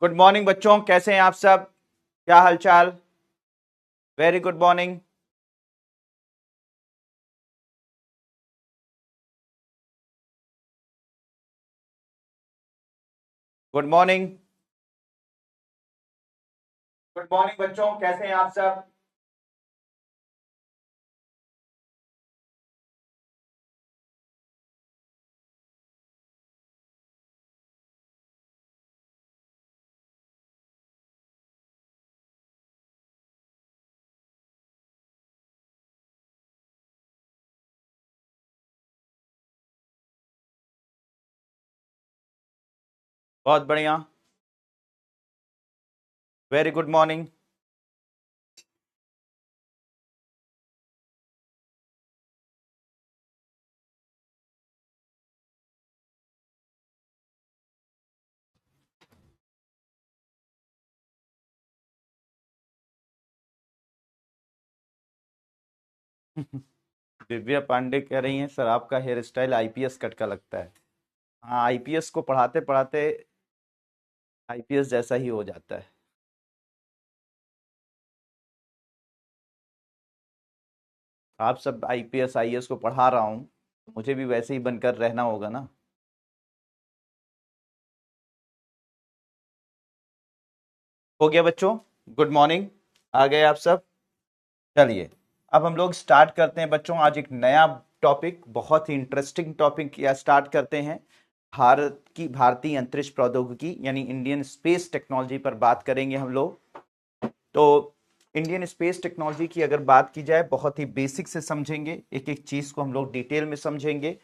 Good morning बच्चों, कैसे हैं आप सब? क्या हालचाल? Very good morning. Good morning. Good morning बच्चों, कैसे हैं आप सब? बहुत बढ़िया। Very good morning. Divya Pandey कह रही हैं सर आपका हेयर स्टाइल आईपीएस कट का लगता है। हाँ, आईपीएस को पढ़ाते पढ़ाते आईपीएस जैसा ही हो जाता है। आप सब आईपीएस आईएएस को पढ़ा रहा हूँ, मुझे भी वैसे ही बनकर रहना होगा ना। हो गया बच्चों? Good morning. आ गए आप सब? चलिए, अब हम लोग स्टार्ट करते हैं बच्चों। आज एक नया टॉपिक, बहुत ही इंटरेस्टिंग टॉपिक या स्टार्ट करते हैं। भारतीय अंतरिक्ष प्रौद्योगिकी यानी इंडियन स्पेस टेक्नोलॉजी पर बात करेंगे हम लोग। तो इंडियन स्पेस टेक्नोलॉजी की अगर बात की जाए, बहुत ही बेसिक से समझेंगे, एक एक चीज को हम लोग डिटेल में समझेंगे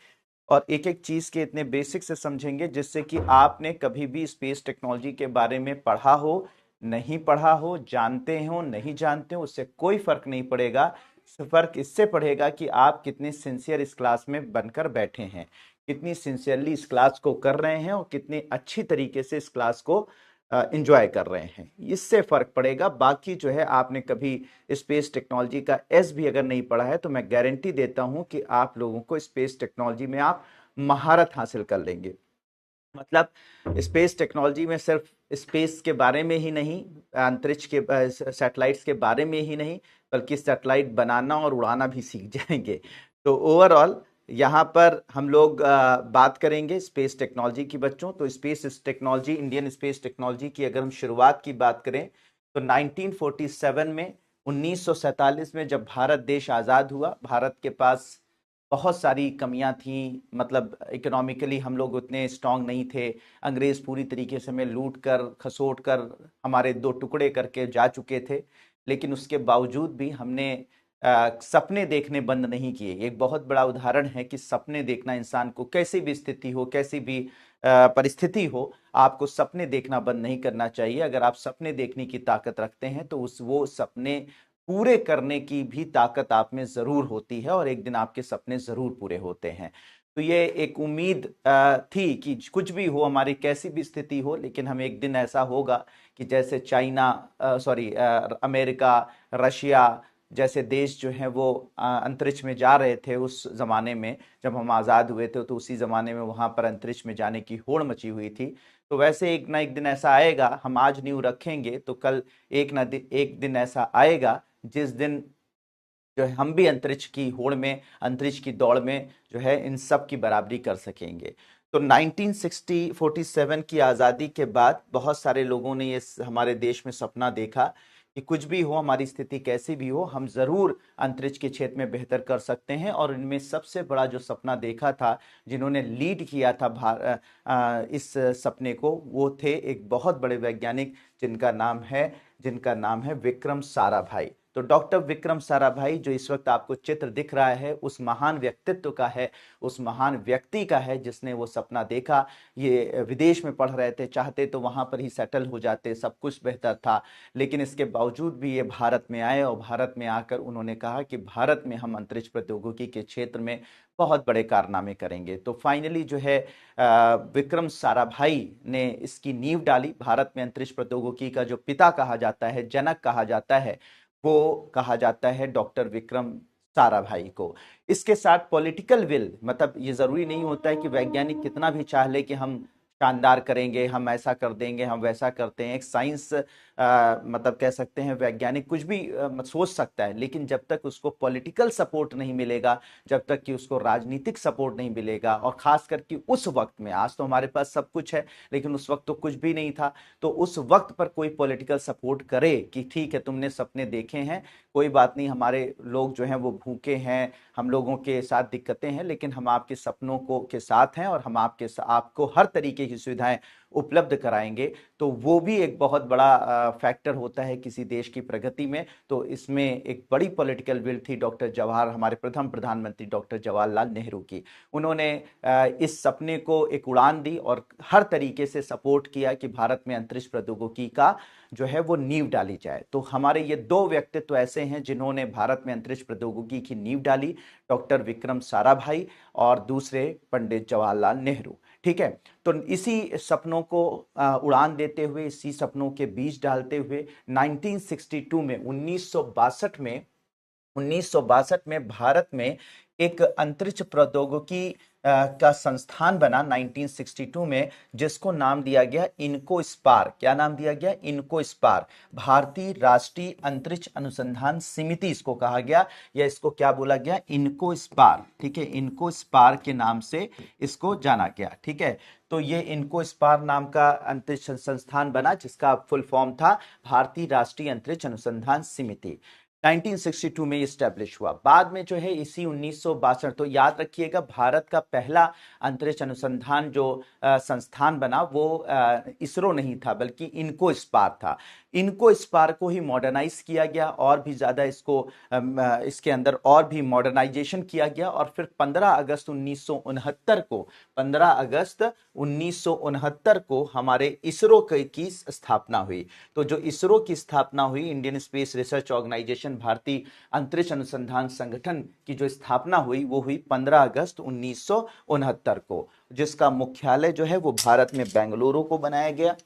और एक एक चीज के इतने बेसिक से समझेंगे जिससे कि आपने कभी भी स्पेस टेक्नोलॉजी के बारे में पढ़ा हो, नहीं पढ़ा हो, जानते हो नहीं जानते हो, उससे कोई फर्क नहीं पड़ेगा। फर्क इससे पड़ेगा कि आप कितने सिंसियर इस क्लास में बनकर बैठे हैं, कितनी सिंसियरली इस क्लास को कर रहे हैं और कितनी अच्छी तरीके से इस क्लास को इंजॉय कर रहे हैं, इससे फर्क पड़ेगा। बाकी जो है, आपने कभी स्पेस टेक्नोलॉजी का एस भी अगर नहीं पढ़ा है तो मैं गारंटी देता हूं कि आप लोगों को स्पेस टेक्नोलॉजी में आप महारत हासिल कर लेंगे। मतलब स्पेस टेक्नोलॉजी में सिर्फ स्पेस के बारे में ही नहीं, अंतरिक्ष के सैटेलाइट्स के बारे में ही नहीं, बल्कि सैटेलाइट बनाना और उड़ाना भी सीख जाएंगे। तो ओवरऑल यहाँ पर हम लोग बात करेंगे स्पेस टेक्नोलॉजी की बच्चों। तो space technology, Indian space technology की अगर हम शुरुआत की बात करें तो 1947 में, 1947 में जब भारत देश आज़ाद हुआ, भारत के पास बहुत सारी कमियां थी। मतलब इकोनॉमिकली हम लोग उतने स्ट्रांग नहीं थे। अंग्रेज पूरी तरीके से हमें लूट कर खसोट कर हमारे दो टुकड़े करके जा चुके थे। लेकिन उसके बावजूद भी हमने सपने देखने बंद नहीं किए। एक बहुत बड़ा उदाहरण है कि सपने देखना, इंसान को कैसी भी स्थिति हो, कैसी भी परिस्थिति हो, आपको सपने देखना बंद नहीं करना चाहिए। अगर आप सपने देखने की ताकत रखते हैं तो उस वो सपने पूरे करने की भी ताकत आप में जरूर होती है और एक दिन आपके सपने जरूर पूरे होते हैं। तो ये एक उम्मीद थी कि कुछ भी हो, हमारी कैसी भी स्थिति हो, लेकिन हमें एक दिन ऐसा होगा कि जैसे चाइना, सॉरी, अमेरिका, रशिया जैसे देश जो हैं वो अंतरिक्ष में जा रहे थे उस जमाने में, जब हम आज़ाद हुए थे। तो उसी जमाने में वहां पर अंतरिक्ष में जाने की होड़ मची हुई थी। तो वैसे एक ना एक दिन ऐसा आएगा, हम आज नींव रखेंगे तो कल एक दिन ऐसा आएगा जिस दिन जो है हम भी अंतरिक्ष की होड़ में, अंतरिक्ष की दौड़ में जो है इन सब की बराबरी कर सकेंगे। तो 1947 की आज़ादी के बाद बहुत सारे लोगों ने ये हमारे देश में सपना देखा कि कुछ भी हो, हमारी स्थिति कैसी भी हो, हम जरूर अंतरिक्ष के क्षेत्र में बेहतर कर सकते हैं। और इनमें सबसे बड़ा जो सपना देखा था, जिन्होंने लीड किया था इस सपने को, वो थे एक बहुत बड़े वैज्ञानिक जिनका नाम है विक्रम साराभाई। तो डॉक्टर विक्रम साराभाई, जो इस वक्त आपको चित्र दिख रहा है, उस महान व्यक्तित्व का है, उस महान व्यक्ति का है जिसने वो सपना देखा। ये विदेश में पढ़ रहे थे, चाहते तो वहां पर ही सेटल हो जाते, सब कुछ बेहतर था। लेकिन इसके बावजूद भी ये भारत में आए और भारत में आकर उन्होंने कहा कि भारत में हम अंतरिक्ष प्रौद्योगिकी के क्षेत्र में बहुत बड़े कारनामे करेंगे। तो फाइनली जो है विक्रम साराभाई ने इसकी नींव डाली। भारत में अंतरिक्ष प्रौद्योगिकी का जो पिता कहा जाता है, जनक कहा जाता है, वो कहा जाता है डॉक्टर विक्रम साराभाई को। इसके साथ पॉलिटिकल विल, मतलब ये जरूरी नहीं होता है कि वैज्ञानिक कितना भी चाह ले कि हम शानदार करेंगे, हम ऐसा कर देंगे, हम वैसा करते हैं। एक साइंस मतलब कह सकते हैं वैज्ञानिक कुछ भी सोच सकता है, लेकिन जब तक उसको पॉलिटिकल सपोर्ट नहीं मिलेगा, जब तक कि उसको राजनीतिक सपोर्ट नहीं मिलेगा, और खास करके उस वक्त में, आज तो हमारे पास सब कुछ है लेकिन उस वक्त तो कुछ भी नहीं था, तो उस वक्त पर कोई पॉलिटिकल सपोर्ट करे कि ठीक है तुमने सपने देखे हैं, कोई बात नहीं, हमारे लोग जो हैं वो भूखे हैं, हम लोगों के साथ दिक्कतें हैं, लेकिन हम आपके सपनों को के साथ हैं और हम आपको हर तरीके की सुविधाएं उपलब्ध कराएंगे। तो वो भी एक बहुत बड़ा फैक्टर होता है किसी देश की प्रगति में। तो इसमें एक बड़ी पॉलिटिकल विल थी डॉक्टर जवाहर, हमारे प्रथम प्रधानमंत्री डॉक्टर जवाहरलाल नेहरू की। उन्होंने इस सपने को एक उड़ान दी और हर तरीके से सपोर्ट किया कि भारत में अंतरिक्ष प्रौद्योगिकी का जो है वो नींव डाली जाए। तो हमारे ये दो व्यक्तित्व ऐसे हैं जिन्होंने भारत में अंतरिक्ष प्रौद्योगिकी की नींव डाली, डॉक्टर विक्रम साराभाई और दूसरे पंडित जवाहरलाल नेहरू। ठीक है, तो इसी सपनों को उड़ान देते हुए, इसी सपनों के बीज डालते हुए 1962 में 1962 में भारत में एक अंतरिक्ष प्रौद्योगिकी का संस्थान बना 1962 में, जिसको नाम दिया गया इनको स्पार। क्या नाम दिया गया? इनको स्पार, भारतीय राष्ट्रीय अंतरिक्ष अनुसंधान समिति इसको कहा गया, या इसको क्या बोला गया? इनको स्पार। ठीक है, इनको स्पार के नाम से इसको जाना गया। ठीक है, तो ये इनको स्पार नाम का अंतरिक्ष संस्थान बना, जिसका फुल फॉर्म था भारतीय राष्ट्रीय अंतरिक्ष अनुसंधान समिति। 1962 में स्टैब्लिश हुआ। बाद में जो है इसी 1962, तो याद रखिएगा भारत का पहला अंतरिक्ष अनुसंधान जो संस्थान बना वो इसरो नहीं था, बल्कि इनको स्पार था। इनको स्पार को ही मॉडर्नाइज किया गया और भी ज्यादा इसको इसके अंदर और भी मॉडर्नाइजेशन किया गया, और फिर 15 अगस्त 1969 को 15 अगस्त 1969 को हमारे इसरो की स्थापना हुई। तो जो इसरो की स्थापना हुई, इंडियन स्पेस रिसर्च ऑर्गेनाइजेशन, भारतीय अंतरिक्ष अनुसंधान संगठन की जो स्थापना हुई वो हुई 15 अगस्त 1969 को, जिसका मुख्यालय जो है वो भारत में बेंगलुरु को बनाया गया।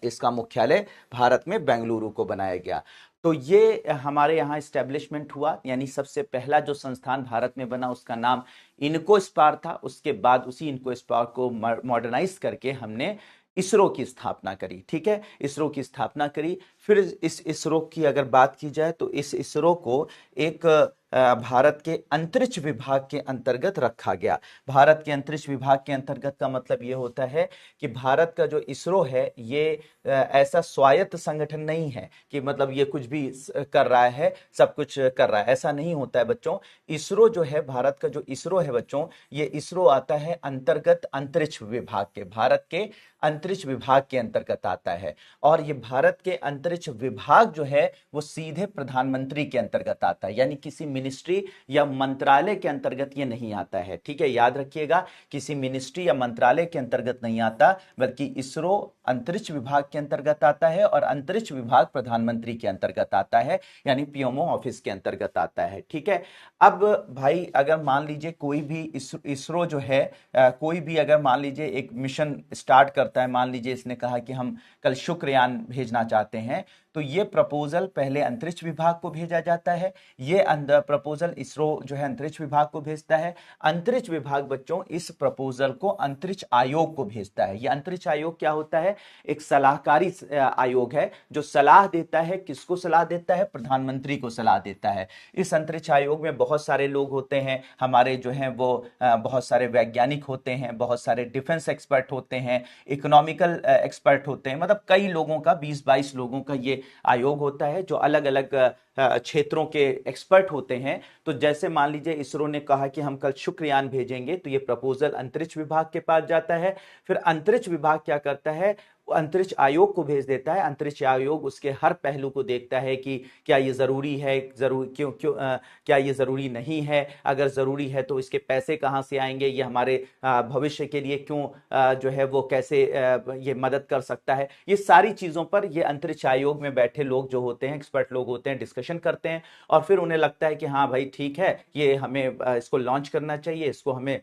इसका मुख्यालय भारत में बेंगलुरु को बनाया गया। तो ये हमारे यहाँ स्टैब्लिशमेंट हुआ, यानी सबसे पहला जो संस्थान भारत में बना उसका नाम इनको स्पार था। उसके बाद उसी इनको स्पार को मॉडर्नाइज करके हमने इसरो की स्थापना करी। ठीक है, इसरो की स्थापना करी। फिर इस इसरो की अगर बात की जाए तो इस इसरो को एक भारत के अंतरिक्ष विभाग के अंतर्गत रखा गया। भारत के अंतरिक्ष विभाग के अंतर्गत का मतलब यह होता है कि भारत का जो इसरो है ये ऐसा स्वायत्त संगठन नहीं है कि मतलब ये कुछ भी कर रहा है, सब कुछ कर रहा है, ऐसा नहीं होता है बच्चों। इसरो जो है, भारत का जो इसरो है बच्चों, ये इसरो आता है अंतर्गत अंतरिक्ष विभाग के, भारत के अंतरिक्ष विभाग के अंतर्गत आता है। और ये भारत के अंतरिक्ष विभाग जो है वो सीधे प्रधानमंत्री के अंतर्गत आता है, यानी किसी मिनिस्ट्री या मंत्रालय के अंतर्गत ये नहीं आता है। ठीक है, याद रखिएगा, किसी मिनिस्ट्री या मंत्रालय के अंतर्गत नहीं आता, बल्कि इसरो अंतरिक्ष विभाग के अंतर्गत आता है और अंतरिक्ष विभाग प्रधानमंत्री के अंतर्गत आता है, यानी पीएमओ ऑफिस के अंतर्गत आता है। ठीक है, अब भाई अगर मान लीजिए कोई भी इसरो जो है कोई भी अगर मान लीजिए एक मिशन स्टार्ट करता है, मान लीजिए इसने कहा कि हम कल शुक्रयान भेजना चाहते हैं, तो ये प्रपोजल पहले अंतरिक्ष विभाग को भेजा जाता है। ये प्रपोजल इसरो जो है अंतरिक्ष विभाग को भेजता है। अंतरिक्ष विभाग बच्चों इस प्रपोजल को अंतरिक्ष आयोग को भेजता है। ये अंतरिक्ष आयोग क्या होता है? एक सलाहकारी आयोग है जो सलाह देता है। किसको सलाह देता है? प्रधानमंत्री को सलाह देता है। इस अंतरिक्ष आयोग में बहुत सारे लोग होते हैं, हमारे जो हैं वो बहुत सारे वैज्ञानिक होते हैं, बहुत सारे डिफेंस एक्सपर्ट होते हैं, इकोनॉमिकल एक्सपर्ट होते हैं, मतलब कई लोगों का 20-22 लोगों का ये आयोग होता है जो अलग अलग क्षेत्रों के एक्सपर्ट होते हैं। तो जैसे मान लीजिए इसरो ने कहा कि हम कल शुक्रयान भेजेंगे, तो ये प्रपोजल अंतरिक्ष विभाग के पास जाता है। फिर अंतरिक्ष विभाग क्या करता है? अंतरिक्ष आयोग को भेज देता है। अंतरिक्ष आयोग उसके हर पहलू को देखता है कि क्या ये जरूरी है, क्या ये जरूरी नहीं है, अगर जरूरी है तो इसके पैसे कहां से आएंगे, ये हमारे भविष्य के लिए क्यों जो है वो कैसे ये मदद कर सकता है। ये सारी चीजों पर ये अंतरिक्ष आयोग में बैठे लोग जो होते हैं, एक्सपर्ट लोग होते हैं, डिस्कशन करते हैं, और फिर उन्हें लगता है कि हाँ भाई ठीक है, ये हमें इसको लॉन्च करना चाहिए, इसको हमें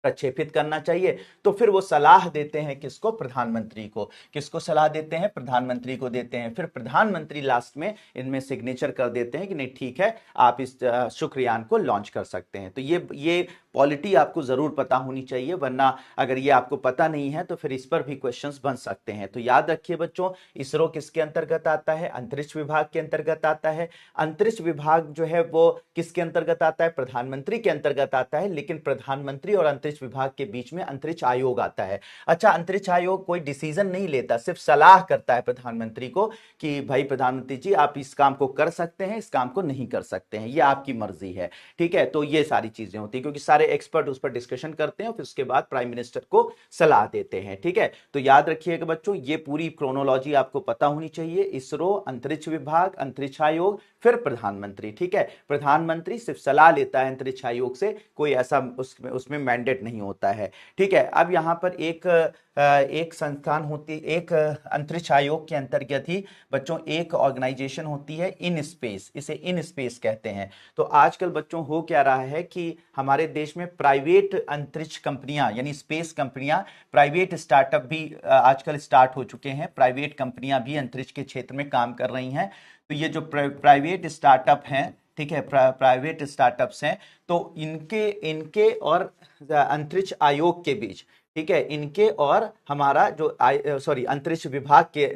प्रक्षेपित करना चाहिए। तो फिर वो सलाह देते हैं किसको? प्रधानमंत्री को। किसको सलाह देते हैं? प्रधानमंत्री को देते हैं। फिर प्रधानमंत्री लास्ट में इनमें सिग्नेचर कर देते हैं कि नहीं ठीक है, आप इस शुक्रयान को लॉन्च कर सकते हैं। तो ये पॉलिटी आपको जरूर पता होनी चाहिए, वरना अगर ये आपको पता नहीं है तो फिर इस पर भी क्वेश्चंस बन सकते हैं। तो याद रखिए बच्चों, इसरो किसके अंतर्गत आता है? अंतरिक्ष विभाग के अंतर्गत आता है। अंतरिक्ष विभाग जो है वो किसके अंतर्गत आता है? प्रधानमंत्री के अंतर्गत आता है। लेकिन प्रधानमंत्री और अंतरिक्ष विभाग के बीच में अंतरिक्ष आयोग आता है। अच्छा, अंतरिक्ष आयोग कोई डिसीजन नहीं लेता, सिर्फ सलाह करता है प्रधानमंत्री को कि भाई प्रधानमंत्री जी आप इस काम को कर सकते हैं, इस काम को नहीं कर सकते हैं, ये आपकी मर्जी है। ठीक है, तो ये सारी चीजें होती है, क्योंकि सारे एक्सपर्ट उस पर डिस्कशन करते हैं और फिर उसके बाद प्राइम मिनिस्टर को सलाह देते हैं। ठीक है, तो याद रखिएगा बच्चों, ये पूरी क्रोनोलॉजी आपको पता होनी चाहिए। इसरो, अंतरिक्ष विभाग, अंतरिक्ष आयोग, फिर प्रधानमंत्री। ठीक है, प्रधानमंत्री सिर्फ सलाह लेता है अंतरिक्ष आयोग से, कोई ऐसा उसमें मैंडेट नहीं होता है। ठीक है, अब यहां पर एक संस्थान होती, एक अंतरिक्ष आयोग के अंतर्गत ही बच्चों एक ऑर्गेनाइजेशन होती है, इन स्पेस, इसे इन स्पेस कहते हैं। तो आजकल बच्चों हो क्या रहा है कि हमारे देश में प्राइवेट अंतरिक्ष कंपनियां यानी स्पेस कंपनियां, प्राइवेट स्टार्टअप भी आजकल स्टार्ट हो चुके हैं। प्राइवेट कंपनियां भी अंतरिक्ष के क्षेत्र में काम कर रही हैं। तो ये जो प्राइवेट स्टार्टअप हैं, ठीक है, प्राइवेट स्टार्टअप्स हैं, तो इनके इनके और अंतरिक्ष आयोग के बीच, ठीक है, इनके और हमारा जो अंतरिक्ष विभाग के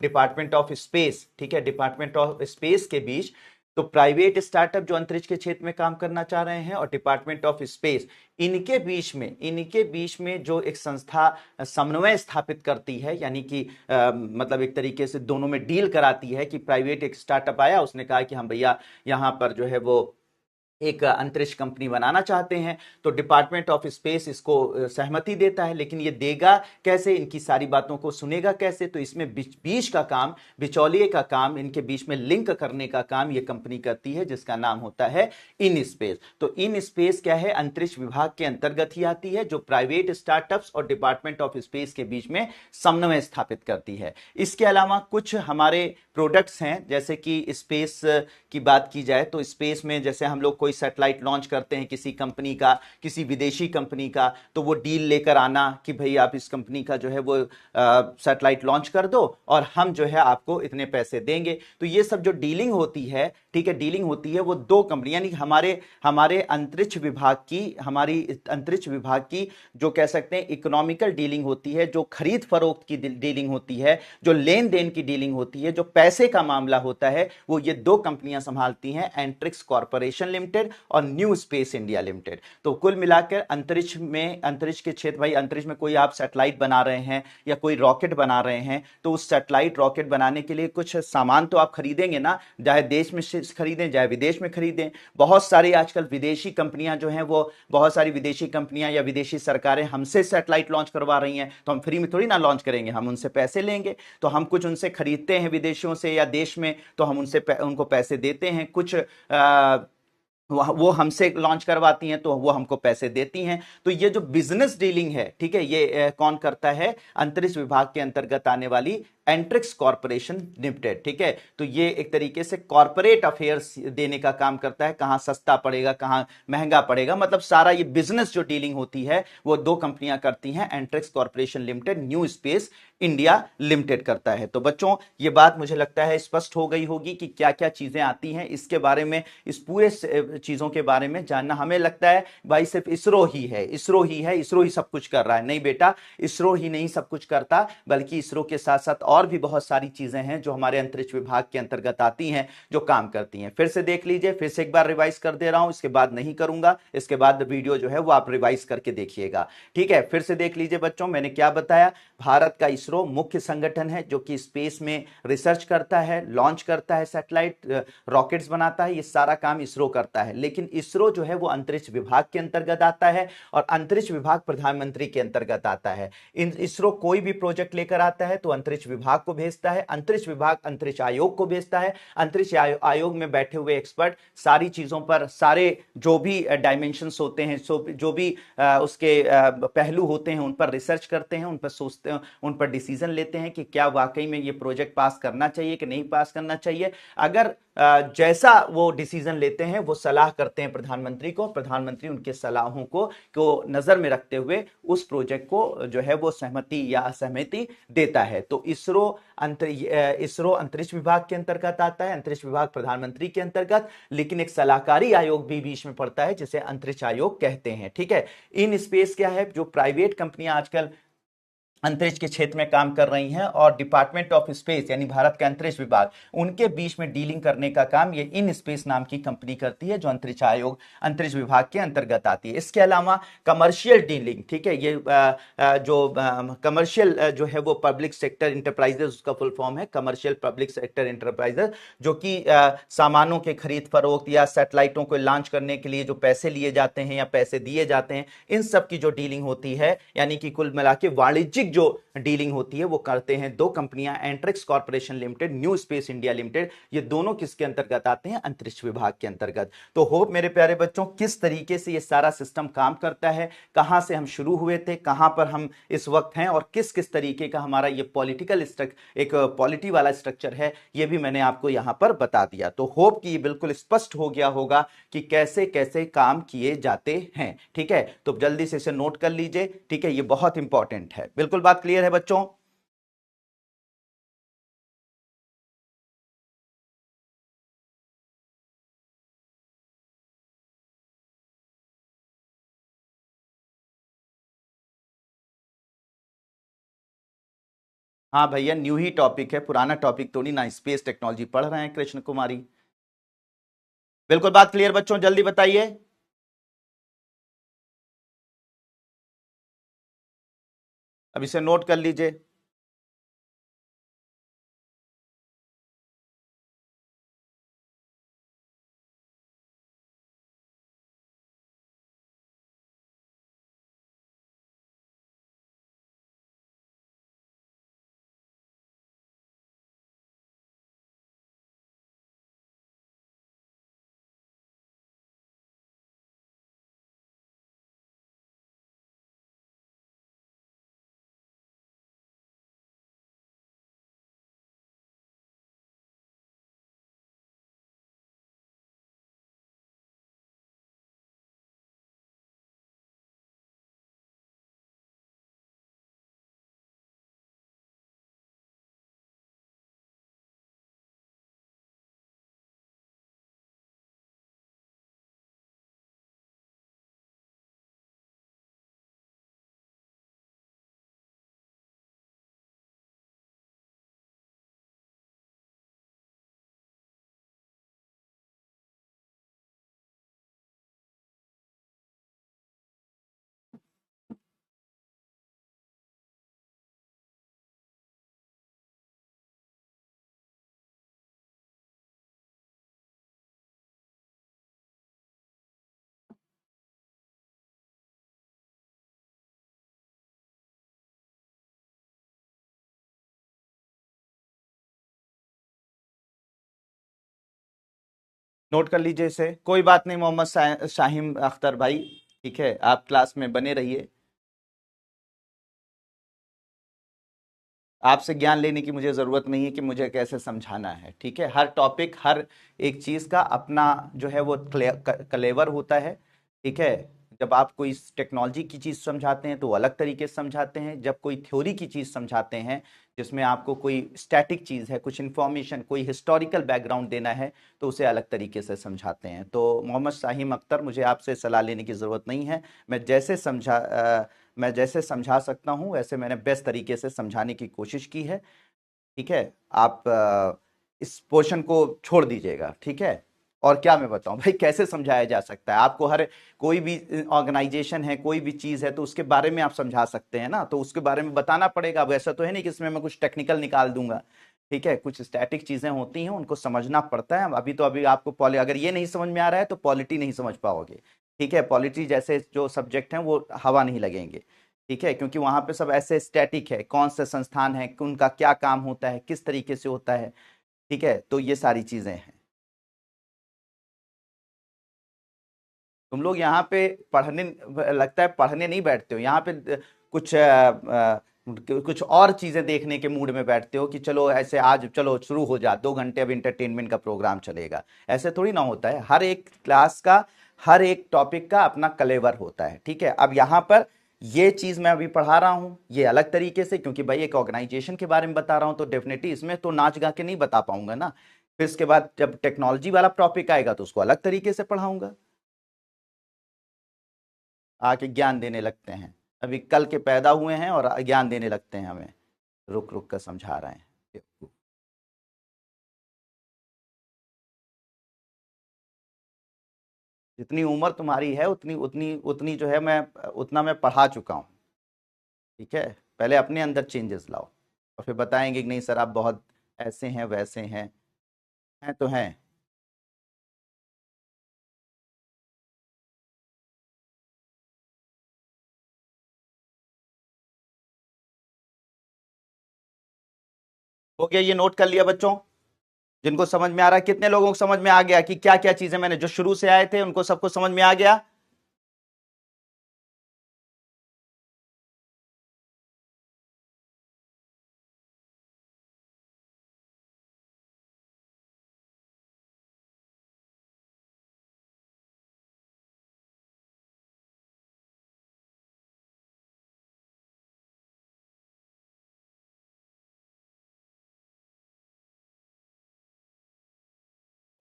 डिपार्टमेंट ऑफ स्पेस, ठीक है, डिपार्टमेंट ऑफ स्पेस के बीच, तो प्राइवेट स्टार्टअप जो अंतरिक्ष के क्षेत्र में काम करना चाह रहे हैं और डिपार्टमेंट ऑफ स्पेस, इनके बीच में जो एक संस्था समन्वय स्थापित करती है, यानी कि मतलब एक तरीके से दोनों में डील कराती है कि प्राइवेट एक स्टार्टअप आया, उसने कहा कि हम भैया यहां पर जो है वो एक अंतरिक्ष कंपनी बनाना चाहते हैं, तो डिपार्टमेंट ऑफ स्पेस इसको सहमति देता है। लेकिन ये देगा कैसे, इनकी सारी बातों को सुनेगा कैसे? तो इसमें बीच का काम, बिचौलिए का काम, इनके बीच में लिंक करने का काम ये कंपनी करती है, जिसका नाम होता है इन स्पेस। तो इन स्पेस क्या है? अंतरिक्ष विभाग के अंतर्गत ही आती है, जो प्राइवेट स्टार्टअप्स और डिपार्टमेंट ऑफ स्पेस के बीच में समन्वय स्थापित करती है। इसके अलावा कुछ हमारे प्रोडक्ट्स हैं, जैसे कि स्पेस की बात की जाए तो स्पेस में जैसे हम लोग कोई सैटेलाइट लॉन्च करते हैं किसी कंपनी का, किसी विदेशी कंपनी का, तो वो डील लेकर आना कि भाई आप इस कंपनी का जो है वो सैटेलाइट लॉन्च कर दो और हम जो है आपको इतने पैसे देंगे। तो ये सब जो डीलिंग होती है, ठीक है, डीलिंग होती है वो दो कंपनी, यानी हमारे अंतरिक्ष विभाग की, हमारी अंतरिक्ष विभाग की जो कह सकते हैं इकोनॉमिकल डीलिंग होती है, जो खरीद फरोख्त की डीलिंग होती है, जो लेन देन की डीलिंग होती है, जो पैसे का मामला होता है, वो ये दो कंपनियां संभालती हैं, एंट्रिक्स कॉर्पोरेशन लिमिटेड और न्यू स्पेस इंडिया लिमिटेड। तो कुल मिलाकर अंतरिक्ष के क्षेत्र, भाई अंतरिक्ष में कोई आप सैटेलाइट बना रहे हैं या कोई रॉकेट बना रहे हैं, तो उस सैटेलाइट रॉकेट बनाने के लिए कुछ सामान तो आप खरीदेंगे ना, चाहे देश में खरीदें चाहे विदेश में खरीदें। बहुत सारी आजकल विदेशी कंपनियां जो हैं वो, बहुत सारी विदेशी कंपनियां या विदेशी सरकारें हमसे सैटेलाइट लॉन्च करवा रही हैं, तो हम फ्री में थोड़ी ना लॉन्च करेंगे, हम उनसे पैसे लेंगे। तो हम कुछ उनसे खरीदते हैं विदेशियों से या देश में, तो हम उनको पैसे देते हैं। कुछ वो हमसे लॉन्च करवाती हैं तो वो हमको पैसे देती हैं। तो ये जो बिजनेस डीलिंग है, ठीक है, ये कौन करता है? अंतरिक्ष विभाग के अंतर्गत आने वाली एंट्रिक्स कॉर्पोरेशन लिमिटेड। ठीक है, तो ये एक तरीके से कॉर्पोरेट अफेयर्स देने का काम करता है, कहां सस्ता पड़ेगा कहां महंगा पड़ेगा, मतलब सारा ये बिजनेस जो डीलिंग होती है वो दो कंपनियां करती हैं, Antrix corporation limited, new space India limited करता है। तो बच्चों ये बात मुझे लगता है स्पष्ट हो गई होगी कि क्या क्या चीजें आती हैं इसके बारे में, इस पूरे चीजों के बारे में जानना। हमें लगता है भाई सिर्फ इसरो ही है, इसरो ही सब कुछ कर रहा है। नहीं बेटा, इसरो ही नहीं सब कुछ करता, बल्कि इसरो के साथ साथ और भी बहुत सारी चीजें हैं जो हमारे अंतरिक्ष विभाग के अंतर्गत आती हैं, जो काम करती हैं। फिर से देख लीजिए, फिर से एक बार रिवाइज कर दे रहा हूं, इसके बाद नहीं करूंगा, इसके बाद वीडियो जो है वो आप रिवाइज करके देखिएगा। ठीक है, फिर से देख लीजिए बच्चों, मैंने क्या बताया। भारत का इसरो मुख्य संगठन है जो कि स्पेस में रिसर्च करता है, लॉन्च करता है सैटेलाइट, रॉकेट्स बनाता है, ये सारा काम इसरो करता है। लेकिन इसरो जो है वो अंतरिक्ष विभाग के अंतर्गत आता है और अंतरिक्ष विभाग प्रधानमंत्री के अंतर्गत आता है। इसरो कोई भी प्रोजेक्ट लेकर आता है तो अंतरिक्ष विभाग को भेजता है, अंतरिक्ष विभाग अंतरिक्ष आयोग को भेजता है, अंतरिक्ष आयोग में बैठे हुए एक्सपर्ट सारी चीजों पर, सारे जो भी डायमेंशंस होते हैं, जो भी उसके पहलू होते हैं, उन पर रिसर्च करते हैं, उन पर सोचते, उन पर डिसीजन लेते हैं कि क्या वाकई में ये प्रोजेक्ट पास करना चाहिए कि नहीं पास करना चाहिए। अगर जैसा वो डिसीजन लेते हैं वो सलाह करते हैं प्रधानमंत्री को, प्रधानमंत्री उनके सलाहों को नजर में रखते हुए उस प्रोजेक्ट को जो है वो सहमति या असहमति देता है। तो इसरो अंतरिक्ष विभाग के अंतर्गत आता है, अंतरिक्ष विभाग प्रधानमंत्री के अंतर्गत, लेकिन एक सलाहकारी आयोग भी बीच में पड़ता है जिसे अंतरिक्ष आयोग कहते हैं। ठीक है, इन स्पेस क्या है, जो प्राइवेट कंपनियां आजकल अंतरिक्ष के क्षेत्र में काम कर रही हैं और डिपार्टमेंट ऑफ स्पेस यानी भारत का अंतरिक्ष विभाग, उनके बीच में डीलिंग करने का काम ये इन स्पेस नाम की कंपनी करती है जो अंतरिक्ष आयोग अंतरिक्ष विभाग के अंतर्गत आती है। इसके अलावा कमर्शियल डीलिंग, ठीक है, ये जो कमर्शियल जो है वो पब्लिक सेक्टर इंटरप्राइजेस, उसका फुल फॉर्म है कमर्शियल पब्लिक सेक्टर इंटरप्राइजेस, जो कि सामानों के खरीद फरोख्त या सैटेलाइटों को लॉन्च करने के लिए जो पैसे लिए जाते हैं या पैसे दिए जाते हैं, इन सब की जो डीलिंग होती है, यानी कि कुल मिला के वाणिज्यिक जो डीलिंग होती है वो करते हैं दो कंपनियां, Antrix corporation limited, new space India limited. ये दोनों किसके अंतर्गत आते हैं, अंतरिक्ष विभाग के अंतर्गत। तो होप मेरे प्यारे बच्चों किस तरीके से ये सारा सिस्टम काम करता है, कहां से हम शुरू हुए थे, कहां पर हम इस वक्त हैं, और किस किस तरीके का हमारा ये पॉलिटिकल एक पॉलिटी वाला स्ट्रक्चर है, ये भी मैंने आपको यहां पर बता दिया। तो होप कि ये बिल्कुल स्पष्ट हो गया होगा कि कैसे कैसे काम किए जाते हैं। ठीक है, तो जल्दी से इसे नोट कर लीजिए। ठीक है, ये बहुत इंपॉर्टेंट है। बिल्कुल बात क्लियर है बच्चों? हाँ भैया, न्यू ही टॉपिक है, पुराना टॉपिक तो नहीं ना, स्पेस टेक्नोलॉजी पढ़ रहे हैं कृष्ण कुमारी। बिल्कुल बात क्लियर बच्चों, जल्दी बताइए। अब इसे नोट कर लीजिए। नोट कर लीजिए इसे, कोई बात नहीं मोहम्मद शाहिम अख्तर भाई। ठीक है, आप क्लास में बने रहिए। आपसे ज्ञान लेने की मुझे जरूरत नहीं है कि मुझे कैसे समझाना है। ठीक है, हर टॉपिक, हर एक चीज का अपना जो है वो क्लेवर होता है। ठीक है, जब आप कोई टेक्नोलॉजी की चीज समझाते हैं तो वो अलग तरीके से समझाते हैं, जब कोई थ्योरी की चीज समझाते हैं जिसमें आपको कोई स्टैटिक चीज है, कुछ इंफॉर्मेशन, कोई हिस्टोरिकल बैकग्राउंड देना है, तो उसे अलग तरीके से समझाते हैं। तो मोहम्मद शाहिम अख्तर, मुझे आपसे सलाह लेने की जरूरत नहीं है। मैं जैसे मैं जैसे समझा सकता हूं वैसे मैंने बेस्ट तरीके से समझाने की कोशिश की है। ठीक है, आप इस पोर्शन को छोड़ दीजिएगा। ठीक है, और क्या मैं बताऊं भाई, कैसे समझाया जा सकता है आपको, हर कोई भी ऑर्गेनाइजेशन है, कोई भी चीज है, तो उसके बारे में आप समझा सकते हैं ना, तो उसके बारे में बताना पड़ेगा। अब ऐसा तो है नहीं कि इसमें मैं कुछ टेक्निकल निकाल दूंगा। ठीक है, कुछ स्टैटिक चीजें होती हैं, उनको समझना पड़ता है। अभी आपको अगर ये नहीं समझ में आ रहा है तो पॉलिटी नहीं समझ पाओगे। ठीक है, पॉलिटी जैसे जो सब्जेक्ट हैं वो हवा नहीं लगेंगे। ठीक है, क्योंकि वहां पे सब ऐसे स्टैटिक है, कौन से संस्थान है, उनका क्या काम होता है, किस तरीके से होता है। ठीक है, तो ये सारी चीजें हैं। तुम लोग यहाँ पे पढ़ने, लगता है पढ़ने नहीं बैठते हो यहाँ पे। कुछ कुछ और चीजें देखने के मूड में बैठते हो कि चलो ऐसे आज चलो शुरू हो जा, 2 घंटे अब इंटरटेनमेंट का प्रोग्राम चलेगा। ऐसे थोड़ी ना होता है, हर एक क्लास का हर एक टॉपिक का अपना कलेवर होता है। ठीक है, अब यहाँ पर ये चीज मैं अभी पढ़ा रहा हूँ ये अलग तरीके से, क्योंकि भाई एक ऑर्गेनाइजेशन के बारे में बता रहा हूँ, तो डेफिनेटली इसमें तो नाच गा के नहीं बता पाऊंगा ना। फिर इसके बाद जब टेक्नोलॉजी वाला टॉपिक आएगा तो उसको अलग तरीके से पढ़ाऊंगा। आके ज्ञान देने लगते हैं, अभी कल के पैदा हुए हैं और ज्ञान देने लगते हैं हमें, रुक रुक कर समझा रहे हैं। जितनी उम्र तुम्हारी है उतनी उतनी उतनी जो है मैं उतना मैं पढ़ा चुका हूँ। ठीक है, पहले अपने अंदर चेंजेस लाओ और फिर बताएंगे कि नहीं सर आप बहुत ऐसे हैं वैसे हैं तो हैं। हो गया, ये नोट कर लिया बच्चों? जिनको समझ में आ रहा है, कितने लोगों को समझ में आ गया कि क्या क्या चीजें मैंने जो शुरू से आए थे उनको सबको समझ में आ गया?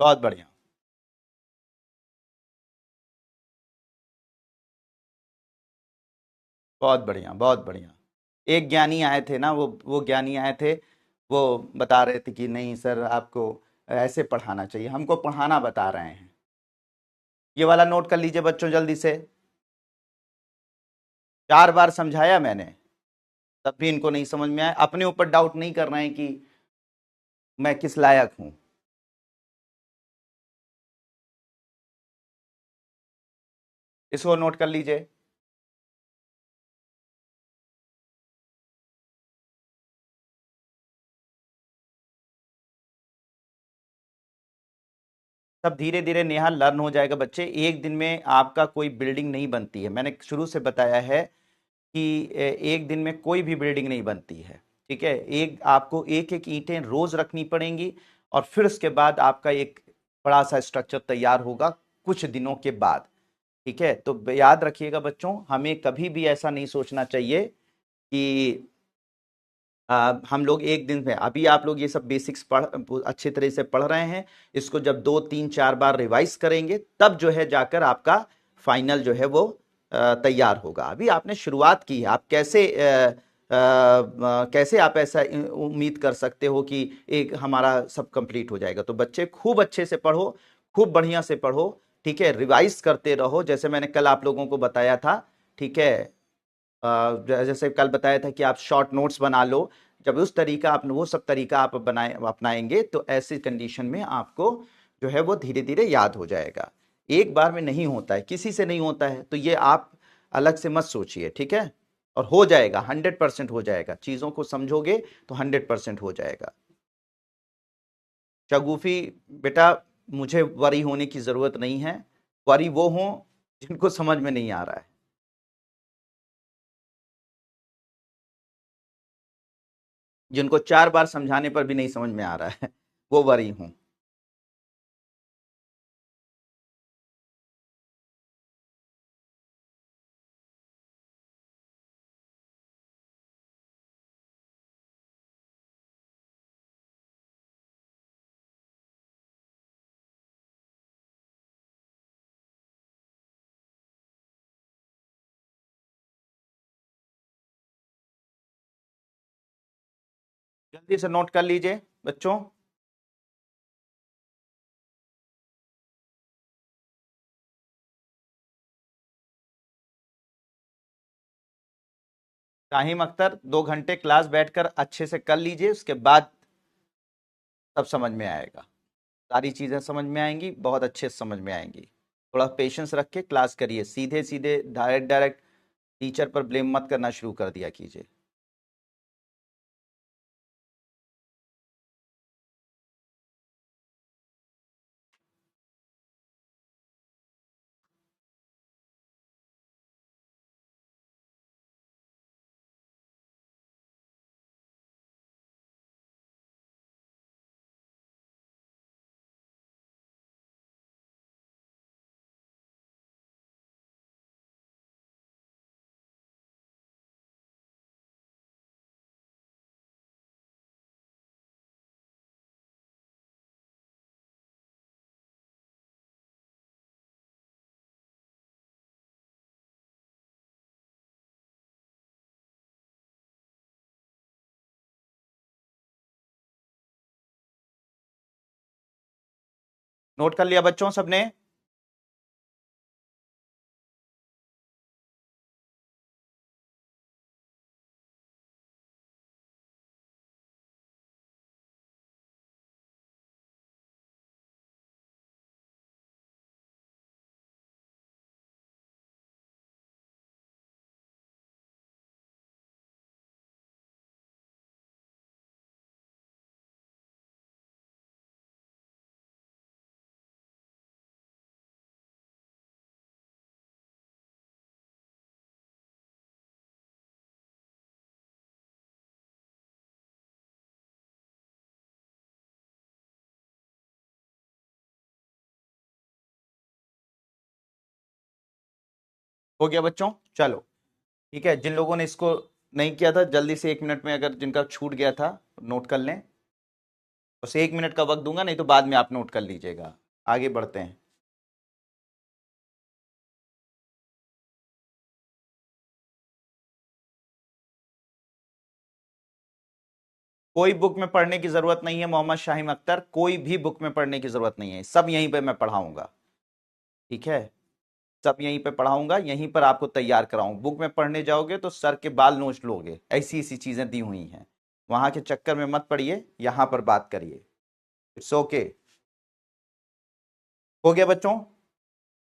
बहुत बढ़िया, बहुत बढ़िया, बहुत बढ़िया। एक ज्ञानी आए थे ना, वो ज्ञानी आए थे, वो बता रहे थे कि नहीं सर आपको ऐसे पढ़ाना चाहिए, हमको पढ़ाना बता रहे हैं। ये वाला नोट कर लीजिए बच्चों जल्दी से। 4 बार समझाया मैंने, तब भी इनको नहीं समझ में आया, अपने ऊपर डाउट नहीं कर रहे हैं कि मैं किस लायक हूं। इसको नोट कर लीजिए। सब धीरे धीरे नेहा लर्न हो जाएगा बच्चे, एक दिन में आपका कोई बिल्डिंग नहीं बनती है, मैंने शुरू से बताया है कि एक दिन में कोई भी बिल्डिंग नहीं बनती है। ठीक है, एक आपको एक एक ईंटें रोज रखनी पड़ेंगी और फिर उसके बाद आपका एक बड़ा सा स्ट्रक्चर तैयार होगा कुछ दिनों के बाद। ठीक है, तो याद रखिएगा बच्चों, हमें कभी भी ऐसा नहीं सोचना चाहिए कि हम लोग एक दिन में, अभी आप लोग ये सब बेसिक्स पढ़ अच्छे तरह से पढ़ रहे हैं, इसको जब 2 3 4 बार रिवाइज करेंगे तब जो है जाकर आपका फाइनल जो है वो तैयार होगा। अभी आपने शुरुआत की है, आप कैसे आप ऐसा उम्मीद कर सकते हो कि एक हमारा सब कंप्लीट हो जाएगा? तो बच्चे खूब अच्छे से पढ़ो, खूब बढ़िया से पढ़ो। ठीक है, रिवाइज करते रहो जैसे मैंने कल आप लोगों को बताया था। ठीक है, जैसे कल बताया था कि आप शॉर्ट नोट्स बना लो, जब उस तरीका आप वो सब तरीका आप अपनाएंगे तो ऐसी कंडीशन में आपको जो है वो धीरे धीरे याद हो जाएगा। एक बार में नहीं होता है, किसी से नहीं होता है, तो ये आप अलग से मत सोचिए। ठीक है, और हो जाएगा, 100% हो जाएगा, चीजों को समझोगे तो 100% हो जाएगा। शगुफी बेटा, मुझे वरी होने की जरूरत नहीं है, वरी वो हो जिनको समझ में नहीं आ रहा है, जिनको 4 बार समझाने पर भी नहीं समझ में आ रहा है वो वरी हूं। जल्दी से नोट कर लीजिए बच्चों। शाहीम अख्तर, 2 घंटे क्लास बैठकर अच्छे से कर लीजिए, उसके बाद सब समझ में आएगा, सारी चीजें समझ में आएंगी, बहुत अच्छे से समझ में आएंगी। थोड़ा पेशेंस रख के क्लास करिए, सीधे सीधे डायरेक्ट डायरेक्ट टीचर पर ब्लेम मत करना शुरू कर दिया कीजिए। नोट कर लिया बच्चों सबने? हो गया बच्चों? चलो ठीक है, जिन लोगों ने इसको नहीं किया था जल्दी से 1 मिनट में, अगर जिनका छूट गया था नोट कर लें। बस 1 मिनट का वक्त दूंगा, नहीं तो बाद में आप नोट कर लीजिएगा। आगे बढ़ते हैं। कोई बुक में पढ़ने की जरूरत नहीं है मोहम्मद शाहिम अख्तर, कोई भी बुक में पढ़ने की जरूरत नहीं है, सब यहीं पे मैं पढ़ाऊंगा। ठीक है, सब यहीं पे पढ़ाऊंगा, यहीं पर आपको तैयार कराऊं। बुक में पढ़ने जाओगे तो सर के बाल नोच लोगे, ऐसी ऐसी चीजें दी हुई हैं। वहां के चक्कर में मत पड़िए, यहां पर बात करिए। It's okay. हो गया बच्चों?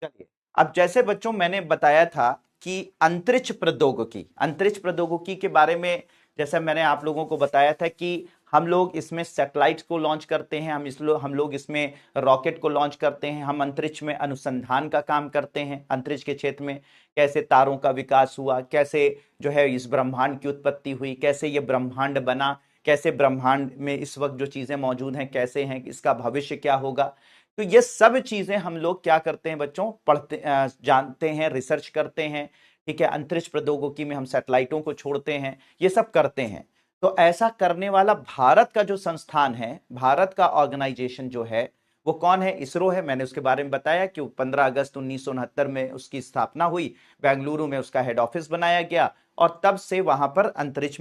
चलिए, अब जैसे बच्चों मैंने बताया था कि अंतरिक्ष प्रौद्योगिकी के बारे में, जैसे मैंने आप लोगों को बताया था कि हम लोग इसमें सैटेलाइट्स को लॉन्च करते हैं, हम लोग इसमें रॉकेट को लॉन्च करते हैं, हम अंतरिक्ष में अनुसंधान का काम करते हैं। अंतरिक्ष के क्षेत्र में कैसे तारों का विकास हुआ, कैसे जो है इस ब्रह्मांड की उत्पत्ति हुई, कैसे ये ब्रह्मांड बना, कैसे ब्रह्मांड में इस वक्त जो चीजें मौजूद हैं कैसे हैं, इसका भविष्य क्या होगा। तो ये सब चीजें हम लोग क्या करते हैं बच्चों, पढ़ते जानते हैं, रिसर्च करते हैं। ठीक है, अंतरिक्ष प्रौद्योगिकी में हम सैटेलाइटों को छोड़ते हैं, ये सब करते हैं। तो ऐसा करने वाला भारत का जो संस्थान है, भारत का ऑर्गेनाइजेशन जो है, वो कौन है? इसरो है। मैंने उसके बारे में बताया कि 15 अगस्त 1969 में उसकी स्थापना हुई, बेंगलुरु में उसका हेड ऑफिस बनाया गया, और तब से वहां पर अंतरिक्ष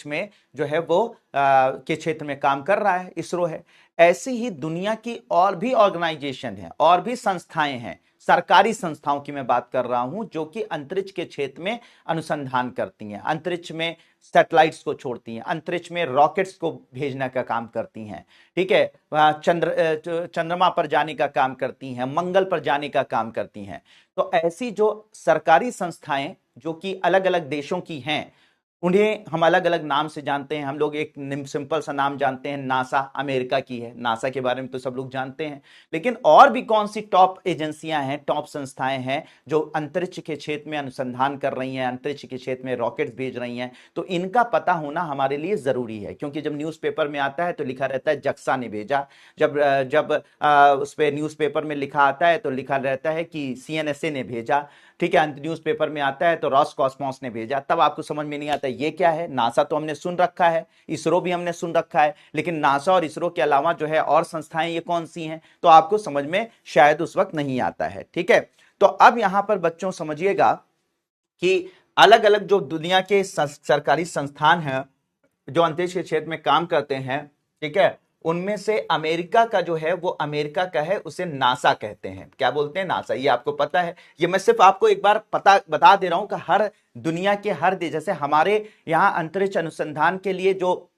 में जो है वो के क्षेत्र में काम कर रहा है, इसरो है। ऐसी ही दुनिया की और भी ऑर्गेनाइजेशन है, और भी संस्थाएं हैं, सरकारी संस्थाओं की मैं बात कर रहा हूं, जो कि अंतरिक्ष के क्षेत्र में अनुसंधान करती हैं, अंतरिक्ष में सैटेलाइट्स को छोड़ती हैं, अंतरिक्ष में रॉकेट्स को भेजने का काम करती हैं। ठीक है, चंद्रमा पर जाने का काम करती हैं, मंगल पर जाने का काम करती हैं। तो ऐसी जो सरकारी संस्थाएं जो कि अलग अलग देशों की हैं, उन्हें हम अलग अलग नाम से जानते हैं। हम लोग एक सिंपल सा नाम जानते हैं, नासा, अमेरिका की है, नासा के बारे में तो सब लोग जानते हैं। लेकिन और भी कौन सी टॉप एजेंसियां हैं, टॉप संस्थाएं हैं जो अंतरिक्ष के क्षेत्र में अनुसंधान कर रही हैं, अंतरिक्ष के क्षेत्र में रॉकेट्स भेज रही हैं, तो इनका पता होना हमारे लिए जरूरी है। क्योंकि जब न्यूज़पेपर में आता है तो लिखा रहता है जक्सा ने भेजा, जब जब उस पर न्यूज़पेपर में लिखा आता है तो लिखा रहता है कि सीएनएसए ने भेजा। ठीक है, न्यूज़पेपर में आता है तो रॉसकॉस्मोस ने भेजा, तब आपको समझ में नहीं आता ये क्या है। नासा तो हमने सुन रखा है, इसरो भी हमने सुन रखा है, लेकिन नासा और इसरो के अलावा जो है और संस्थाएं ये कौन सी हैं, तो आपको समझ में शायद उस वक्त नहीं आता है। ठीक है, तो अब यहां पर बच्चों समझिएगा कि अलग अलग जो दुनिया के सरकारी संस्थान हैं जो अंतरिक्ष के क्षेत्र में काम करते हैं, ठीक है, उनमें से अमेरिका का जो है वो अमेरिका का है, उसे नासा कहते हैं। क्या बोलते हैं? नासा। ये आपको पता है, ये मैं सिर्फ आपको एक बार पता बता दे रहा हूं कि हर दुनिया के हर देश, जैसे हमारे यहां अंतरिक्ष अनुसंधान के लिए जो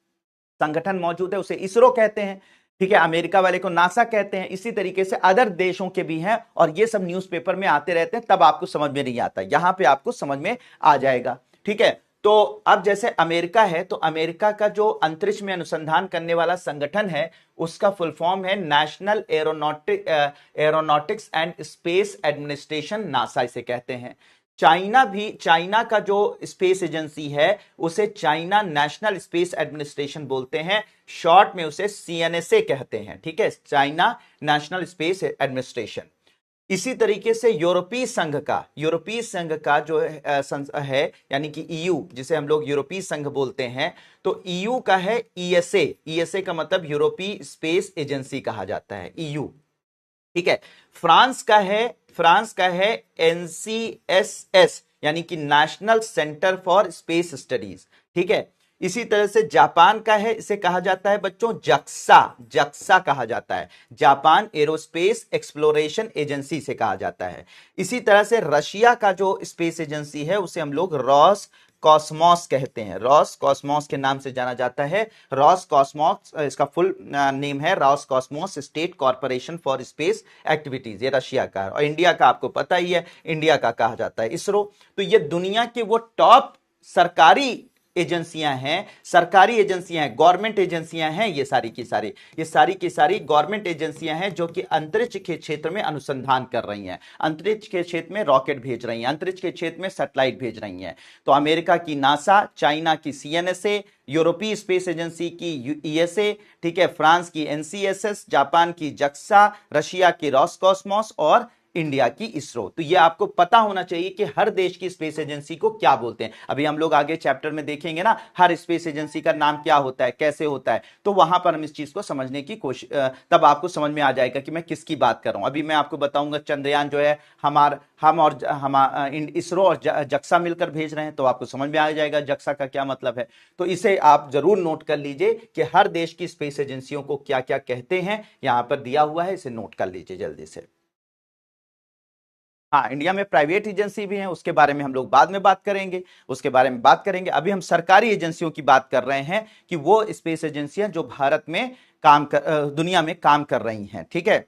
संगठन मौजूद है उसे इसरो कहते हैं, ठीक है, अमेरिका वाले को नासा कहते हैं। इसी तरीके से अदर देशों के भी हैं, और ये सब न्यूज़पेपर में आते रहते हैं, तब आपको समझ में नहीं आता, यहां पे आपको समझ में आ जाएगा। ठीक है, तो अब जैसे अमेरिका है, तो अमेरिका का जो अंतरिक्ष में अनुसंधान करने वाला संगठन है, उसका फुल फॉर्म है national aeronautics and space administration, NASA इसे कहते हैं। चाइना का जो स्पेस एजेंसी है उसे चाइना नेशनल स्पेस एडमिनिस्ट्रेशन बोलते हैं, शॉर्ट में उसे सीएनएसए कहते हैं। ठीक है, चाइना नेशनल स्पेस एडमिनिस्ट्रेशन। इसी तरीके से यूरोपीय संघ का जो है यानी कि ईयू, जिसे हम लोग यूरोपीय संघ बोलते हैं, तो ईयू का है ईएसए। ईएसए का मतलब यूरोपीय स्पेस एजेंसी कहा जाता है, ईयू। ठीक है, फ्रांस का है एनसीएसएस, यानी कि national centre for space studies. ठीक है, इसी तरह से जापान का है, इसे कहा जाता है बच्चों जक्सा, जक्सा कहा जाता है, जापान एरोस्पेस एक्सप्लोरेशन एजेंसी से कहा जाता है। इसी तरह से रशिया का जो स्पेस एजेंसी है उसे हम लोग रॉस कॉस्मोस कहते हैं, रॉस कॉस्मोस के नाम से जाना जाता है। रॉस कॉस्मोस इसका फुल नेम है Ross Cosmos state corporation for space activities, ये रशिया का है। और इंडिया का आपको पता ही है, इंडिया का कहा जाता है इसरो। तो ये दुनिया के वो टॉप सरकारी एजेंसियां हैं, सरकारी एजेंसियां हैं, गवर्नमेंट एजेंसियां हैं, ये सारी की सारी गवर्नमेंट एजेंसियां हैं जो कि अंतरिक्ष के क्षेत्र में अनुसंधान कर रही हैं, अंतरिक्ष के क्षेत्र में रॉकेट भेज रही हैं, अंतरिक्ष के क्षेत्र में सैटेलाइट भेज रही हैं। तो अमेरिका की नासा, चाइना की सीएनएसए, यूरोपीय स्पेस एजेंसी की ईएसए, ठीक है, फ्रांस की एनसीएसएस, जापान की जक्सा, रशिया की रॉसकॉस्मोस और इंडिया की इसरो। तो ये आपको पता होना चाहिए कि हर देश की स्पेस एजेंसी को क्या बोलते हैं। अभी हम लोग आगे चैप्टर में देखेंगे ना, हर स्पेस एजेंसी का नाम क्या होता है, कैसे होता है, तो वहां पर हम इस चीज को समझने की कोशिश, तब आपको समझ में आ जाएगा कि मैं किसकी बात कर रहा हूं। अभी मैं आपको बताऊंगा चंद्रयान जो है हम और इसरो और जक्सा मिलकर भेज रहे हैं, तो आपको समझ में आ जाएगा जक्सा का क्या मतलब है। तो इसे आप जरूर नोट कर लीजिए कि हर देश की स्पेस एजेंसियों को क्या क्या कहते हैं, यहां पर दिया हुआ है, इसे नोट कर लीजिए जल्दी से। हाँ, इंडिया में प्राइवेट एजेंसी भी हैं, उसके बारे में हम लोग बाद में बात करेंगे, उसके बारे में बात करेंगे। अभी हम सरकारी एजेंसियों की बात कर रहे हैं कि वो स्पेस एजेंसियां जो भारत में दुनिया में काम कर रही हैं, ठीक है।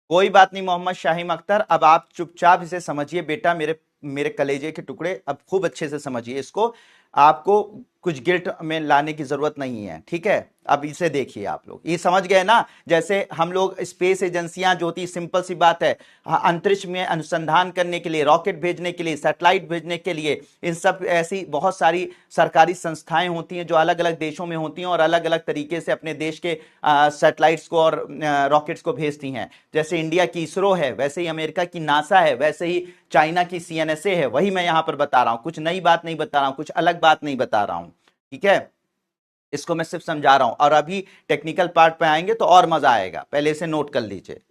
कोई बात नहीं मोहम्मद शाहीम अख्तर, अब आप चुपचाप इसे समझिए बेटा, मेरे मेरे कलेजे के टुकड़े, अब खूब अच्छे से समझिए इसको। आपको कुछ गिल्ट में लाने की जरूरत नहीं है, ठीक है। अब इसे देखिए, आप लोग ये समझ गए ना, जैसे हम लोग स्पेस एजेंसियां जो होती, सिंपल सी बात है, अंतरिक्ष में अनुसंधान करने के लिए, रॉकेट भेजने के लिए, सैटेलाइट भेजने के लिए, इन सब ऐसी बहुत सारी सरकारी संस्थाएं होती हैं जो अलग अलग देशों में होती हैं और अलग अलग तरीके से अपने देश के सैटेलाइट्स को और रॉकेट्स को भेजती हैं। जैसे इंडिया की इसरो है, वैसे ही अमेरिका की नासा है, वैसे ही चाइना की सीएनएसए है। वही मैं यहां पर बता रहा हूं, कुछ नई बात नहीं बता रहा हूं, कुछ अलग बात नहीं बता रहा हूं, ठीक है। इसको मैं सिर्फ समझा रहा हूं, और अभी टेक्निकल पार्ट पे आएंगे तो और मजा आएगा, पहले इसे नोट कर लीजिए।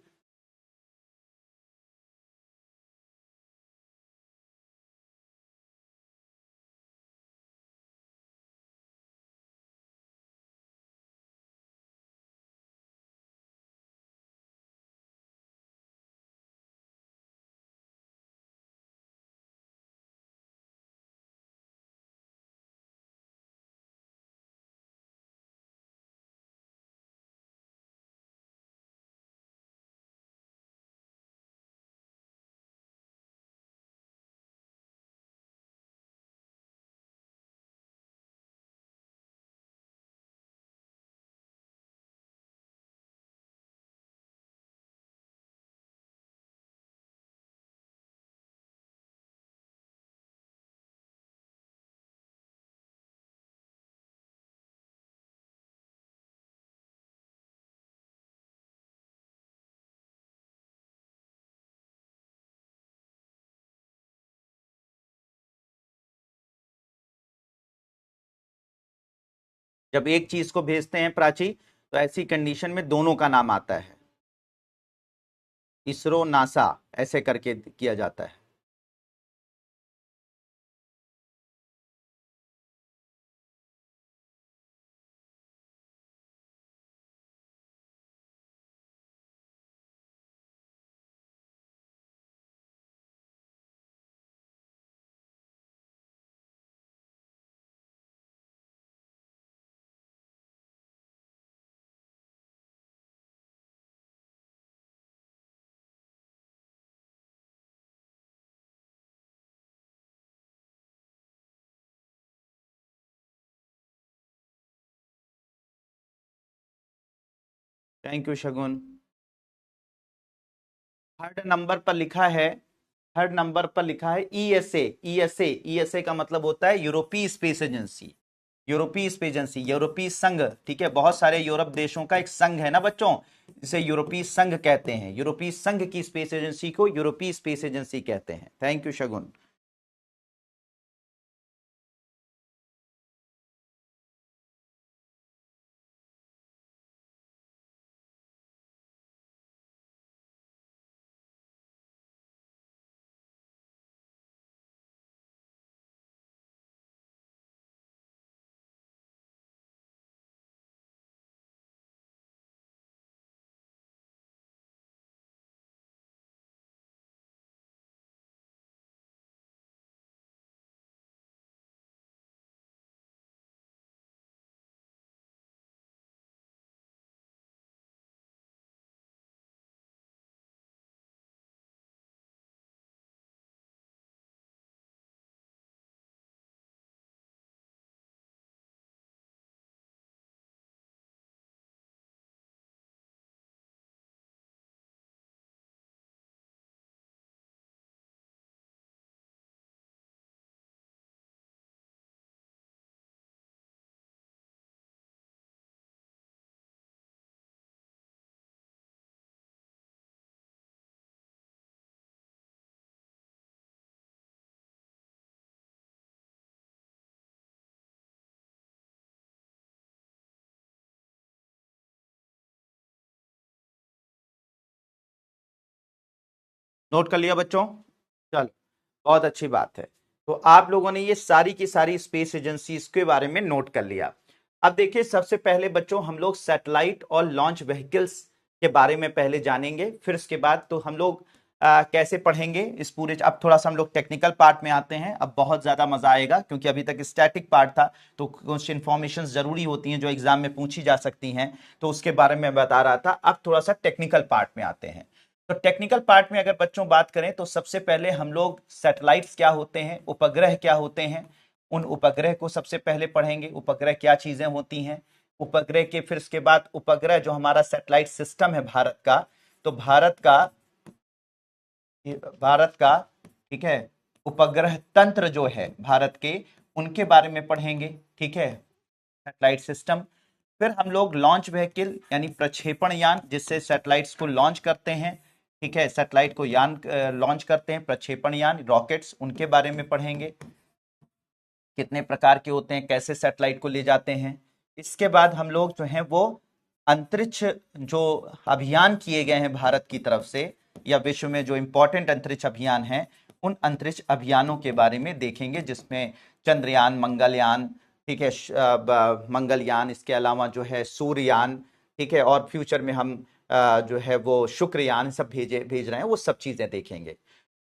जब एक चीज को भेजते हैं प्राची, तो ऐसी कंडीशन में दोनों का नाम आता है, इसरो नासा, ऐसे करके किया जाता है। Thank you Shagun. Third number पर लिखा है, थर्ड नंबर पर लिखा है ईएसए, ईएसए, ईएसए का मतलब होता है यूरोपीय स्पेस एजेंसी, यूरोपीय स्पेस एजेंसी, यूरोपीय संघ, ठीक है। बहुत सारे यूरोप देशों का एक संघ है ना बच्चों, इसे यूरोपीय संघ कहते हैं। यूरोपीय संघ की स्पेस एजेंसी को यूरोपीय स्पेस एजेंसी कहते हैं। Thank you Shagun. नोट कर लिया बच्चों? चलो, बहुत अच्छी बात है। तो आप लोगों ने ये सारी की सारी स्पेस एजेंसीज के बारे में नोट कर लिया। अब देखिए, सबसे पहले बच्चों हम लोग सैटेलाइट और लॉन्च व्हीकल्स के बारे में पहले जानेंगे, फिर उसके बाद तो हम लोग कैसे पढ़ेंगे इस पूरे। अब थोड़ा सा हम लोग टेक्निकल पार्ट में आते हैं। अब बहुत ज्यादा मजा आएगा, क्योंकि अभी तक स्टैटिक पार्ट था, तो कुछ इंफॉर्मेशन जरूरी होती हैं जो एग्जाम में पूछी जा सकती हैं, तो उसके बारे में मैं बता रहा था। अब थोड़ा सा टेक्निकल पार्ट में आते हैं। तो टेक्निकल पार्ट में अगर बच्चों बात करें, तो सबसे पहले हम लोग सैटेलाइट्स क्या होते हैं, उपग्रह क्या होते हैं, उन उपग्रह को सबसे पहले पढ़ेंगे। उपग्रह क्या चीजें होती हैं, उपग्रह के फिर उसके बाद उपग्रह जो हमारा सैटेलाइट सिस्टम है भारत का, तो भारत का ठीक है, उपग्रह तंत्र जो है भारत के, उनके बारे में पढ़ेंगे। ठीक है, सैटेलाइट सिस्टम। फिर हम लोग लॉन्च व्हीकल यानी प्रक्षेपण यान, जिससे सैटेलाइट्स को लॉन्च करते हैं। ठीक है, सैटेलाइट को यान लॉन्च करते हैं, प्रक्षेपण यान रॉकेट्स, उनके बारे में पढ़ेंगे। कितने प्रकार के होते हैं, कैसे सैटेलाइट को ले जाते हैं। इसके बाद हम लोग जो हैं वो अंतरिक्ष जो अभियान किए गए हैं भारत की तरफ से, या विश्व में जो इंपॉर्टेंट अंतरिक्ष अभियान है, उन अंतरिक्ष अभियानों के बारे में देखेंगे, जिसमें चंद्रयान, मंगलयान, ठीक है, मंगलयान, इसके अलावा जो है सूर्ययान, ठीक है, और फ्यूचर में हम जो है वो शुक्रयान सब भेज रहे हैं, वो सब चीजें देखेंगे।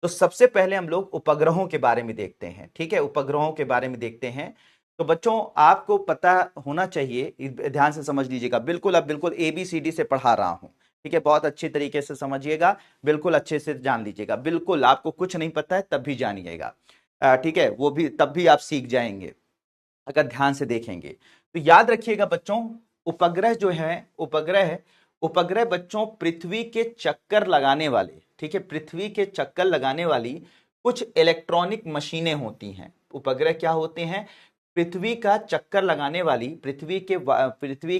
तो सबसे पहले हम लोग उपग्रहों के बारे में देखते हैं। ठीक है, उपग्रहों के बारे में देखते हैं। तो बच्चों आपको पता होना चाहिए, ध्यान से समझ लीजिएगा, बिल्कुल अब बिल्कुल ABCD से पढ़ा रहा हूं। ठीक है, बहुत अच्छे तरीके से समझिएगा, बिल्कुल अच्छे से जान लीजिएगा। बिल्कुल आपको कुछ नहीं पता है तब भी जानिएगा, ठीक है, वो भी तब भी आप सीख जाएंगे अगर ध्यान से देखेंगे। तो याद रखिएगा बच्चों, उपग्रह जो है, उपग्रह उपग्रह बच्चों पृथ्वी के चक्कर लगाने वाले, ठीक है, पृथ्वी के चक्कर लगाने वाली कुछ इलेक्ट्रॉनिक मशीनें होती हैं। उपग्रह क्या होते हैं, पृथ्वी का चक्कर लगाने वाली, पृथ्वी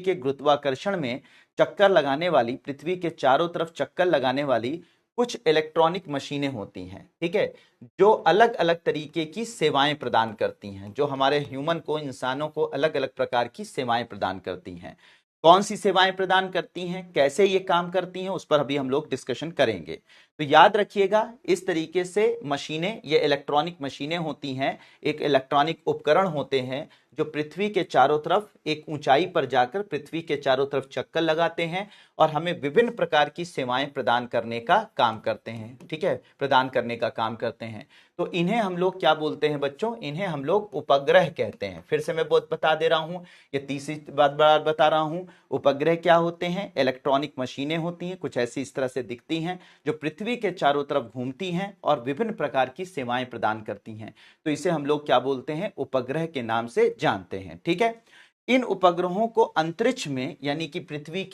के गुरुत्वाकर्षण में चक्कर लगाने वाली, पृथ्वी के चारों तरफ चक्कर लगाने वाली कुछ इलेक्ट्रॉनिक मशीनें होती हैं। ठीक है, जो अलग अलग तरीके की सेवाएं प्रदान करती हैं, जो हमारे ह्यूमन को, इंसानों को अलग अलग प्रकार की सेवाएं प्रदान करती हैं। कौन सी सेवाएं प्रदान करती हैं, कैसे ये काम करती हैं, उस पर अभी हम लोग डिस्कशन करेंगे। तो याद रखिएगा, इस तरीके से मशीनें, ये इलेक्ट्रॉनिक मशीनें होती हैं, एक इलेक्ट्रॉनिक उपकरण होते हैं जो पृथ्वी के चारों तरफ एक ऊंचाई पर जाकर पृथ्वी के चारों तरफ चक्कर लगाते हैं और हमें विभिन्न प्रकार की सेवाएं प्रदान करने का काम करते हैं। ठीक है, प्रदान करने का काम करते हैं। तो इन्हें हम लोग क्या बोलते हैं बच्चों, इन्हें हम लोग उपग्रह कहते हैं। फिर से मैं बहुत बता दे रहा हूं, ये तीसरी बार बता रहा हूं। उपग्रह क्या होते हैं, इलेक्ट्रॉनिक मशीनें होती हैं, कुछ ऐसी इस तरह से दिखती हैं, जो पृथ्वी के चारों तरफ घूमती हैं और विभिन्न प्रकार की सेवाएं प्रदान करती हैं। तो इसे हम लोग क्या बोलते हैं, उपग्रह के नाम से जानते हैं। ठीक है, इन उपग्रहों को अंतरिक्ष में, यानी कि पृथ्वी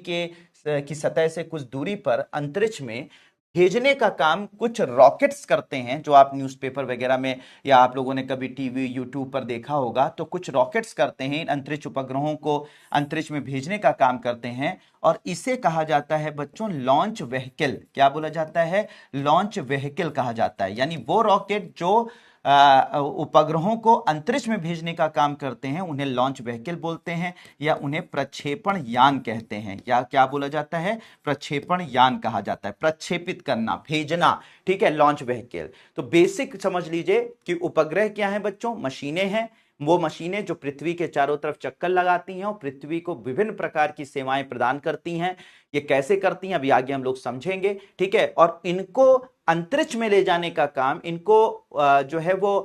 की सतह से कुछ दूरी पर अंतरिक्ष में भेजने का काम कुछ रॉकेट्स करते हैं, जो आप न्यूज़पेपर वगैरह में या आप लोगों ने कभी टीवी यूट्यूब पर देखा होगा। तो कुछ रॉकेट्स करते हैं, इन अंतरिक्ष उपग्रहों को अंतरिक्ष में भेजने का काम करते हैं, और इसे कहा जाता है बच्चों लॉन्च व्हीकल। क्या बोला जाता है, लॉन्च व्हीकल कहा जाता है। यानी वो रॉकेट जो उपग्रहों को अंतरिक्ष में भेजने का काम करते हैं, उन्हें लॉन्च व्हीकल बोलते हैं, या उन्हें प्रक्षेपण यान कहते हैं। या क्या बोला जाता है, प्रक्षेपण यान कहा जाता है, प्रक्षेपित करना, भेजना। ठीक है, लॉन्च व्हीकल। तो बेसिक समझ लीजिए कि उपग्रह क्या है बच्चों, मशीनें हैं, वो मशीनें जो पृथ्वी के चारों तरफ चक्कर लगाती हैं और पृथ्वी को विभिन्न प्रकार की सेवाएं प्रदान करती हैं। ये कैसे करती हैं अभी आगे हम लोग समझेंगे। ठीक है, और इनको अंतरिक्ष में ले जाने का काम, इनको जो है वो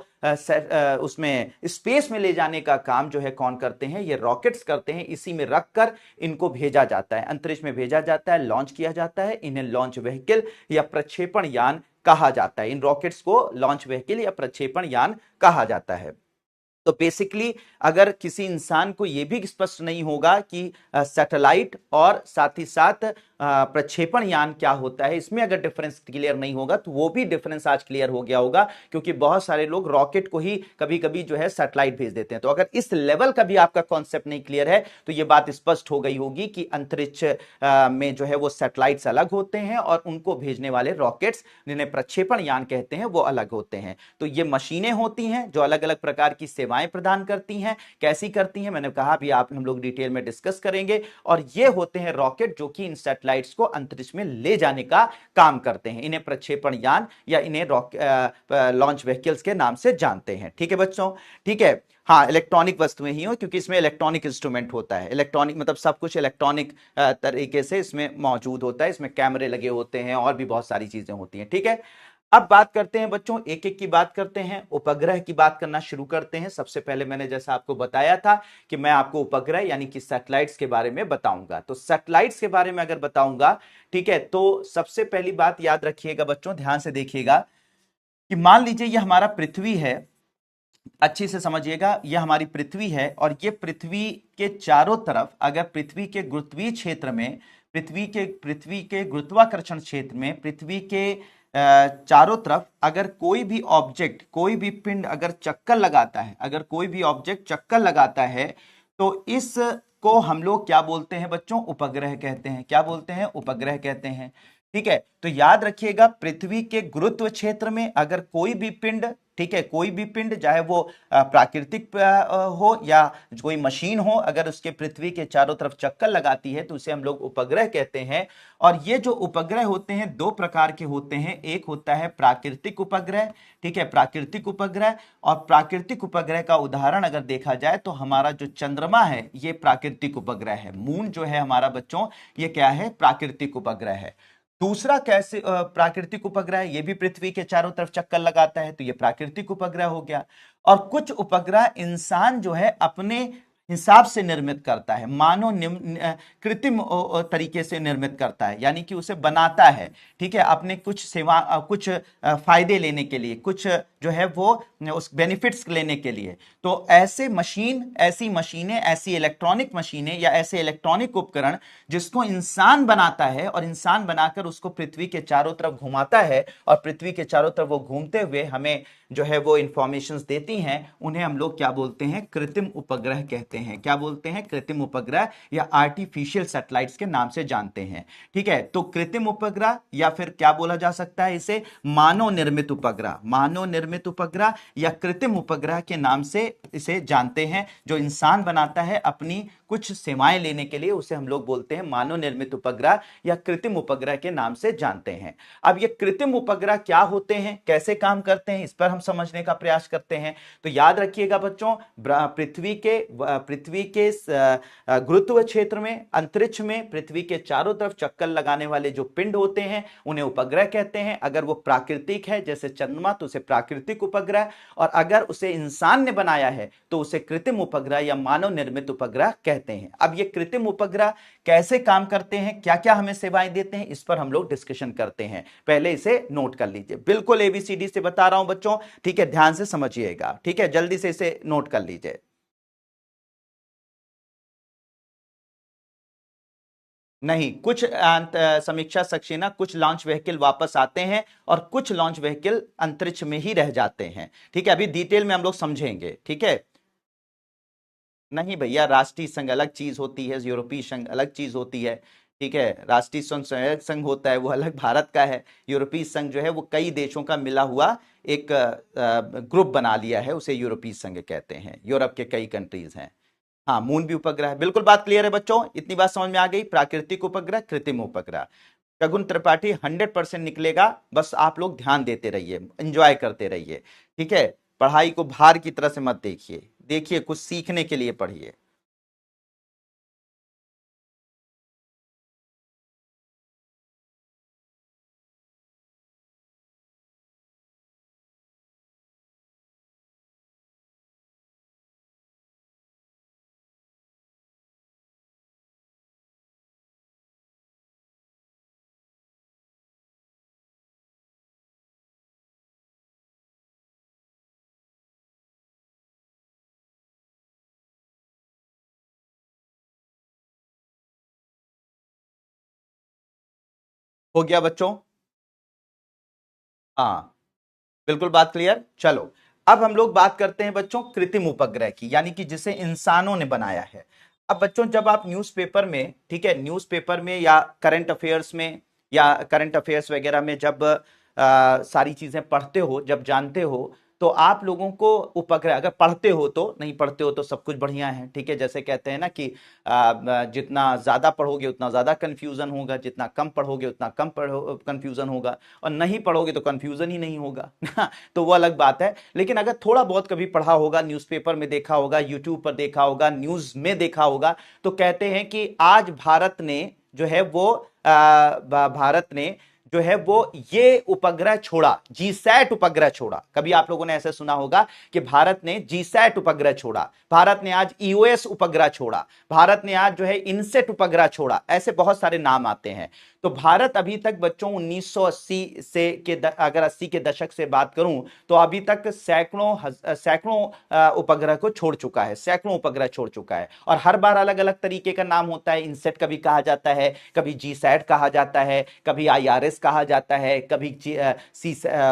उसमें स्पेस में ले जाने का काम जो है कौन करते हैं, ये रॉकेट्स करते हैं। इसी में रखकर इनको भेजा जाता है, अंतरिक्ष में भेजा जाता है, लॉन्च किया जाता है। इन्हें लॉन्च व्हीकल या प्रक्षेपण यान कहा जाता है। इन रॉकेट्स को लॉन्च व्हीकल या प्रक्षेपण यान कहा जाता है। तो बेसिकली अगर किसी इंसान को यह भी स्पष्ट नहीं होगा कि सैटेलाइट और साथ ही साथ प्रक्षेपण यान क्या होता है, इसमें अगर डिफरेंस क्लियर नहीं होगा, तो वो भी डिफरेंस आज क्लियर हो गया होगा, क्योंकि बहुत सारे लोग रॉकेट को ही कभी कभी जो है सैटेलाइट भेज देते हैं। तो अगर इस लेवल का भी आपका कॉन्सेप्ट नहीं क्लियर है, तो ये बात स्पष्ट हो गई होगी कि अंतरिक्ष में जो है वो सैटेलाइट्स अलग होते हैं और उनको भेजने वाले रॉकेट्स, जिन्हें प्रक्षेपण यान कहते हैं, वो अलग होते हैं। तो ये मशीनें होती हैं जो अलग अलग प्रकार की सेवाएं सेवाएं प्रदान करती हैं, कैसी करती हैं मैंने कहा अभी आप हम लोग डिटेल में डिस्कस करेंगे। और ये होते हैं रॉकेट जो कि इन सैटेलाइट्स को अंतरिक्ष में ले जाने का काम करते हैं। इन्हें प्रक्षेपण यान या इन्हें लॉन्च व्हीकल्स के नाम से जानते हैं। ठीक है बच्चों, ठीक है। हाँ, इलेक्ट्रॉनिक वस्तुएं ही हो क्योंकि इसमें इलेक्ट्रॉनिक इंस्ट्रूमेंट होता है। इलेक्ट्रॉनिक मतलब सब कुछ इलेक्ट्रॉनिक तरीके से इसमें मौजूद होता है। इसमें कैमरे लगे होते हैं और भी बहुत सारी चीजें होती हैं। ठीक है, अब बात करते हैं बच्चों, एक एक की बात करते हैं, उपग्रह की बात करना शुरू करते हैं। सबसे पहले मैंने जैसा आपको बताया था कि मैं आपको उपग्रह यानी कि सैटेलाइट्स के बारे में बताऊंगा। तो सैटेलाइट्स के बारे में अगर बताऊंगा, ठीक है, तो सबसे पहली बात याद रखिएगा बच्चों, ध्यान से देखिएगा कि मान लीजिए यह हमारा पृथ्वी है, अच्छी से समझिएगा, यह हमारी पृथ्वी है और यह पृथ्वी के चारों तरफ अगर पृथ्वी के गुरुत्वीय क्षेत्र में, पृथ्वी के गुरुत्वाकर्षण क्षेत्र में पृथ्वी के चारों तरफ अगर कोई भी ऑब्जेक्ट, कोई भी पिंड अगर चक्कर लगाता है, अगर कोई भी ऑब्जेक्ट चक्कर लगाता है, तो इस को हम लोग क्या बोलते हैं बच्चों? उपग्रह कहते हैं। क्या बोलते हैं? उपग्रह कहते हैं। ठीक है, तो याद रखिएगा पृथ्वी के गुरुत्व क्षेत्र में अगर कोई भी पिंड, ठीक है, कोई भी पिंड चाहे वो प्राकृतिक हो या कोई मशीन हो, अगर उसके पृथ्वी के चारों तरफ चक्कर लगाती है तो उसे हम लोग उपग्रह कहते हैं। और ये जो उपग्रह होते हैं दो प्रकार के होते हैं, एक होता है प्राकृतिक उपग्रह, ठीक है, प्राकृतिक उपग्रह। और प्राकृतिक उपग्रह का उदाहरण अगर देखा जाए तो हमारा जो चंद्रमा है ये प्राकृतिक उपग्रह है। मून जो है हमारा बच्चों ये क्या है? प्राकृतिक उपग्रह है। दूसरा कैसे प्राकृतिक उपग्रह, ये भी पृथ्वी के चारों तरफ चक्कर लगाता है, तो ये प्राकृतिक उपग्रह हो गया। और कुछ उपग्रह इंसान जो है अपने हिसाब से निर्मित करता है, मानव कृत्रिम तरीके से निर्मित करता है, यानी कि उसे बनाता है, ठीक है, अपने कुछ सेवा कुछ फायदे लेने के लिए, कुछ जो है वो उस बेनिफिट्स लेने के लिए। तो ऐसे मशीन, ऐसी मशीनें, ऐसी इलेक्ट्रॉनिक मशीनें या ऐसे इलेक्ट्रॉनिक उपकरण जिसको इंसान बनाता है और इंसान बनाकर उसको पृथ्वी के चारों तरफ घुमाता है और पृथ्वी के चारों तरफ वो घूमते हुए हमें जो है वो इंफॉर्मेशंस देती हैं, उन्हें हम लोग क्या बोलते हैं? कृत्रिम उपग्रह कहते हैं। क्या बोलते हैं? कृत्रिम उपग्रह या आर्टिफिशियल सैटेलाइट्स के नाम से जानते हैं। ठीक है, तो कृत्रिम उपग्रह या फिर क्या बोला जा सकता है इसे? मानव निर्मित उपग्रह, मानव निर्मित उपग्रह या कृत्रिम उपग्रह के नाम से इसे जानते हैं। जो इंसान बनाता है अपनी कुछ सेवाएं लेने के लिए, उसे हम लोग बोलते हैं मानव निर्मित उपग्रह या कृत्रिम उपग्रह के नाम से जानते हैं। अब ये कृत्रिम उपग्रह क्या होते हैं, कैसे काम करते हैं, इस पर हम समझने का प्रयास करते हैं। तो याद रखिएगा बच्चों, पृथ्वी के गुरुत्व क्षेत्र में, अंतरिक्ष में पृथ्वी के चारों तरफ चक्कर लगाने वाले जो पिंड होते हैं उन्हें उपग्रह कहते हैं। अगर वो प्राकृतिक है जैसे चंद्रमा तो उसे प्राकृतिक उपग्रह, और अगर उसे इंसान ने बनाया है तो उसे कृत्रिम उपग्रह या मानव निर्मित उपग्रह कहते हैं। अब ये कृत्रिम उपग्रह कैसे काम करते हैं, क्या क्या हमें सेवाएं देते हैं, इस पर हम लोग डिस्कशन करते हैं। पहले इसे नोट कर लीजिए, बिल्कुल एबीसीडी से बता रहा हूं बच्चों, ठीक है, ध्यान से समझिएगा, ठीक है, जल्दी से इसे नोट कर लीजिए। नहीं, कुछ समीक्षा सक्सेना, कुछ लॉन्च व्हीकल वापस आते हैं और कुछ लॉन्च व्हीकल अंतरिक्ष में ही रह जाते हैं। ठीक है, अभी डिटेल में हम लोग समझेंगे। ठीक है, नहीं भैया, राष्ट्रीय संघ अलग चीज होती है, यूरोपीय संघ अलग चीज होती है। ठीक है, राष्ट्रीय संघ संयुक्त संघ होता है, वो अलग भारत का है। यूरोपीय संघ जो है वो कई देशों का मिला हुआ एक ग्रुप बना लिया है, उसे यूरोपीय संघ कहते हैं। यूरोप के कई कंट्रीज हैं। हाँ, मून भी उपग्रह है, बिल्कुल बात क्लियर है बच्चों, इतनी बात समझ में आ गई। प्राकृतिक उपग्रह, कृत्रिम उपग्रह, शगुन त्रिपाठी 100% निकलेगा, बस आप लोग ध्यान देते रहिए, एंजॉय करते रहिए। ठीक है, पढ़ाई को भार की तरह से मत देखिए, देखिए कुछ सीखने के लिए पढ़िए। हो गया बच्चों? हाँ, बिल्कुल बात क्लियर। चलो, अब हम लोग बात करते हैं बच्चों कृत्रिम उपग्रह की, यानी कि जिसे इंसानों ने बनाया है। अब बच्चों जब आप न्यूज़पेपर में, ठीक है, न्यूज़पेपर में या करंट अफेयर्स में या करंट अफेयर्स वगैरह में जब सारी चीजें पढ़ते हो, जब जानते हो, तो आप लोगों को उपग्रह, अगर पढ़ते हो तो, नहीं पढ़ते हो तो सब कुछ बढ़िया है, ठीक है। जैसे कहते हैं ना कि जितना ज्यादा पढ़ोगे उतना ज्यादा कंफ्यूजन होगा, जितना कम पढ़ोगे उतना कम कंफ्यूजन होगा, और नहीं पढ़ोगे तो कंफ्यूजन ही नहीं होगा तो वो अलग बात है। लेकिन अगर थोड़ा बहुत कभी पढ़ा होगा, न्यूज़पेपर में देखा होगा, यूट्यूब पर देखा होगा, न्यूज में देखा होगा, तो कहते हैं कि आज भारत ने जो है वो भारत ने जो है वो ये उपग्रह छोड़ा, जीसैट उपग्रह छोड़ा। कभी आप लोगों ने ऐसे सुना होगा कि भारत ने जीसैट उपग्रह छोड़ा, भारत ने आज ईओएस उपग्रह छोड़ा, भारत ने आज जो है इनसेट उपग्रह छोड़ा, ऐसे बहुत सारे नाम आते हैं। तो भारत अभी तक बच्चों 1980 से अगर 80 के दशक से बात करूं तो अभी तक सैकड़ों उपग्रह को छोड़ चुका है, सैकड़ों उपग्रह छोड़ चुका है। और हर बार अलग अलग तरीके का नाम होता है, इनसेट कभी कहा जाता है, कभी जीसैट कहा जाता है, कभी आईआरएस कहा जाता है, कभी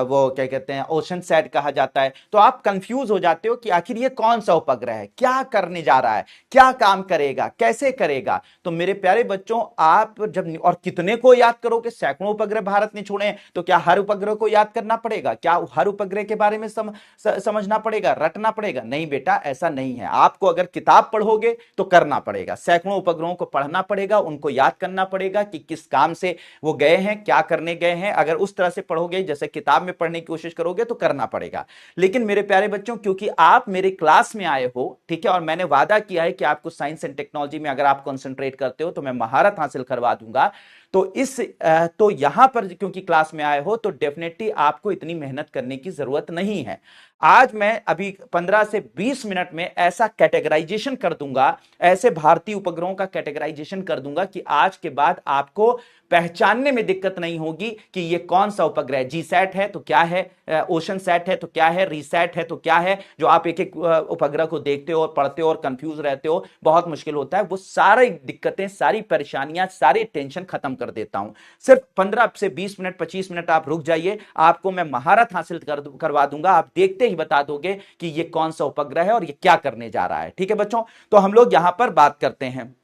वो क्या कहते हैं ओशन सैट कहा जाता है। तो आप कंफ्यूज हो जाते हो कि आखिर ये कौन सा उपग्रह है, क्या करने जा रहा है, क्या काम करेगा, कैसे करेगा। तो मेरे प्यारे बच्चों, आप जब और कितने को याद करोगे, सैकड़ों उपग्रह भारत ने छोड़े हैं, तो क्या हर उपग्रह को याद करना पड़ेगा, क्या हर उपग्रह के बारे में समझना पड़ेगा, रटना पड़ेगा? नहीं बेटा, ऐसा नहीं है। आपको अगर किताब पढ़ोगे तो करना पड़ेगा, सैकड़ों उपग्रहों को पढ़ना पड़ेगा, उनको याद करना पड़ेगा कि किस काम से वो गए हैं, क्या करने गए हैं। अगर उस तरह से पढ़ोगे जैसे किताब में पढ़ने की कोशिश करोगे तो करना पड़ेगा। लेकिन मेरे प्यारे बच्चों, क्योंकि आप मेरे क्लास में आए हो, ठीक है, और मैंने वादा किया है कि आपको साइंस एंड टेक्नोलॉजी में अगर आप कंसंट्रेट करते हो तो मैं महारत हासिल करवा दूंगा। तो यहां पर क्योंकि क्लास में आए हो तो डेफिनेटली आपको इतनी मेहनत करने की जरूरत नहीं है। आज मैं अभी 15 से 20 मिनट में ऐसा कैटेगराइजेशन कर दूंगा, ऐसे भारतीय उपग्रहों का कैटेगराइजेशन कर दूंगा कि आज के बाद आपको पहचानने में दिक्कत नहीं होगी कि ये कौन सा उपग्रह है। जी सैट है तो क्या है, ओशन सैट है तो क्या है, रीसैट है तो क्या है, जो आप एक एक उपग्रह को देखते हो और पढ़ते हो और कंफ्यूज रहते हो, बहुत मुश्किल होता है। वो सारी दिक्कतें, सारी परेशानियां, सारी टेंशन खत्म कर देता हूं। सिर्फ 15 से 20 मिनट, 25 मिनट आप रुक जाइए, आपको मैं महारत हासिल करवा दूंगा। आप देखते ही बता दोगे कि ये कौन सा उपग्रह है और ये क्या करने जा रहा है। ठीक है बच्चों, तो हम लोग यहां पर बात करते हैं।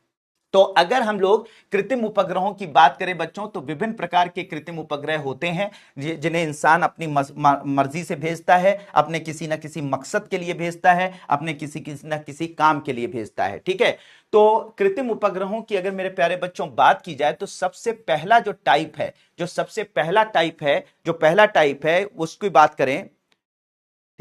तो अगर हम लोग कृत्रिम उपग्रहों की बात करें बच्चों, तो विभिन्न प्रकार के कृत्रिम उपग्रह होते हैं जिन्हें इंसान अपनी मर्जी से भेजता है, अपने किसी ना किसी मकसद के लिए भेजता है, अपने किसी ना किसी काम के लिए भेजता है। ठीक है, तो कृत्रिम उपग्रहों की अगर मेरे प्यारे बच्चों बात की जाए तो सबसे पहला जो टाइप है, जो पहला टाइप है उसकी बात करें,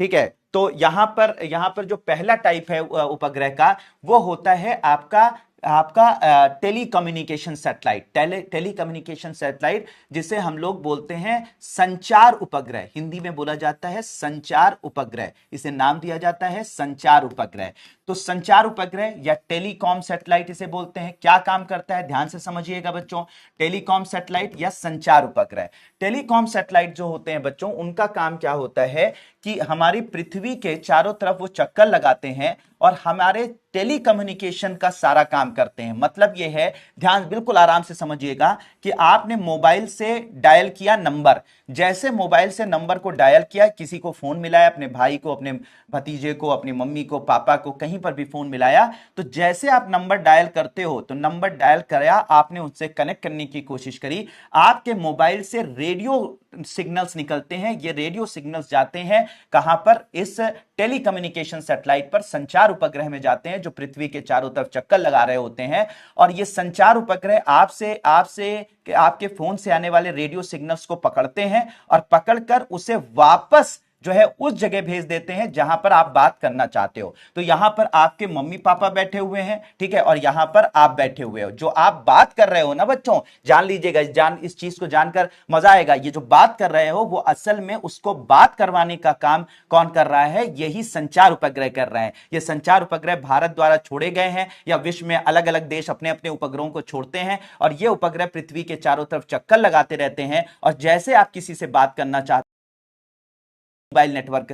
ठीक है, तो यहां पर जो पहला टाइप है उपग्रह का, वो होता है आपका टेलीकम्युनिकेशन सैटेलाइट, टेलीकम्युनिकेशन सैटेलाइट, जिसे हम लोग बोलते हैं संचार उपग्रह। हिंदी में बोला जाता है संचार उपग्रह, इसे नाम दिया जाता है संचार उपग्रह। तो संचार उपग्रह या टेलीकॉम सैटेलाइट इसे बोलते हैं। क्या काम करता है, ध्यान से समझिएगा बच्चों, टेलीकॉम सैटेलाइट या संचार उपग्रह। टेलीकॉम सैटेलाइट जो होते हैं बच्चों, उनका काम क्या होता है कि हमारी पृथ्वी के चारों तरफ वो चक्कर लगाते हैं और हमारे टेलीकम्युनिकेशन का सारा काम करते हैं। मतलब यह है, ध्यान बिल्कुल आराम से समझिएगा, कि आपने मोबाइल से डायल किया नंबर, जैसे मोबाइल से नंबर को डायल किया, किसी को फोन मिलाया, अपने भाई को, अपने भतीजे को, अपनी मम्मी को, पापा को, कहीं पर भी फोन मिलाया, तो जैसे आप नंबर डायल करते हो, तो नंबर डायल कराया आपने, उससे कनेक्ट करने की कोशिश करी, आपके मोबाइल से रेडियो सिग्नल्स निकलते हैं। ये रेडियो सिग्नल्स जाते हैं कहां पर, इस टेलीकम्युनिकेशन सैटेलाइट पर, संचार उपग्रह में जाते हैं, जो पृथ्वी के चारों तरफ चक्कर लगा रहे होते हैं। और ये संचार उपग्रह आपके फोन से आने वाले रेडियो सिग्नल्स को पकड़ते हैं और पकड़कर उसे वापस जो है उस जगह भेज देते हैं जहां पर आप बात करना चाहते हो। तो यहां पर आपके मम्मी पापा बैठे हुए हैं, ठीक है, और यहां पर आप बैठे हुए हो, जो आप बात कर रहे हो ना बच्चों, जान लीजिएगा, इस चीज को जानकर मजा आएगा। ये जो बात कर रहे हो, वो असल में उसको बात करवाने का काम कौन कर रहा है, यही संचार उपग्रह कर रहे हैं। ये संचार उपग्रह भारत द्वारा छोड़े गए हैं, या विश्व में अलग अलग देश अपने अपने उपग्रहों को छोड़ते हैं, और ये उपग्रह पृथ्वी के चारों तरफ चक्कर लगाते रहते हैं। और जैसे आप किसी से बात करना चाहते, मोबाइल नेटवर्क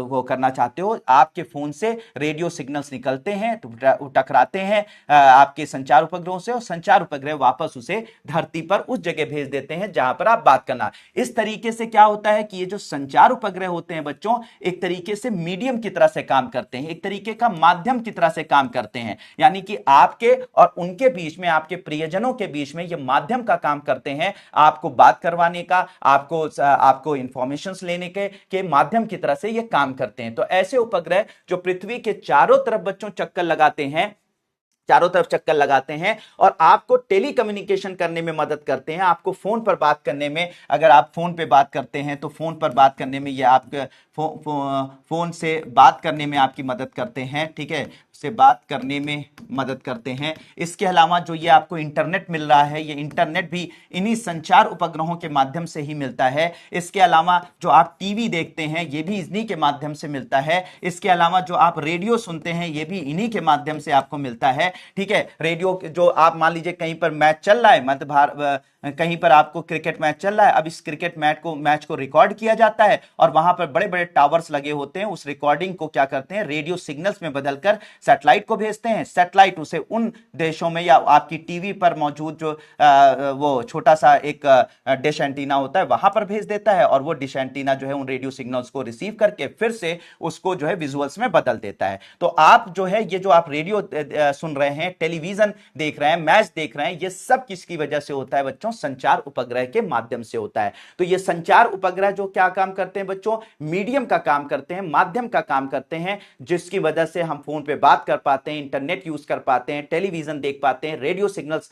वो करना चाहते हो, आपके फोन से रेडियो सिग्नल्स निकलते हैं, तो टकराते हैं आपके संचार उपग्रहों से, और संचार उपग्रह वापस उसे धरती पर उस जगह भेज देते हैं जहां पर आप बात करना। इस तरीके से क्या होता है कि ये जो संचार उपग्रह होते हैं बच्चों, एक तरीके से मीडियम की तरह से काम करते हैं, एक तरीके का माध्यम की तरह से काम करते हैं। यानी कि आपके और उनके बीच में, आपके प्रियजनों के बीच में ये माध्यम का काम करते हैं, आपको बात करवाने का, आपको इंफॉर्मेशन लेने के माध्यम की तरह से ये काम करते हैं। तो ऐसे उपग्रह जो पृथ्वी के चारों तरफ बच्चों चक्कर लगाते हैं, चारों तरफ चक्कर लगाते हैं और आपको टेलीकम्युनिकेशन करने में मदद करते हैं, आपको फोन पर बात करने में, अगर आप फोन पे बात करते हैं तो फोन पर बात करने में ये आपके फोन से बात करने में आपकी मदद करते हैं, ठीक है, से बात करने में मदद करते हैं। इसके अलावा जो ये आपको इंटरनेट मिल रहा है, ये इंटरनेट भी इन्हीं संचार उपग्रहों के माध्यम से ही मिलता है। इसके अलावा जो आप टीवी देखते हैं ये भी इन्हीं के माध्यम से मिलता है। इसके अलावा जो आप रेडियो सुनते हैं ये भी इन्हीं के माध्यम से आपको मिलता है, ठीक है। रेडियो जो आप मान लीजिए कहीं पर मैच चल रहा है, मतलब कहीं पर आपको क्रिकेट मैच चल रहा है, अब इस क्रिकेट मैच को रिकॉर्ड किया जाता है और वहां पर बड़े बड़े टावर्स लगे होते हैं, उस रिकॉर्डिंग को क्या करते हैं, रेडियो सिग्नल्स में बदलकर सैटेलाइट को भेजते हैं। सैटेलाइट उसे उन देशों में या आपकी टीवी पर मौजूद जो वो छोटा सा एक डिश एंटीना होता है वहां पर भेज देता है और वो डिश एंटीना जो है उन रेडियो सिग्नल्स को रिसीव करके फिर से उसको जो है विजुअल्स में बदल देता है। तो आप जो है ये जो आप रेडियो सुन रहे हैं, टेलीविजन देख रहे हैं, मैच देख रहे हैं, ये सब किसकी वजह से होता है बच्चों, संचार उपग्रह के माध्यम से होता है। तो ये संचार उपग्रह जो क्या काम करते हैं बच्चों, मीडियम का काम करते हैं, माध्यम का काम करते हैं, जिसकी वजह से हम फोन पे बात कर पाते हैं, इंटरनेट यूज कर पाते हैं, टेलीविजन देख पाते हैं, रेडियो सिग्नल्स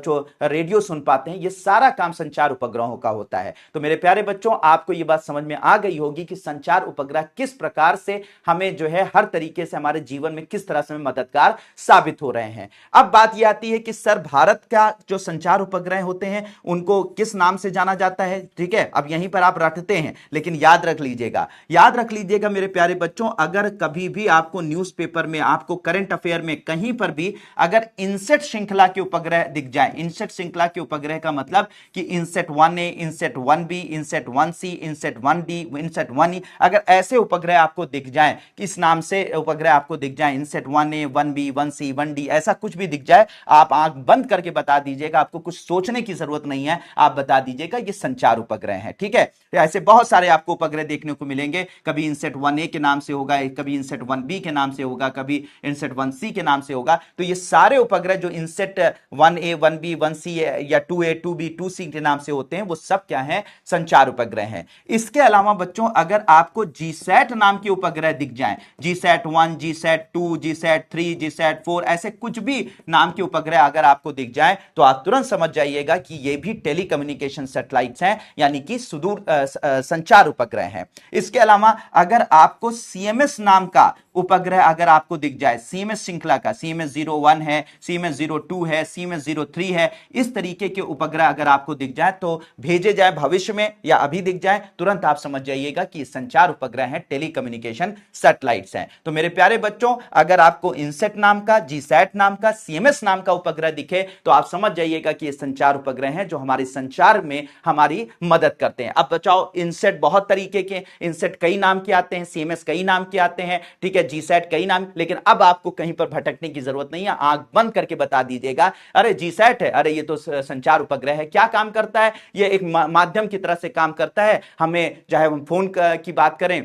जो रेडियो सुन पाते हैं, ये सारा काम संचार उपग्रहों का होता है। तो मेरे प्यारे बच्चों आपको ये बात समझ में आ गई होगी कि संचार उपग्रह किस प्रकार से हमें जो है हर तरीके से हमारे जीवन में किस तरह से मददगार साबित हो रहे हैं। अब बात यह आती है कि सर भारत का जो संचार उपग्रह होते हैं उनको किस नाम से जाना जाता है, ठीक है। अब यहीं पर आप रटते हैं लेकिन याद रख लीजिएगा, याद रख लीजिएगा मेरे प्यारे बच्चों, अगर कभी भी आपको न्यूज़पेपर में, आपको करंट अफेयर में कहीं पर भी अगर इनसेट श्रृंखला के उपग्रह दिख जाए, इनसेट श्रृंखला के उपग्रह का मतलब कि INSAT 1A, INSAT 1B, INSAT 1C, INSAT 1D, INSAT 1E, अगर ऐसे उपग्रह आपको दिख जाए, किस नाम से उपग्रह आपको दिख जाए, INSAT 1A, 1B, 1C, 1D, ऐसा कुछ भी दिख जाए, आप आंख बंद करके बता दीजिएगा, आपको कुछ सोचने की जरूरत नहीं है, आप बता दीजिएगा ये संचार उपग्रह है, ठीक है। तो ऐसे बहुत सारे आपको उपग्रह देखने को मिलेंगे, कभी इनसेट 1A के नाम से होगा, कभी इनसेट 1B के नाम से होगा, कभी इनसेट 1C के नाम से होगा। तो ये सारे उपग्रह जो इनसेट 1A, 1B, 1C या 2A, 2B, 2C के नाम से होते हैं वो सब क्या है, संचार उपग्रह हैं। इसके अलावा बच्चों अगर आपको जीसैट नाम के उपग्रह दिख जाएं, जीसैट 1, जीसैट 2, जीसैट 3, जीसैट 4, ऐसे कुछ भी नाम के उपग्रह अगर आपको दिख जाए तो आप तुरंत समझ जाइएगा कि ये भी टेलीकम्युनिकेशन सैटेलाइट्स हैं, यानी कि सुदूर संचार उपग्रह हैं। इसके अलावा अगर आपको सीएमएस नाम का उपग्रह अगर आपको दिख जाए, सीएमएस श्रृंखला का, सीएमएस 01 है, सीएमएस 02 है, सीएमएस 03 है, इस तरीके के उपग्रह अगर आपको दिख जाए तो भेजे जाए भविष्य में या अभी दिख जाए, तुरंत आप समझ जाइएगा कि संचार उपग्रह हैं, टेलीकम्युनिकेशन सैटेलाइट्स हैं। तो मेरे प्यारे बच्चों अगर आपको इनसेट नाम का, जीसैट नाम का, सीएमएस नाम का उपग्रह दिखे तो आप समझ जाइएगा कि ये संचार उपग्रह हैं जो हमारे संचार में हमारी मदद करते हैं। अब बचाओ, इनसेट बहुत तरीके के, इनसेट कई नाम के आते हैं, सीएमएस कई नाम के आते हैं, ठीक है, जीसैट कई नाम, लेकिन अब आपको कहीं पर भटकने की जरूरत नहीं है, आंख बंद करके बता दीजिएगा, अरे जीसैट है, अरे ये तो संचार उपग्रह है। क्या काम करता है, ये एक माध्यम की तरह से काम करता है, हमें चाहे हम फोन की बात करें,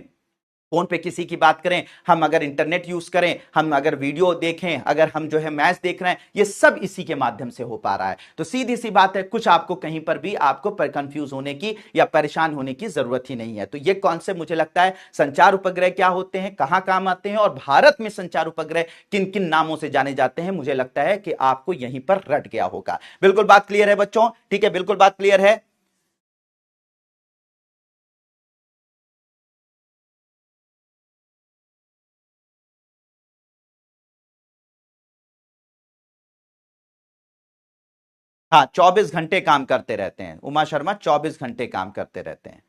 फोन पे किसी की बात करें, हम अगर इंटरनेट यूज करें, हम अगर वीडियो देखें, अगर हम जो है मैच देख रहे हैं, ये सब इसी के माध्यम से हो पा रहा है। तो सीधी सी बात है, कुछ आपको कहीं पर भी आपको कंफ्यूज होने की या परेशान होने की जरूरत ही नहीं है। तो ये कॉन्सेप्ट मुझे लगता है, संचार उपग्रह क्या होते हैं, कहां काम आते हैं और भारत में संचार उपग्रह किन किन नामों से जाने जाते हैं, मुझे लगता है कि आपको यहीं पर रट गया होगा। बिल्कुल बात क्लियर है बच्चों, ठीक है, बिल्कुल बात क्लियर है। हाँ, 24 घंटे काम करते रहते हैं उमा शर्मा, 24 घंटे काम करते रहते हैं।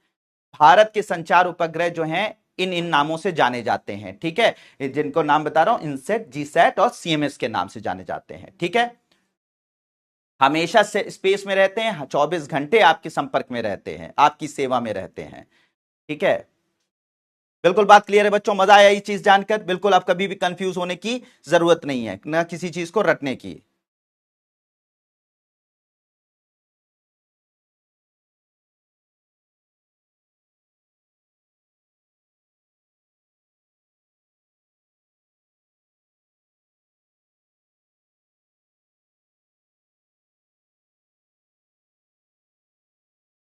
भारत के संचार उपग्रह जो हैं इन इन नामों से जाने जाते हैं, ठीक है, जिनको नाम बता रहा हूं, इनसेट, जीसैट और सीएमएस के नाम से जाने जाते हैं, ठीक है। हमेशा से स्पेस में रहते हैं, 24 घंटे आपके संपर्क में रहते हैं, आपकी सेवा में रहते हैं, ठीक है। बिल्कुल बात क्लियर है बच्चों, मजा आया ये चीज जानकर, बिल्कुल आप कभी भी कंफ्यूज होने की जरूरत नहीं है, ना किसी चीज को रटने की।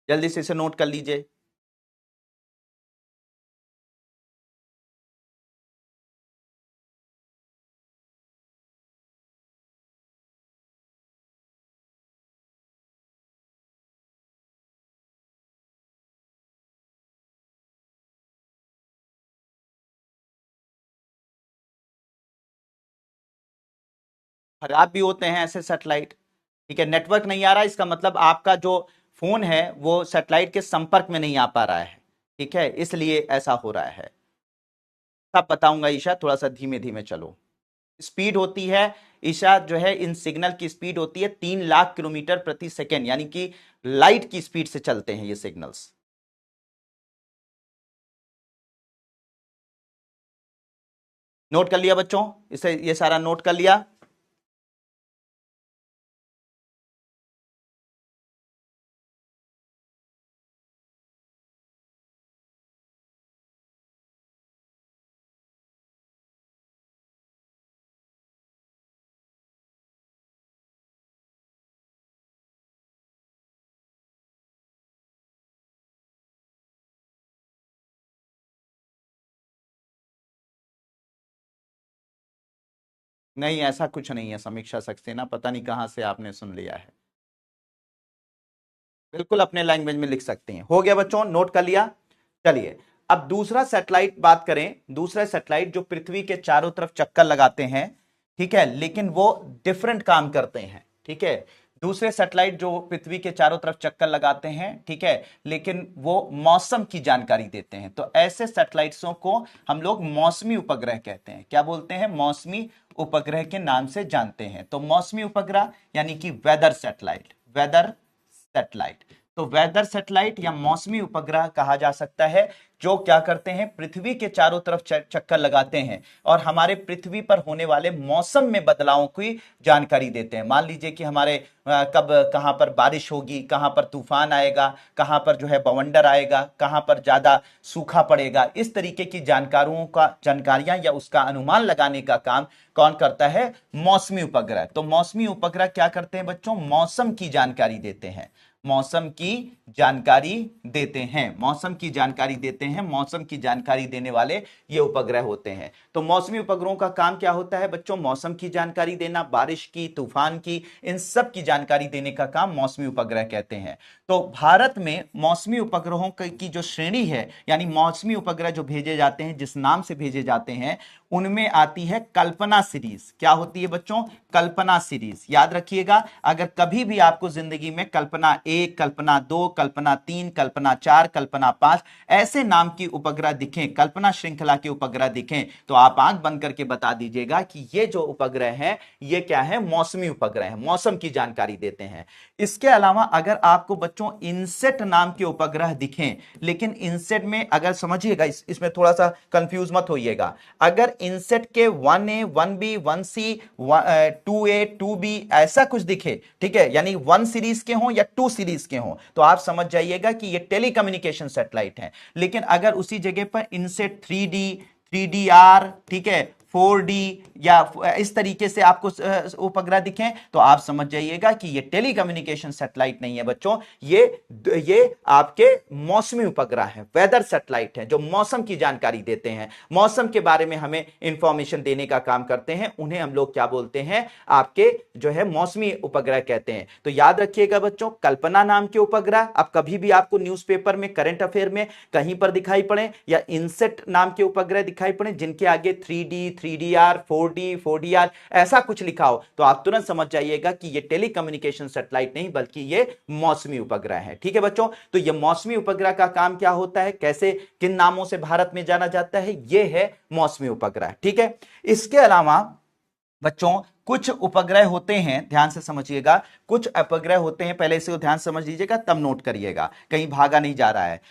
जल्दी से इसे नोट कर लीजिए। खराब भी होते हैं ऐसे सैटेलाइट। ठीक है, नेटवर्क नहीं आ रहा, इसका मतलब आपका जो फोन है वो सैटेलाइट के संपर्क में नहीं आ पा रहा है। ठीक है, इसलिए ऐसा हो रहा है। सब बताऊंगा ईशा, थोड़ा सा धीमे धीमे चलो। स्पीड होती है ईशा, जो है इन सिग्नल की स्पीड होती है 3 लाख किलोमीटर प्रति सेकेंड, यानी कि लाइट की स्पीड से चलते हैं ये सिग्नल्स। नोट कर लिया बच्चों, इसे ये सारा नोट कर लिया। नहीं, ऐसा कुछ नहीं है समीक्षा सक्सेना, पता नहीं कहां से आपने सुन लिया है। बिल्कुल अपने लैंग्वेज में लिख सकते हैं। हो गया बच्चों, नोट कर लिया। चलिए अब दूसरा सैटेलाइट बात करें। दूसरा सैटेलाइट जो पृथ्वी के चारों तरफ चक्कर लगाते हैं, ठीक है, लेकिन वो डिफरेंट काम करते हैं। ठीक है, दूसरे सैटेलाइट जो पृथ्वी के चारों तरफ चक्कर लगाते हैं, ठीक है, लेकिन वो मौसम की जानकारी देते हैं। तो ऐसे सैटेलाइट्सों को हम लोग मौसमी उपग्रह कहते हैं। क्या बोलते हैं? मौसमी उपग्रह के नाम से जानते हैं। तो मौसमी उपग्रह यानी कि वेदर सैटेलाइट, वेदर सैटेलाइट। तो वेदर सैटेलाइट या मौसमी उपग्रह कहा जा सकता है, जो क्या करते हैं, पृथ्वी के चारों तरफ चक्कर लगाते हैं और हमारे पृथ्वी पर होने वाले मौसम में बदलावों की जानकारी देते हैं। मान लीजिए कि हमारे कब कहां पर बारिश होगी, कहां पर तूफान आएगा, कहां पर जो है बवंडर आएगा, कहां पर ज्यादा सूखा पड़ेगा, इस तरीके की जानकारियां या उसका अनुमान लगाने का काम कौन करता है? मौसमी उपग्रह। तो मौसमी उपग्रह क्या करते हैं बच्चों? मौसम की जानकारी देते हैं, मौसम की जानकारी देते हैं, मौसम की जानकारी देते हैं। मौसम की जानकारी देने वाले ये उपग्रह होते हैं। तो मौसमी उपग्रहों का काम क्या होता है बच्चों? मौसम की जानकारी देना, बारिश की, तूफान की, इन सब की जानकारी देने का काम मौसमी उपग्रह कहते हैं। तो भारत में मौसमी उपग्रहों की जो श्रेणी है, यानी मौसमी उपग्रह जो भेजे जाते हैं, जिस नाम से भेजे जाते हैं, उनमें आती है कल्पना सीरीज। क्या होती है बच्चों? कल्पना सीरीज। याद रखिएगा, अगर कभी भी आपको जिंदगी में कल्पना 1, कल्पना 2, कल्पना 3, कल्पना 4, कल्पना 5 ऐसे नाम की उपग्रह दिखें, कल्पना श्रृंखला के उपग्रह दिखें, तो आप आंख बंद करके बता दीजिएगा कि ये जो उपग्रह है ये क्या है? मौसमी उपग्रह है, मौसम की जानकारी देते हैं। इसके अलावा अगर आपको बच्चों इनसेट नाम के उपग्रह दिखें, लेकिन इनसेट में अगर समझिएगा, इसमें थोड़ा सा कंफ्यूज मत होइएगा, अगर इनसेट के 1A, 1B, 1C, 2A, 2B ऐसा कुछ दिखे, ठीक है, यानी 1 सीरीज के हों या 2 सीरीज के हों, तो आप समझ जाइएगा कि ये टेलीकम्युनिकेशन सैटेलाइट है। लेकिन अगर उसी जगह पर इनसेट 3D, 3DR, ठीक है, 4D या इस तरीके से आपको उपग्रह दिखें, तो आप समझ जाइएगा कि ये टेलीकम्युनिकेशन सैटेलाइट नहीं है बच्चों, ये आपके मौसमी उपग्रह है, वेदर सैटेलाइट है, जो मौसम की जानकारी देते हैं, मौसम के बारे में हमें इंफॉर्मेशन देने का काम करते हैं। उन्हें हम लोग क्या बोलते हैं? आपके जो है मौसमी उपग्रह कहते हैं। तो याद रखिएगा बच्चों, कल्पना नाम के उपग्रह अब कभी भी आपको न्यूज़पेपर में, करंट अफेयर में कहीं पर दिखाई पड़े, या इनसेट नाम के उपग्रह दिखाई पड़े जिनके आगे 3D, 3DR, 4D, 4DR ऐसा कुछ लिखा हो, तो आप तुरंत समझ जाइएगा कि ये टेलीकम्युनिकेशन सैटेलाइट नहीं, बल्कि ये मौसमी उपग्रह है। ठीक है बच्चों, तो ये मौसमी उपग्रह का काम क्या होता है, कैसे, किन नामों से भारत में जाना जाता है, ये है मौसमी उपग्रह। ठीक है, इसके अलावा बच्चों कुछ उपग्रह होते हैं, ध्यान से समझिएगा, कुछ उपग्रह होते हैं, पहले इसे ध्यान समझ लीजिएगा तब नोट करिएगा, कहीं भागा नहीं जा रहा है।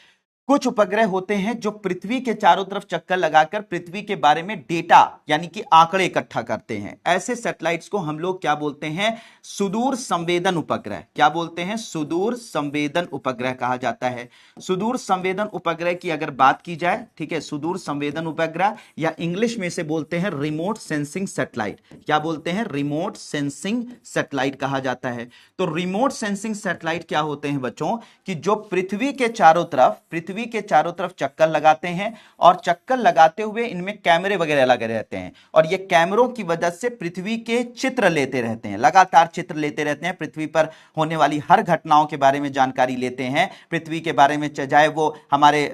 कुछ उपग्रह होते हैं जो पृथ्वी के चारों तरफ चक्कर लगाकर पृथ्वी के बारे में डेटा यानी कि आंकड़े इकट्ठा करते हैं। ऐसे सैटेलाइट्स को हम लोग क्या बोलते हैं? सुदूर संवेदन उपग्रह। क्या बोलते हैं? सुदूर संवेदन उपग्रह कहा जाता है। सुदूर संवेदन उपग्रह की अगर बात की जाए, ठीक है, सुदूर संवेदन उपग्रह या इंग्लिश में से बोलते हैं रिमोट सेंसिंग सैटेलाइट। क्या बोलते हैं? रिमोट सेंसिंग सैटेलाइट कहा जाता है। तो रिमोट सेंसिंग सैटेलाइट क्या होते हैं बच्चों? कि जो पृथ्वी के चारों तरफ पृथ्वी के चारों तरफ चक्कर लगाते हैं और चक्कर लगाते हुए इनमें कैमरे वगैरह लगे रहते हैं और ये कैमरों की वजह से पृथ्वी के चित्र लेते रहते हैं, लगातार चित्र लेते रहते हैं, पृथ्वी पर होने वाली हर घटनाओं के बारे में जानकारी लेते हैं, पृथ्वी के बारे में, चाहे वो हमारे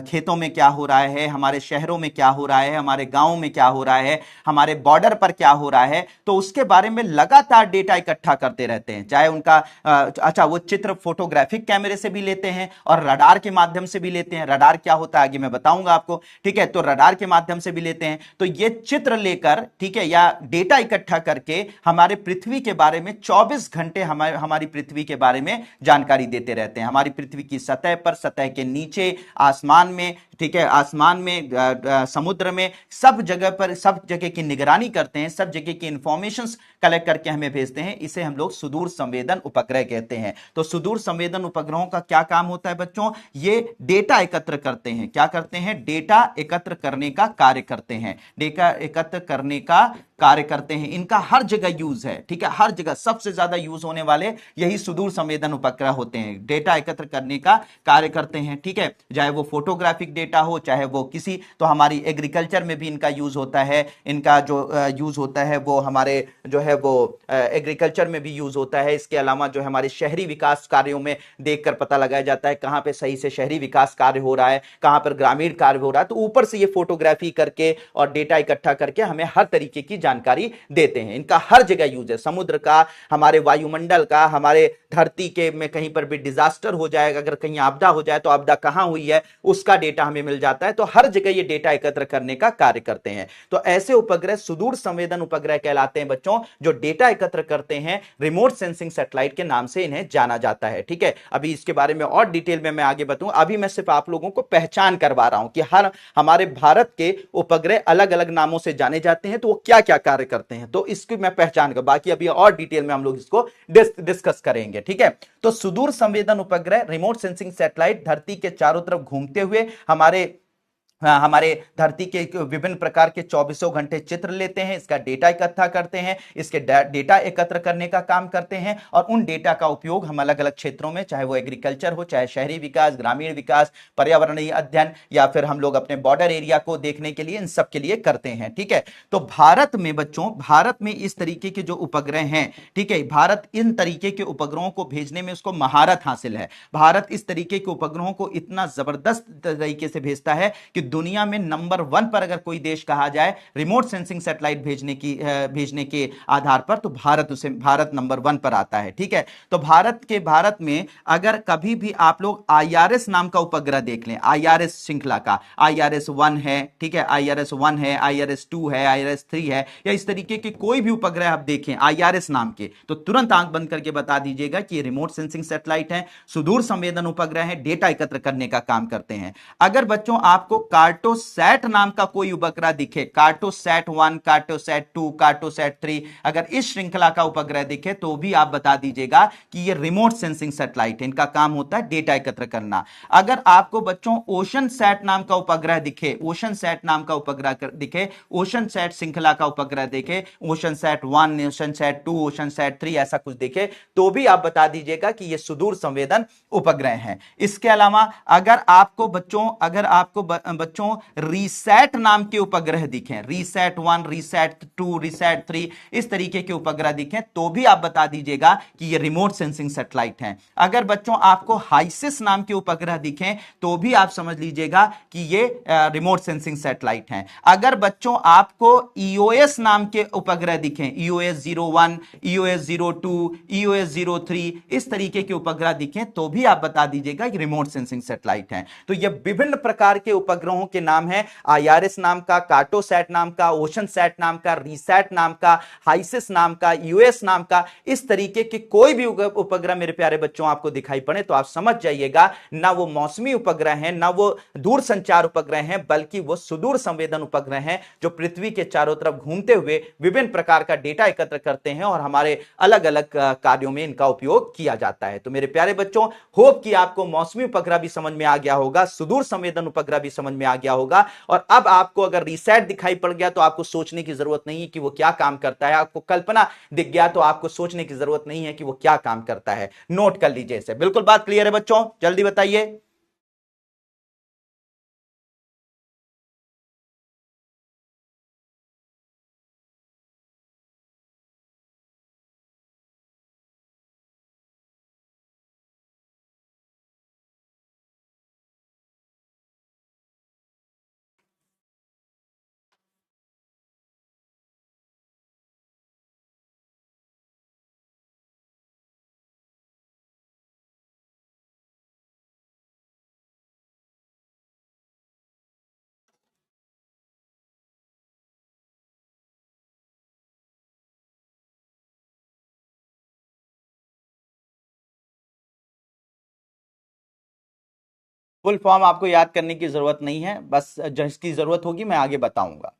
खेतों में क्या हो रहा है, हमारे शहरों में क्या हो रहा है, हमारे गांवों में क्या हो रहा है, हमारे बॉर्डर पर क्या हो रहा है, तो उसके बारे में लगातार डेटा इकट्ठा करते रहते हैं। चाहे उनका अच्छा वो चित्र फोटोग्राफिक कैमरे से भी लेते हैं और रडार के माध्यम से भी लेते हैं। रडार क्या होता है आगे मैं बताऊंगा आपको, ठीक है। तो रडार के माध्यम से भी लेते हैं। तो ये चित्र लेकर, ठीक है, या डेटा इकट्ठा करके हमारे पृथ्वी के बारे में 24 घंटे हमारी पृथ्वी के बारे में जानकारी देते रहते हैं। हमारी पृथ्वी की सतह पर, सतह के नीचे, आसमान में, ठीक है, आसमान में, समुद्र में, सब जगह पर, सब जगह की निगरानी करते हैं, सब जगह की इंफॉर्मेशंस कलेक्ट करके हमें भेजते हैं। इसे हम लोग सुदूर संवेदन उपग्रह कहते हैं। तो सुदूर संवेदन उपग्रहों का क्या काम होता है बच्चों? ये डेटा एकत्र करते हैं। क्या करते हैं? डेटा एकत्र करने का कार्य करते हैं। डेटा एकत्र करने का कार्य करते हैं। इनका हर जगह यूज है, ठीक है, हर जगह सबसे ज्यादा यूज होने वाले यही सुदूर संवेदन उपग्रह होते हैं। डेटा एकत्र करने का कार्य करते हैं, ठीक है, चाहे वो फोटोग्राफिक डेटा हो, चाहे वो किसी, तो हमारी एग्रीकल्चर में भी इनका यूज होता है। इनका जो यूज होता है वो हमारे जो है वो एग्रीकल्चर में भी यूज होता है। इसके अलावा जो हमारे शहरी विकास कार्यों में देखकर पता लगाया जाता है कहां पे सही से शहरी विकास कार्य हो रहा है, कहां पर ग्रामीण कार्य हो रहा है। तो ऊपर से ये फोटोग्राफी करके और डेटा इकट्ठा करके हमें हर तरीके की जानकारी देते हैं। इनका हर जगह यूज है, समुद्र का, हमारे वायुमंडल का, हमारे धरती के में कहीं पर भी डिजास्टर हो जाएगा, अगर कहीं आपदा हो जाए तो आपदा कहां हुई है उसका डेटा हमें मिल जाता है। तो हर जगह ये डेटा एकत्र करने का कार्य करते हैं। तो ऐसे उपग्रह सुदूर संवेदन उपग्रह कहलाते हैं बच्चों, जो डेटा एकत्र करते हैं। रिमोट सेंसिंग सैटेलाइट के नाम से इन्हें जाना जाता है, ठीक है। अभी इसके बारे में और डिटेल में मैं आगे बताऊं, अभी मैं सिर्फ आप लोगों को पहचान करवा रहा हूं कि हर हमारे भारत के उपग्रह अलग अलग नामों से जाने जाते हैं, तो वो क्या क्या कार्य करते हैं, तो इसकी मैं पहचान कर, बाकी अभी और डिटेल में हम लोग इसको डिस्कस करेंगे, ठीक है। तो सुदूर संवेदन उपग्रह, रिमोट सेंसिंग सैटेलाइट, धरती के चारों तरफ घूमते हुए हमारे धरती के विभिन्न प्रकार के 24 घंटे चित्र लेते हैं, इसका डेटा इकट्ठा करते हैं, इसके डेटा एकत्र करने का काम करते हैं और उन डेटा का उपयोग हम अलग अलग क्षेत्रों में, चाहे वो एग्रीकल्चर हो, चाहे शहरी विकास, ग्रामीण विकास, पर्यावरणीय अध्ययन, या फिर हम लोग अपने बॉर्डर एरिया को देखने के लिए, इन सब के लिए करते हैं, ठीक है। तो भारत में बच्चों, भारत में इस तरीके के जो उपग्रह हैं, ठीक है, भारत इन तरीके के उपग्रहों को भेजने में उसको महारत हासिल है। भारत इस तरीके के उपग्रहों को इतना जबरदस्त तरीके से भेजता है कि दुनिया में नंबर 1 पर अगर कोई देश कहा जाए रिमोट सेंसिंग सैटेलाइट भेजने के आधार पर, तो भारत नंबर 1 पर आता है, ठीक है। तो भारत में अगर कभी भी आप लोग IRS नाम का उपग्रह देख लें, IRS श्रृंखला का, IRS 1 है, ठीक है, IRS 1 है, IRS 2 है, IRS 3 है, या इस तरीके के कोई भी उपग्रह आप देखें IRS नाम के, तो तुरंत आंख बंद करके बता दीजिएगा कि ये रिमोट सेंसिंग सैटेलाइट है, सुदूर संवेदन उपग्रह है, डेटा एकत्र करने का काम करते हैं। अगर बच्चों आपको कार्टोसैट नाम का कोई उपग्रह दिखे, कार्टोसैट 1, कार्टोसैट 2, कार्टोसैट 3, अगर इस श्रृंखला का उपग्रह दिखे तो भी आप बता दीजिएगा कि ये रिमोट सेंसिंग सैटेलाइट है, इनका काम होता है डेटा एकत्र करना। अगर आपको बच्चों ओशन सैट नाम का उपग्रह दिखे, ओशन सैट नाम का उपग्रह दिखे, ओशन सैट श्रृंखला का उपग्रह दिखे, ocean sat 1, ocean sat 2, ocean sat 3, ऐसा कुछ दिखे, तो भी आप बता दीजिएगा कि ये सुदूर संवेदन उपग्रह हैं। इसके अलावा अगर आपको बच्चों रीसैट नाम के उपग्रह दिखें, रीसैट 1, रीसैट 2, रीसैट 3, इस तरीके के उपग्रह दिखें, तो भी आप बता दीजिएगा कि ये रिमोट सेंसिंग सैटेलाइट हैं। अगर बच्चों आपको हाइसिस नाम के उपग्रह दिखें, तो भी आप समझ लीजिएगा कि ये रिमोट सेंसिंग सैटेलाइट हैं। अगर बच्चों आपको EOS नाम के उपग्रह दिखें, EOS 01, EOS 02, EOS 03, इस तरीके के उपग्रह दिखें, तो भी आप बता दीजिएगा कि रिमोट सेंसिंग सैटेलाइट हैं। तो ये विभिन्न प्रकार के उपग्रहों के नाम है, IRS नाम का, कार्टोसैट नाम का, ओशन सैट नाम का, रीसैट नाम का, हाइसिस नाम का, EOS नाम का। इस तरीके के कोई भी उपग्रह मेरे प्यारे बच्चों आपको दिखाई पड़े तो आप समझ जाइएगा, ना वो मौसमी उपग्रह हैं, ना वो दूर संचार उपग्रह हैं, बल्कि वो सुदूर संवेदन उपग्रह हैं, जो पृथ्वी के चारों तरफ घूमते हुए विभिन्न प्रकार का डेटा एकत्र करते हैं और हमारे अलग अलग कार्यों में इनका उपयोग किया जाता है। तो मेरे प्यारे बच्चों, होप कि आपको मौसमी उपग्रह भी समझ में आ गया होगा, सुदूर संवेदन उपग्रह भी समझ में आ गया होगा, और अब आपको अगर रीसेट दिखाई पड़ गया तो आपको सोचने की जरूरत नहीं है कि वो क्या काम करता है, आपको कल्पना दिख गया तो आपको सोचने की जरूरत नहीं है कि वो क्या काम करता है। नोट कर लीजिए इसे। बिल्कुल बात क्लियर है बच्चों? जल्दी बताइए। फुल फॉर्म आपको याद करने की जरूरत नहीं है, बस जिसकी जरूरत होगी मैं आगे बताऊंगा।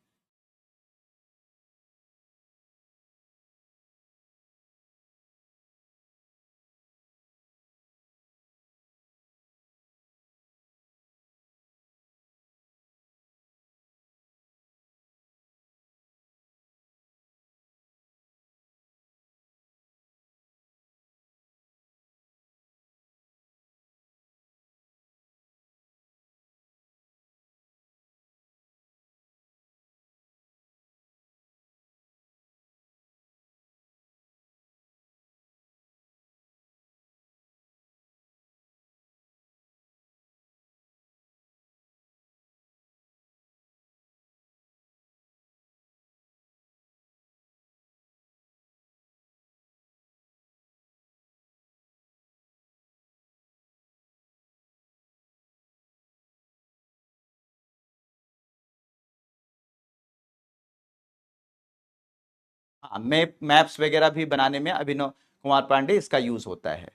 हाँ, मैप्स वगैरह भी बनाने में अभिनव कुमार पांडे इसका यूज होता है।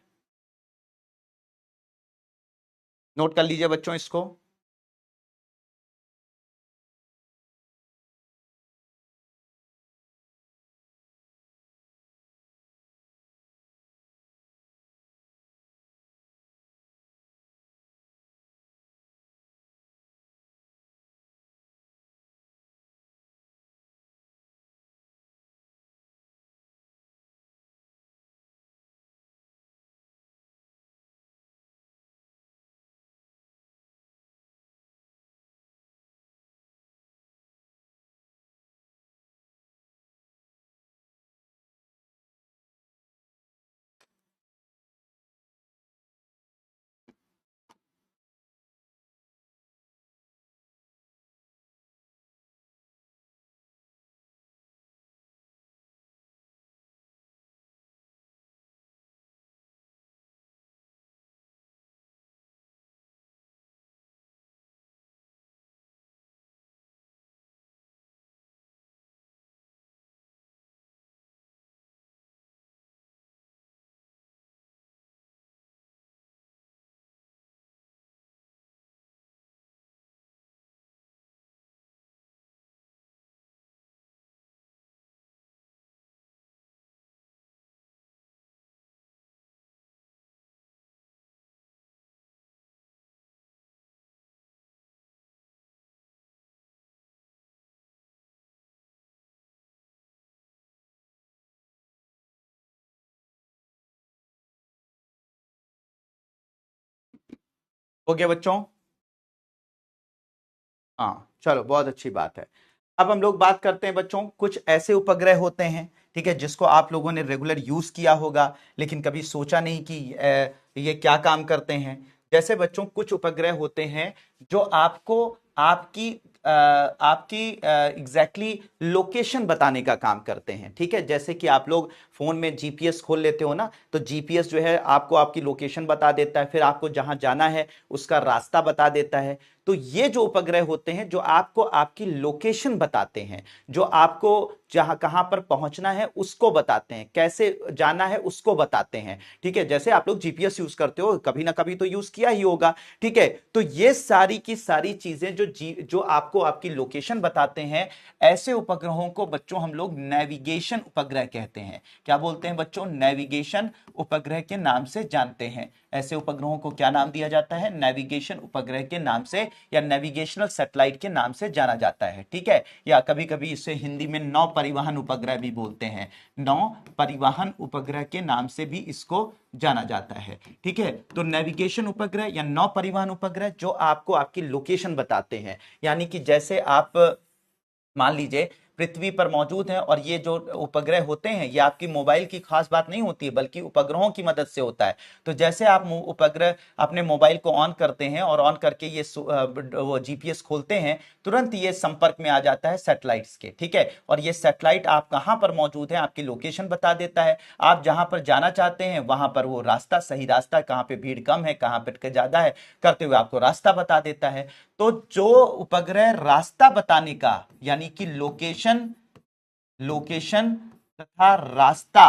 नोट कर लीजिए बच्चों इसको। हो गया बच्चों? हाँ चलो, बहुत अच्छी बात है। अब हम लोग बात करते हैं बच्चों, कुछ ऐसे उपग्रह होते हैं, ठीक है, जिसको आप लोगों ने रेगुलर यूज किया होगा लेकिन कभी सोचा नहीं कि ये क्या काम करते हैं। जैसे बच्चों कुछ उपग्रह होते हैं जो आपको आपकी आपकी एग्जैक्टली लोकेशन बताने का काम करते हैं, ठीक है। जैसे कि आप लोग फोन में जीपीएस खोल लेते हो ना, तो जीपीएस जो है आपको आपकी लोकेशन बता देता है, फिर आपको जहां जाना है उसका रास्ता बता देता है। तो ये जो उपग्रह होते हैं जो आपको आपकी लोकेशन बताते हैं, जो आपको जहां कहां पर पहुंचना है उसको बताते हैं, कैसे जाना है उसको बताते हैं, ठीक है। जैसे आप लोग जीपीएस यूज करते हो, कभी ना कभी तो यूज किया ही होगा, ठीक है। तो ये सारी की सारी चीजें जो आपको आपकी लोकेशन बताते हैं, ऐसे उपग्रहों को बच्चों हम लोग नेविगेशन उपग्रह कहते हैं। क्या बोलते हैं बच्चों? नेविगेशन उपग्रह के नाम से जानते हैं। ऐसे उपग्रहों को क्या नाम दिया जाता है? नेविगेशन उपग्रह के नाम से या नेविगेशनल सैटेलाइट के नाम से जाना जाता है, ठीक है। या कभी कभी इसे हिंदी में नौ परिवहन उपग्रह भी बोलते हैं। नौ परिवहन उपग्रह के नाम से भी इसको जाना जाता है, ठीक है। तो नेविगेशन उपग्रह या नौ परिवहन उपग्रह जो आपको आपकी लोकेशन बताते हैं, यानी कि जैसे आप मान लीजिए पृथ्वी पर मौजूद है और ये जो उपग्रह होते हैं ये आपकी मोबाइल की खास बात नहीं होती है, बल्कि उपग्रहों की मदद से होता है। तो जैसे आप उपग्रह अपने मोबाइल को ऑन करते हैं और ऑन करके ये वो जीपीएस खोलते हैं, तुरंत ये संपर्क में आ जाता है सैटेलाइट्स के, ठीक है। और ये सैटेलाइट आप कहां पर मौजूद है आपकी लोकेशन बता देता है। आप जहां पर जाना चाहते हैं वहां पर वो रास्ता, सही रास्ता, कहां पे भीड़ कम है कहां पे ज्यादा है, करते हुए आपको रास्ता बता देता है। तो जो उपग्रह रास्ता बताने का, यानी कि लोकेशन लोकेशन तथा रास्ता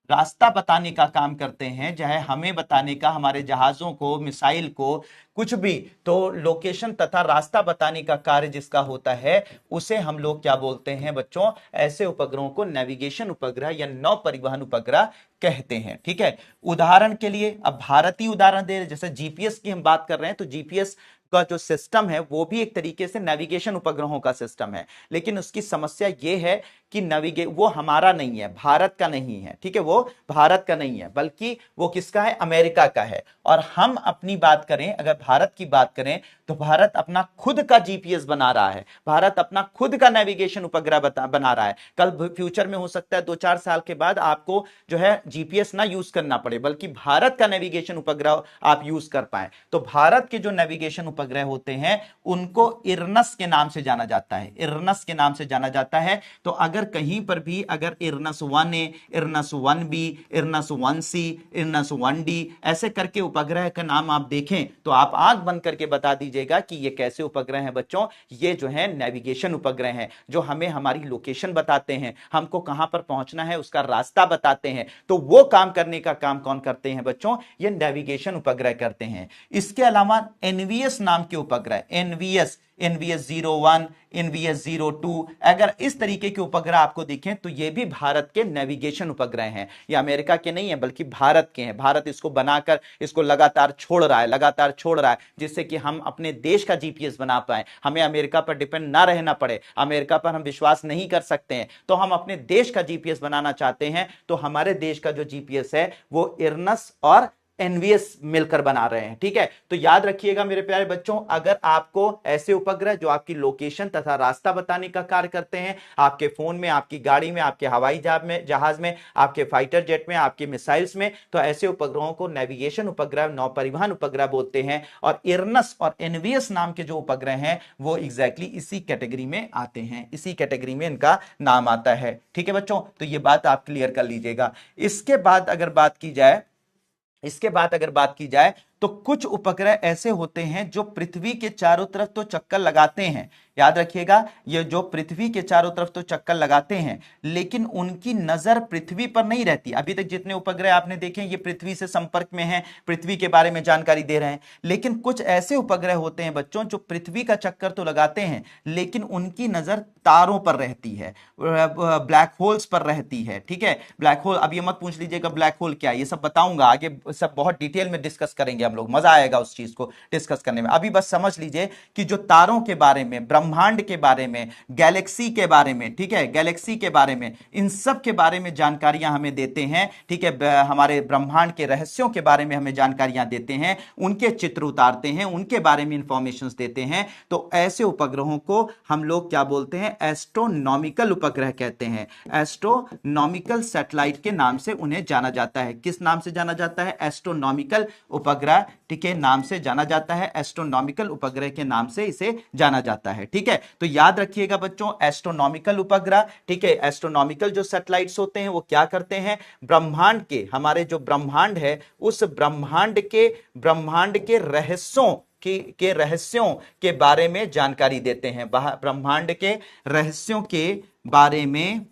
रास्ता बताने का काम करते हैं, चाहे हमें बताने का, हमारे जहाजों को, मिसाइल को, कुछ भी। तो लोकेशन तथा रास्ता बताने का कार्य जिसका होता है उसे हम लोग क्या बोलते हैं बच्चों? ऐसे उपग्रहों को नेविगेशन उपग्रह या नौ परिवहन उपग्रह कहते हैं। ठीक है, उदाहरण के लिए अब भारतीय उदाहरण दे रहे, जैसे जीपीएस की हम बात कर रहे हैं, तो जीपीएस का जो सिस्टम है वो भी एक तरीके से नेविगेशन उपग्रहों का सिस्टम है, लेकिन उसकी समस्या ये है कि वो हमारा नहीं है, भारत का नहीं है। ठीक है, वो भारत का नहीं है, बल्कि वो किसका है? अमेरिका का है। और हम अपनी बात करें, अगर भारत की बात करें, तो भारत अपना खुद का जीपीएस बना रहा है, भारत अपना खुद का नेविगेशन उपग्रह बना रहा है। कल फ्यूचर में हो सकता है 2-4 साल के बाद आपको जो है जीपीएस ना यूज करना पड़े, बल्कि भारत का नेविगेशन उपग्रह आप यूज कर पाए। तो भारत के जो नेविगेशन उपग्रह होते हैं उनको इरनस के नाम से जाना जाता है, इरनस के नाम से जाना जाता है। तो अगर कहीं पर भी अगर इरनस 1A, इरनस 1B, इरनस 1C, इरनस 1D ऐसे करके उपग्रह का नाम आप देखें तो आप आंख बंद करके बता दीजिएगा कि ये कैसे उपग्रह हैं बच्चों। ये जो है नेविगेशन उपग्रह हैं, जो हमें हमारी लोकेशन बताते हैं, हमको कहां पर पहुंचना है उसका रास्ता बताते हैं। तो वो काम करने का काम कौन करते हैं बच्चों? ये नेविगेशन उपग्रह करते हैं। इसके अलावा एनवीएस नाम के उपग्रह, एनवीएस, एनवीएस 01, एनवीएस 02, अगर इस तरीके के उपग्रह आपको दिखें तो ये भी भारत के नेविगेशन उपग्रह हैं। ये अमेरिका के नहीं है बल्कि भारत के हैं। भारत इसको बनाकर इसको लगातार छोड़ रहा है, लगातार छोड़ रहा है, जिससे कि हम अपने देश का जीपीएस बना पाए, हमें अमेरिका पर डिपेंड ना रहना पड़े। अमेरिका पर हम विश्वास नहीं कर सकते हैं, तो हम अपने देश का जीपीएस बनाना चाहते हैं, तो हमारे देश का जो जीपीएस है वो इरनस और एनवीएस मिलकर बना रहे हैं। ठीक है, तो याद रखिएगा मेरे प्यारे बच्चों, अगर आपको ऐसे उपग्रह जो आपकी लोकेशन तथा रास्ता बताने का कार्य करते हैं, आपके फोन में, आपकी गाड़ी में, आपके हवाई जहाज में, आपके फाइटर जेट में, आपके मिसाइल्स में, तो ऐसे उपग्रहों को नेविगेशन उपग्रह, नौ परिवहन उपग्रह बोलते हैं। और इरनस और एनवीएस नाम के जो उपग्रह हैं वो एग्जैक्टली इसी कैटेगरी में आते हैं, इसी कैटेगरी में इनका नाम आता है। ठीक है बच्चों, तो ये बात आप क्लियर कर लीजिएगा। इसके बाद अगर बात की जाए, तो कुछ उपग्रह ऐसे होते हैं जो पृथ्वी के चारों तरफ तो चक्कर लगाते हैं। याद रखिएगा, ये जो पृथ्वी के चारों तरफ तो चक्कर लगाते हैं, लेकिन उनकी नजर पृथ्वी पर नहीं रहती। अभी तक जितने उपग्रह आपने देखे ये पृथ्वी से संपर्क में हैं, पृथ्वी के बारे में जानकारी दे रहे हैं। लेकिन कुछ ऐसे उपग्रह होते हैं बच्चों जो पृथ्वी का चक्कर तो लगाते हैं, लेकिन उनकी नजर तारों पर रहती है, ब्लैक होल्स पर रहती है। ठीक है, ब्लैक होल, अब ये मत पूछ लीजिएगा ब्लैक होल क्या है, ये सब बताऊंगा आगे, सब बहुत डिटेल में डिस्कस करेंगे हम लोग, मजा आएगा उस चीज को डिस्कस करने में। अभी बस समझ लीजिए कि जो तारों के बारे में, ब्रह्मांड के बारे में, गैलेक्सी के बारे में, ठीक है, गैलेक्सी के बारे में, इन सब के बारे में जानकारियां हमें देते हैं। ठीक है, हमारे ब्रह्मांड के रहस्यों के बारे में हमें जानकारियां देते हैं, उनके चित्र उतारते हैं, उनके बारे में इंफॉर्मेशन देते हैं। तो ऐसे उपग्रहों को हम लोग क्या बोलते हैं? एस्ट्रोनॉमिकल उपग्रह कहते हैं। एस्ट्रोनॉमिकल सैटेलाइट के नाम से उन्हें जाना जाता है। किस नाम से जाना जाता है? एस्ट्रोनॉमिकल उपग्रह के नाम से जाना जाता है, एस्ट्रोनॉमिकल उपग्रह के नाम से इसे जाना जाता है। ठीक है, तो याद रखिएगा बच्चों, एस्ट्रोनॉमिकल उपग्रह, ठीक है, एस्ट्रोनॉमिकल जो सैटेलाइट्स होते हैं वो क्या करते हैं? ब्रह्मांड के, हमारे जो ब्रह्मांड है उस ब्रह्मांड के रहस्यों के बारे में जानकारी देते हैं। ब्रह्मांड के रहस्यों के बारे में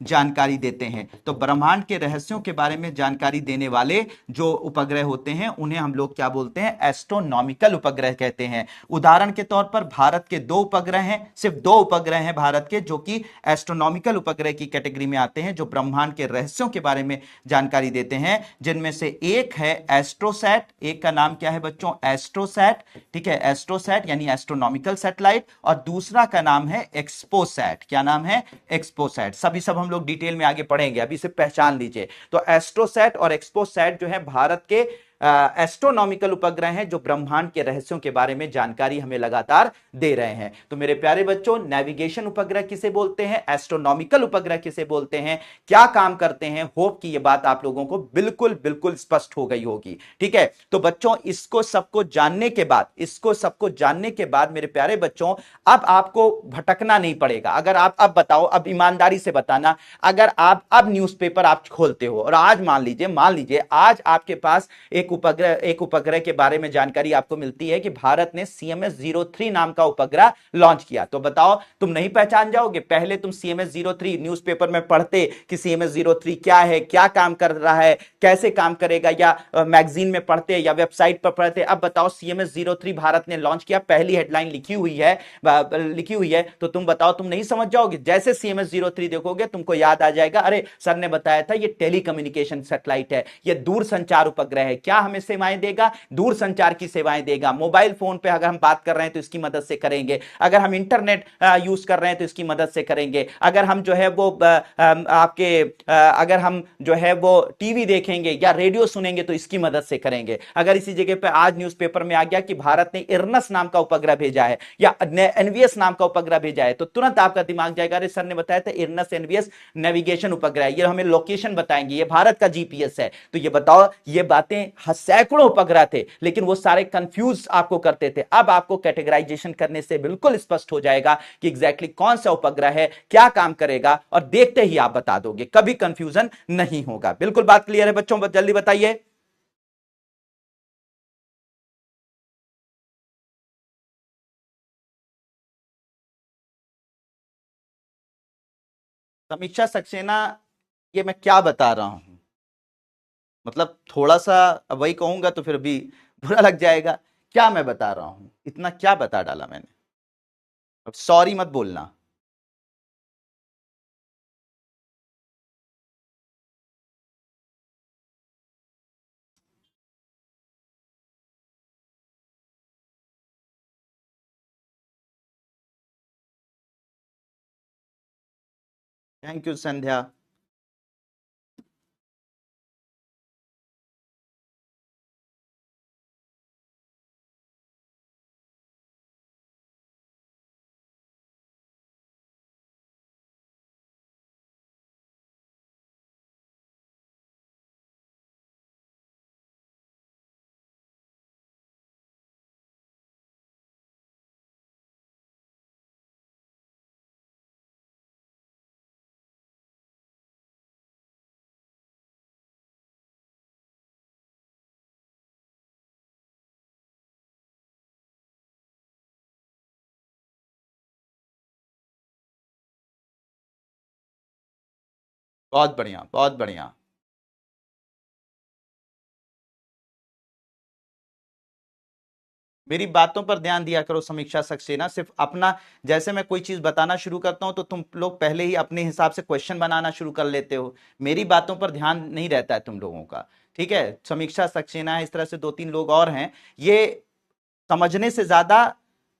जानकारी देते हैं। तो ब्रह्मांड के रहस्यों के बारे में जानकारी देने वाले जो उपग्रह होते हैं उन्हें हम लोग क्या बोलते हैं? एस्ट्रोनॉमिकल उपग्रह कहते हैं। उदाहरण के तौर पर भारत के 2 उपग्रह हैं, सिर्फ 2 उपग्रह हैं भारत के जो कि एस्ट्रोनॉमिकल उपग्रह की कैटेगरी में आते हैं, जो ब्रह्मांड के रहस्यों के बारे में जानकारी देते हैं, जिनमें से एक है एस्ट्रोसैट। एक का नाम क्या है बच्चों? एस्ट्रोसैट। ठीक है, एस्ट्रोसैट यानी एस्ट्रोनॉमिकल सैटेलाइट, और दूसरा का नाम है एक्सपोसैट। क्या नाम है? एक्सपोसैट। सभी सब हम लोग डिटेल में आगे पढ़ेंगे, अभी से पहचान लीजिए। तो एस्ट्रोसैट और एक्सपोसैट जो है भारत के एस्ट्रोनॉमिकल उपग्रह हैं जो ब्रह्मांड के रहस्यों के बारे में जानकारी हमें लगातार दे रहे हैं। तो मेरे प्यारे बच्चों, नेविगेशन उपग्रह किसे बोलते हैं, एस्ट्रोनॉमिकल उपग्रह किसे बोलते हैं, क्या काम करते हैं, होप कि यह बात आप लोगों को बिल्कुल बिल्कुल स्पष्ट हो गई होगी। ठीक है, तो बच्चों इसको सबको जानने के बाद मेरे प्यारे बच्चों, अब आपको भटकना नहीं पड़ेगा। अगर आप अब बताओ, अब ईमानदारी से बताना, अगर आप अब न्यूज़पेपर आप खोलते हो और आज मान लीजिए आज आपके पास एक एक उपग्रह के बारे में जानकारी आपको मिलती है कि भारत ने CMS-03 नाम का उपग्रह लॉन्च किया। तो बताओ, तुम नहीं पहचान जाओगे? पहले तुम CMS-03 न्यूज़पेपर में पढ़ते कि CMS-03 क्या है, क्या काम कर रहा है, कैसे काम करेगा, या मैगजीन में पढ़ते या वेबसाइट पर पढ़ते। अब बताओ, CMS-03 भारत ने लॉन्च किया, पहली हेडलाइन लिखी हुई है, तो तुम बताओ, तुम नहीं समझ जाओगे? जैसे CMS-03 देखोगे तुमको याद आ जाएगा, अरे सर ने बताया था ये टेलीकम्युनिकेशन सैटेलाइट है, ये दूर संचार उपग्रह है। क्या हमें सेवाएं देगा? दूर संचार की सेवाएं देगा। मोबाइल फोन पे अगर हम बात कर रहे हैं तो इसकी मदद से करेंगे, अगर हम इंटरनेट यूज कर रहे हैं तो इसकी मदद से करेंगे, अगर हम जो है वो अगर हम जो है वो टीवी देखेंगे या रेडियो सुनेंगे तो इसकी मदद से करेंगे। अगर इसी जगह पे आज न्यूज़पेपर में आ गया कि भारत ने इरनस नाम का उपग्रह भेजा है या एनवीएस नाम का उपग्रह भेजा है, तो तुरंत आपका दिमाग जाएगा, अरे सर ने बताया था इरनस एनवीएस नेविगेशन उपग्रह, ये हमें लोकेशन बताएंगे, ये भारत का जीपीएस है। तो ये बताओ, ये बातें सैकड़ों उपग्रह थे, लेकिन वो सारे कंफ्यूज आपको करते थे। अब आपको कैटेगराइजेशन करने से बिल्कुल स्पष्ट हो जाएगा कि एग्जैक्टली कौन सा उपग्रह है, क्या काम करेगा, और देखते ही आप बता दोगे, कभी कंफ्यूजन नहीं होगा। बिल्कुल बात क्लियर है बच्चों? जल्दी बताइए। समीक्षा सक्सेना, ये मैं क्या बता रहा हूं? मतलब थोड़ा सा वही कहूंगा तो फिर भी बुरा लग जाएगा। क्या मैं बता रहा हूं? इतना क्या बता डाला मैंने? अब सॉरी मत बोलना। थैंक यू संध्या। बहुत बढ़िया, बहुत बढ़िया। मेरी बातों पर ध्यान दिया करो समीक्षा सक्सेना। सिर्फ अपना, जैसे मैं कोई चीज बताना शुरू करता हूं तो तुम लोग पहले ही अपने हिसाब से क्वेश्चन बनाना शुरू कर लेते हो। मेरी बातों पर ध्यान नहीं रहता है तुम लोगों का। ठीक है, समीक्षा सक्सेना है, इस तरह से दो तीन लोग और हैं, ये समझने से ज्यादा,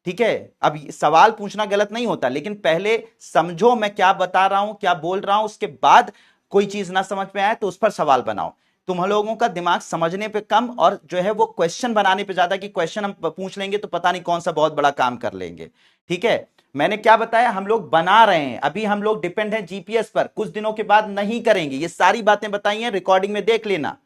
ठीक है, अब सवाल पूछना गलत नहीं होता, लेकिन पहले समझो मैं क्या बता रहा हूं, क्या बोल रहा हूं, उसके बाद कोई चीज ना समझ में आए तो उस पर सवाल बनाओ। तुम लोगों का दिमाग समझने पे कम और जो है वो क्वेश्चन बनाने पे ज्यादा, कि क्वेश्चन हम पूछ लेंगे तो पता नहीं कौन सा बहुत बड़ा काम कर लेंगे। ठीक है, मैंने क्या बताया, हम लोग बना रहे हैं, अभी हम लोग डिपेंड हैं जीपीएस पर, कुछ दिनों के बाद नहीं करेंगे। ये सारी बातें बताई हैं, रिकॉर्डिंग में देख लेना।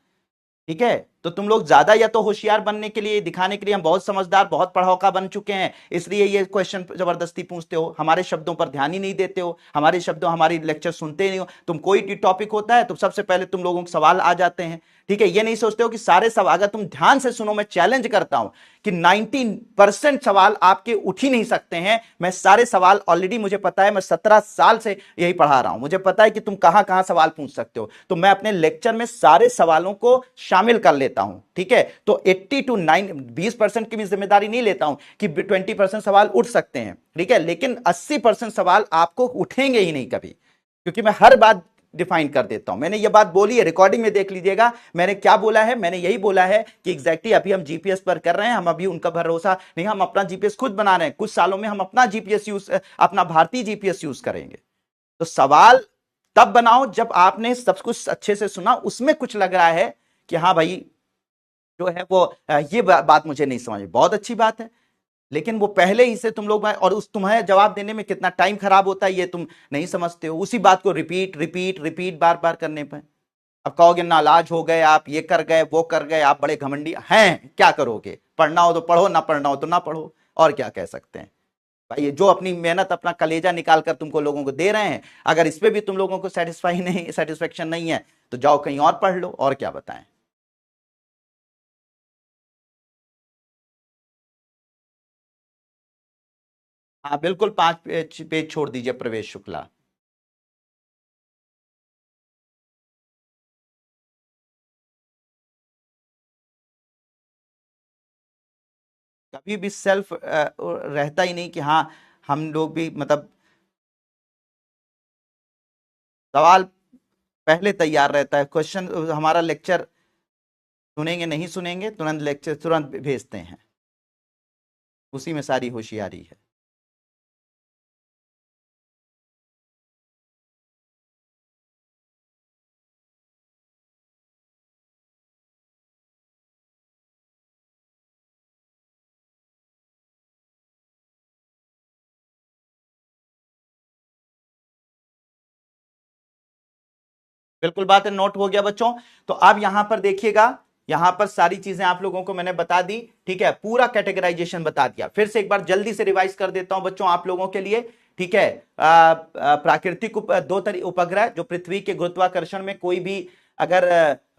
ठीक है, तो तुम लोग ज्यादा या तो होशियार बनने के लिए, दिखाने के लिए हम बहुत समझदार, बहुत पढ़ौका बन चुके हैं, इसलिए ये क्वेश्चन जबरदस्ती पूछते हो, हमारे शब्दों पर ध्यान ही नहीं देते हो, हमारे शब्दों, हमारी लेक्चर सुनते नहीं हो। तुम कोई टॉपिक होता है तो सबसे पहले तुम लोगों के सवाल आ जाते हैं। ठीक है, ये नहीं सोचते हो कि सारे सवाल, अगर तुम ध्यान से सुनो, मैं चैलेंज करता हूं कि 90% सवाल आपके उठ ही नहीं सकते हैं। मैं सारे सवाल ऑलरेडी, मुझे पता है, मैं 17 साल से यही पढ़ा रहा हूं, मुझे पता है कि तुम कहां कहां सवाल पूछ सकते हो, तो मैं अपने लेक्चर में सारे सवालों को शामिल कर लेता हूं। ठीक है, तो 80 टू 20% की भी जिम्मेदारी नहीं लेता हूं कि 20% सवाल उठ सकते हैं। ठीक है, लेकिन 80% सवाल आपको उठेंगे ही नहीं कभी, क्योंकि मैं हर बात डिफाइन कर देता हूं। मैंने ये बात बोली है, रिकॉर्डिंग में देख लीजिएगा, मैंने क्या बोला है। मैंने यही बोला है कि एग्जैक्टली अभी हम जीपीएस पर कर रहे हैं, हम अभी उनका भरोसा नहीं, हम अपना जीपीएस खुद बना रहे हैं, कुछ सालों में हम अपना जीपीएस यूज, अपना भारतीय जीपीएस यूज करेंगे। तो सवाल तब बनाओ जब आपने सब कुछ अच्छे से सुना, उसमें कुछ लग रहा है कि हाँ भाई जो है वो ये बात मुझे नहीं समझ, बहुत अच्छी बात है, लेकिन वो पहले ही से तुम लोग, और उस तुम्हें जवाब देने में कितना टाइम खराब होता है ये तुम नहीं समझते हो। उसी बात को रिपीट रिपीट रिपीट बार बार करने पर अब कहोगे नालाज हो गए आप, ये कर गए, वो कर गए, आप बड़े घमंडी हैं, क्या करोगे? पढ़ना हो तो पढ़ो, ना पढ़ना हो तो ना पढ़ो, और क्या कह सकते हैं भाई? ये जो अपनी मेहनत, अपना कलेजा निकाल कर तुमको लोगों को दे रहे हैं, अगर इस पे भी तुम लोगों को सेटिस्फाई नहीं, सेटिस्फेक्शन नहीं है, तो जाओ कहीं और पढ़ लो, और क्या बताएं। हाँ बिल्कुल, 5 पेज छोड़ दीजिए प्रवेश शुक्ला। कभी भी सेल्फ रहता ही नहीं कि हाँ हम लोग भी मतलब सवाल पहले तैयार रहता है, क्वेश्चन हमारा लेक्चर सुनेंगे नहीं सुनेंगे, तुरंत लेक्चर तुरंत भेजते हैं, उसी में सारी होशियारी है। बिल्कुल बात है, नोट हो गया बच्चों। तो अब यहां पर देखिएगा, यहां पर सारी चीजें आप लोगों को मैंने बता दी, ठीक है, पूरा कैटेगराइजेशन बता दिया। फिर से एक बार जल्दी से रिवाइज कर देता हूं बच्चों आप लोगों के लिए, ठीक है। प्राकृतिक उपग्रह जो पृथ्वी के गुरुत्वाकर्षण में कोई भी अगर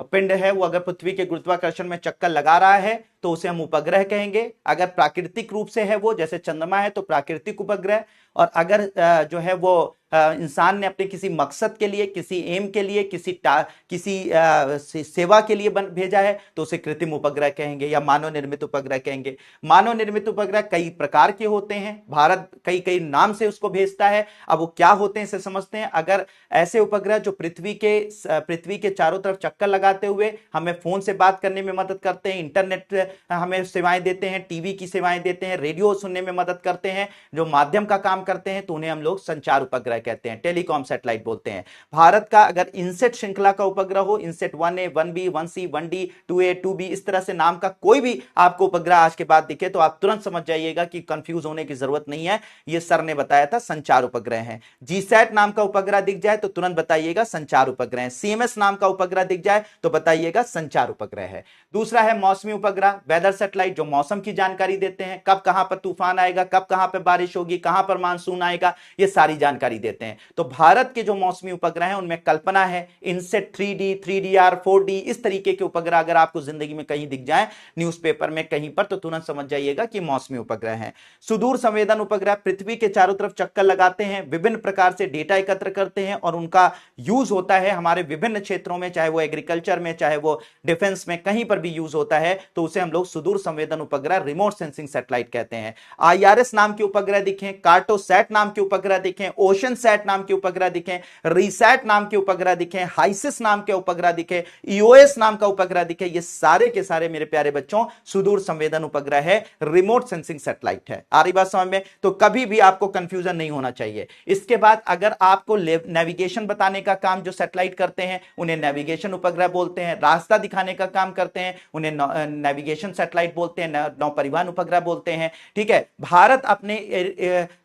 पिंड है वो अगर पृथ्वी के गुरुत्वाकर्षण में चक्कर लगा रहा है तो उसे हम उपग्रह कहेंगे। अगर प्राकृतिक रूप से है वो, जैसे चंद्रमा है, तो प्राकृतिक उपग्रह। और अगर जो है वो इंसान ने अपने किसी मकसद के लिए, किसी एम के लिए, किसी सेवा के लिए भेजा है तो उसे कृत्रिम उपग्रह कहेंगे या मानव निर्मित उपग्रह कहेंगे। मानव निर्मित उपग्रह कई प्रकार के होते हैं, भारत कई कई नाम से उसको भेजता है। अब वो क्या होते हैं इसे समझते हैं। अगर ऐसे उपग्रह जो पृथ्वी के चारों तरफ चक्कर लगाते हुए हमें फोन से बात करने में मदद करते हैं, इंटरनेट हमें सेवाएं देते हैं, टीवी की सेवाएं देते हैं, रेडियो सुनने में मदद करते हैं, जो माध्यम का काम करते हैं, तो उन्हें हम लोग संचार उपग्रह कहते हैं, टेलीकॉम सैटेलाइट बोलते हैं। भारत का अगर इनसेट श्रृंखला का उपग्रह हो, INSAT 1A 1B 1C 1D 2A 2B, इस तरह से नाम का कोई भी आपको उपग्रह आज के बाद दिखे तो आप तुरंत समझ जाइएगा कि कंफ्यूज होने की जरूरत नहीं है, ये सर ने बताया था संचार उपग्रह है। जीसैट नाम का उपग्रह दिख जाए तो तुरंत बताइएगा संचार उपग्रह है। सीएमएस नाम का उपग्रह दिख जाए तो बताइएगा संचार उपग्रह है। दूसरा है मौसमी उपग्रह, वेदर सैटेलाइट, जो मौसम की जानकारी देते हैं, कब कहां पर तूफान आएगा, कब कहां पर बारिश होगी, कहां पर मानसून आएगा, ये सारी जानकारी देते हैं। तो भारत के जो मौसमी उपग्रह हैं उनमें कल्पना है, इनसेट 3D 3DR 4D, इस तरीके के उपग्रह अगर आपको जिंदगी में कहीं दिख जाए, न्यूज़पेपर में कहीं पर, तो तुरंत समझ जाइएगा कि मौसमी उपग्रह है। सुदूर संवेदन उपग्रह पृथ्वी के चारों तरफ चक्कर लगाते हैं, विभिन्न प्रकार से डेटा एकत्र करते हैं और उनका यूज होता है हमारे विभिन्न क्षेत्रों में, चाहे वो एग्रीकल्चर में, चाहे वो डिफेंस में, कहीं पर भी यूज होता है, तो उसे हम लोग सुदूर संवेदन उपग्रह, रिमोट सेंसिंग सैटेलाइट कहते हैं। आईआरएस नाम के उपग्रह दिखे, कार्टोसैट नाम के उपग्रह दिखे, ओशन सैट नाम के उपग्रह दिखे, रिसैट नाम के उपग्रह दिखे, हाइसिस नाम के उपग्रह दिखे, ईओएस नाम का उपग्रह दिखे, ये सारे के सारे मेरे प्यारे बच्चों सुदूर संवेदन उपग्रह है, रिमोट सेंसिंग सैटेलाइट है। आ रही बात समझ में? तो कभी भी आपको कंफ्यूजन नहीं होना चाहिए। इसके बाद अगर आपको नेविगेशन बताने का काम जो सैटेलाइट करते हैं उन्हें नेविगेशन उपग्रह बोलते हैं, रास्ता दिखाने का काम करते हैं उन्हें नेविगेशन सैटेलाइट बोलते हैं, नौ परिवहन उपग्रह बोलते हैं, ठीक है। भारत अपने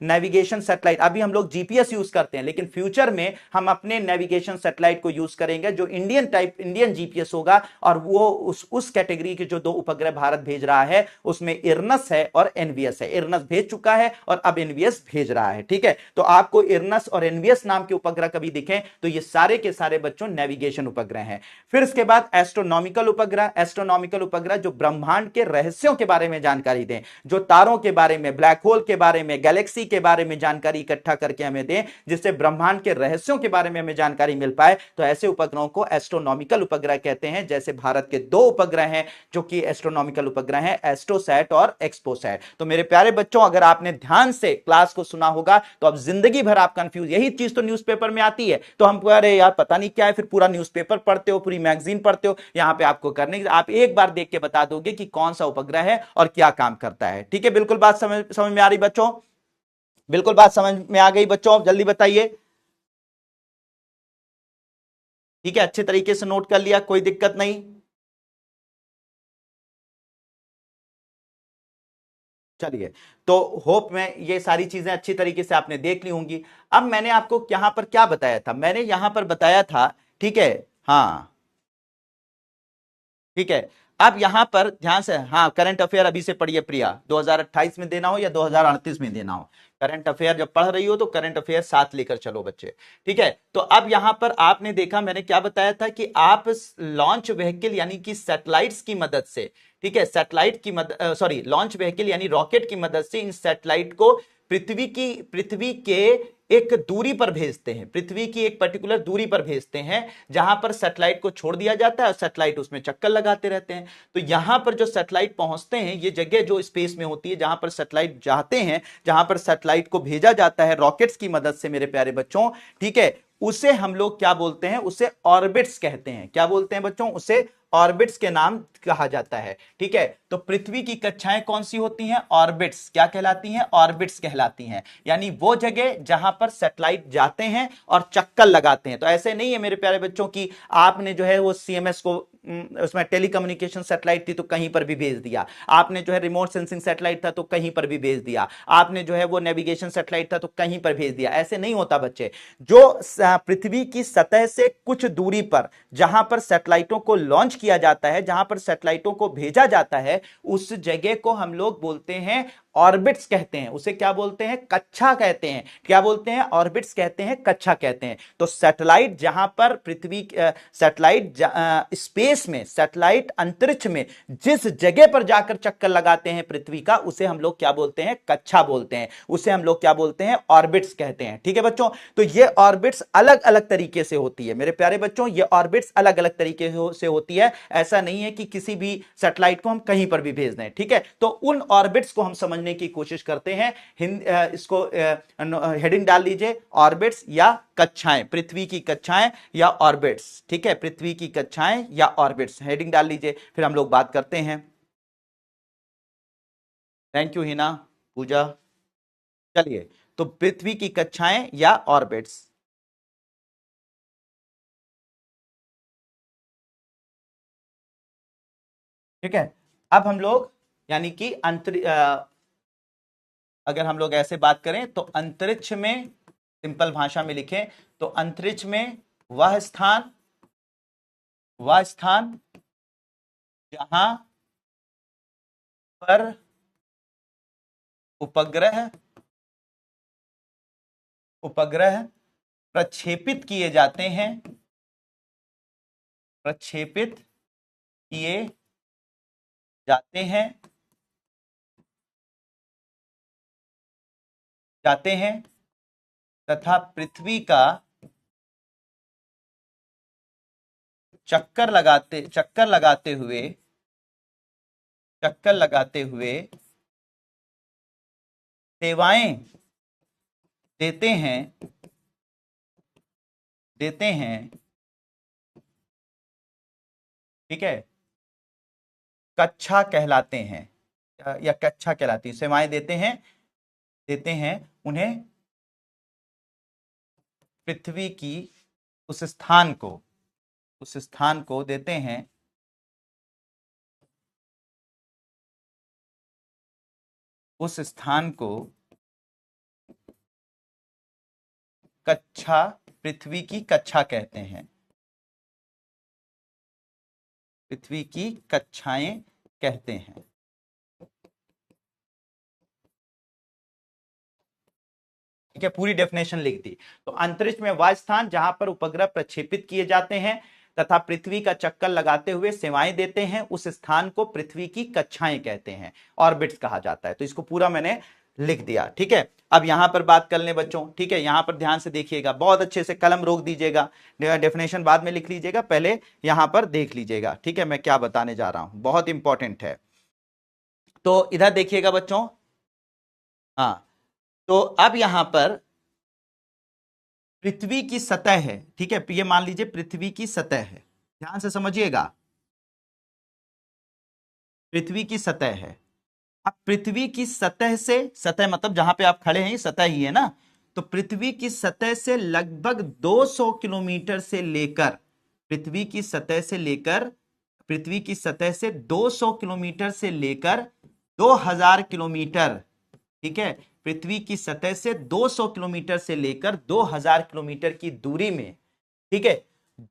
नेविगेशन सैटेलाइट, अभी हम लोग जीपीएस यूज करते हैं, लेकिन फ्यूचर में हम अपने नेविगेशन सैटेलाइट को यूज करेंगे जो इंडियन जीपीएस होगा, और वो उस कैटेगरी के जो 2 उपग्रह भारत भेज रहा है उसमें इरनस है और एनवीएस है। इरनस भेज चुका है और अब एनवीएस भेज रहा है, ठीक है। तो आपको इरनस और एनवीएस नाम के उपग्रह कभी दिखे तो ये सारे के सारे बच्चों नेविगेशन उपग्रह हैं। फिर इसके बाद एस्ट्रोनॉमिकल उपग्रह, एस्ट्रोनॉमिकल उपग्रह जो ब्रह्मांड के रहस्यों के बारे में जानकारी दें, जो तारों के बारे में, ब्लैक होल के बारे में, गैलेक्सी के बारे में जानकारी इकट्ठा करके हमें दें, जिससे ब्रह्मांड के रहस्यों के बारे में हमें जानकारी मिल पाए, तो ऐसे उपग्रहों को एस्ट्रोनॉमिकल उपग्रह कहते हैं। जैसे भारत के 2 उपग्रह हैं जो कि एस्ट्रोनॉमिकल उपग्रह हैं, एस्ट्रोसैट और एक्सपोसैट। तो मेरे प्यारे बच्चों, अगर आपने ध्यान से क्लास को सुना होगा तो अब जिंदगी भर आप कंफ्यूज, यही चीज तो न्यूज़पेपर में आती है, तो हमको अरे यार पता नहीं क्या है, फिर पूरा न्यूज़पेपर पढ़ते हो, पूरी मैगजीन पढ़ते हो, यहां पे आपको करने की, आप एक बार देख के बता दोगे कि कौन सा उपग्रह है और क्या काम करता है, ठीक है। बिल्कुल बात समझ में आ रही बच्चों? बिल्कुल बात समझ में आ गई बच्चों? जल्दी बताइए। ठीक है, अच्छे तरीके से नोट कर लिया, कोई दिक्कत नहीं? चलिए, तो होप में ये सारी चीजें अच्छी तरीके से आपने देख ली होंगी। अब मैंने आपको यहां पर क्या बताया था, मैंने यहां पर बताया था, ठीक है, हाँ ठीक है। अब यहां पर ध्यान से, हाँ करंट अफेयर अभी से पढ़िए प्रिया, 2028 में देना हो या 2038 में देना हो, करंट अफेयर जब पढ़ रही हो तो करंट अफेयर साथ लेकर चलो बच्चे, ठीक है। तो अब यहां पर आपने देखा मैंने क्या बताया था कि आप लॉन्च व्हीकल यानी कि सैटेलाइट्स की मदद से, ठीक है, सैटेलाइट की मदद, सॉरी लॉन्च व्हीकल यानी रॉकेट की मदद से इन सैटेलाइट को पृथ्वी के एक दूरी पर भेजते हैं, पृथ्वी की एक पर्टिकुलर दूरी पर भेजते हैं जहां पर सैटेलाइट को छोड़ दिया जाता है और सैटेलाइट उसमें चक्कर लगाते रहते हैं। तो यहां पर जो सैटेलाइट पहुंचते हैं, ये जगह जो स्पेस में होती है जहां पर सैटेलाइट जाते हैं, जहां पर सैटेलाइट को भेजा जाता है रॉकेट्स की मदद से मेरे प्यारे बच्चों, ठीक है, उसे हम लोग क्या बोलते हैं, उसे ऑर्बिट्स कहते हैं। क्या बोलते हैं बच्चों? उसे ऑर्बिट्स के नाम कहा जाता है। ठीक है, तो पृथ्वी की कक्षाएं कौन सी होती हैं? ऑर्बिट्स। क्या कहलाती हैं? ऑर्बिट्स कहलाती हैं। यानी वो जगह जहां पर सैटेलाइट जाते हैं और चक्कर लगाते हैं। तो ऐसे नहीं है मेरे प्यारे बच्चों की आपने जो है वो सीएमएस को उसमें टेलीकम्युनिकेशन सैटेलाइट थी तो कहीं पर भी भेज दिया, आपने जो है रिमोट सेंसिंग सैटेलाइट था तो कहीं पर भी भेज दिया, आपने जो है वो नेविगेशन सैटेलाइट था तो कहीं पर भेज दिया। ऐसे नहीं होता बच्चे। जो पृथ्वी की सतह से कुछ दूरी पर जहां पर सैटेलाइटों को लॉन्च किया जाता है, जहां पर सैटेलाइटों को भेजा जाता है, उस जगह को हम लोग बोलते हैं ऑर्बिट्स कहते हैं। उसे क्या बोलते हैं? कक्षा कहते हैं। क्या बोलते हैं? ऑर्बिट्स कहते हैं, कक्षा कहते हैं। तो सैटेलाइट जहां पर पृथ्वी सैटेलाइट स्पेस में, सैटेलाइट अंतरिक्ष में जिस जगह पर जाकर चक्कर लगाते हैं पृथ्वी का, उसे हम लोग क्या बोलते हैं? कक्षा बोलते हैं। उसे हम लोग क्या बोलते हैं? ऑर्बिट्स कहते हैं। ठीक है बच्चों, तो ये ऑर्बिट्स अलग अलग तरीके से होती है मेरे प्यारे बच्चों, ये ऑर्बिट्स अलग अलग तरीके से होती है। ऐसा नहीं है कि किसी भी सैटेलाइट को हम कहीं पर भी भेज दें। ठीक है, तो उन ऑर्बिट्स को हम समझने की कोशिश करते हैं। इसको हेडिंग डाल लीजिए, ऑर्बिट्स या कक्षाएं, पृथ्वी की कक्षाएं या ऑर्बिट्स। ठीक है, पृथ्वी की कक्षाएं या ऑर्बिट्स, हेडिंग डाल लीजिए, फिर हम लोग बात करते हैं। थैंक यू हिना, पूजा। चलिए, तो पृथ्वी की कक्षाएं या ऑर्बिट्स। ठीक है, अब हम लोग यानी कि अगर हम लोग ऐसे बात करें तो अंतरिक्ष में, सिंपल भाषा में लिखें तो अंतरिक्ष में वह स्थान जहां पर उपग्रह प्रक्षेपित किए जाते हैं, प्रक्षेपित किए जाते हैं तथा पृथ्वी का चक्कर लगाते हुए सेवाएं देते हैं। ठीक है, कक्षा कहलाते हैं या कक्षा कहलाती है। सेवाएं देते हैं उन्हें पृथ्वी की उस स्थान को देते हैं, उस स्थान को कक्षा, पृथ्वी की कक्षा कहते हैं, पृथ्वी की कक्षाएं कहते हैं। ठीक है, पूरी डेफिनेशन लिख दी। तो अंतरिक्ष में वह स्थान जहां पर उपग्रह प्रक्षेपित किए जाते हैं तथा पृथ्वी का चक्कर लगाते हुए सेवाएं देते हैं, उस स्थान को पृथ्वी की कक्षाएं कहते हैं, ऑर्बिट्स कहा जाता है। तो इसको पूरा मैंने लिख दिया। ठीक है, अब यहां पर बात कर लें बच्चों। ठीक है, यहां पर ध्यान से देखिएगा, बहुत अच्छे से कलम रोक दीजिएगा, डेफिनेशन बाद में लिख लीजिएगा, पहले यहां पर देख लीजिएगा। ठीक है, मैं क्या बताने जा रहा हूं, बहुत इंपॉर्टेंट है। तो इधर देखिएगा बच्चों। हाँ, तो अब यहां पर पृथ्वी की सतह है। ठीक है, ये मान लीजिए पृथ्वी की सतह है, ध्यान से समझिएगा, पृथ्वी की सतह है। अब पृथ्वी की सतह से, सतह मतलब जहां पे आप खड़े हैं, सतह ही है ना, तो पृथ्वी की सतह से लगभग 200 किलोमीटर से लेकर, पृथ्वी की सतह से 200 किलोमीटर से लेकर 2000 किलोमीटर। ठीक है, पृथ्वी की सतह से 200 किलोमीटर से लेकर 2000 किलोमीटर की दूरी में, ठीक है,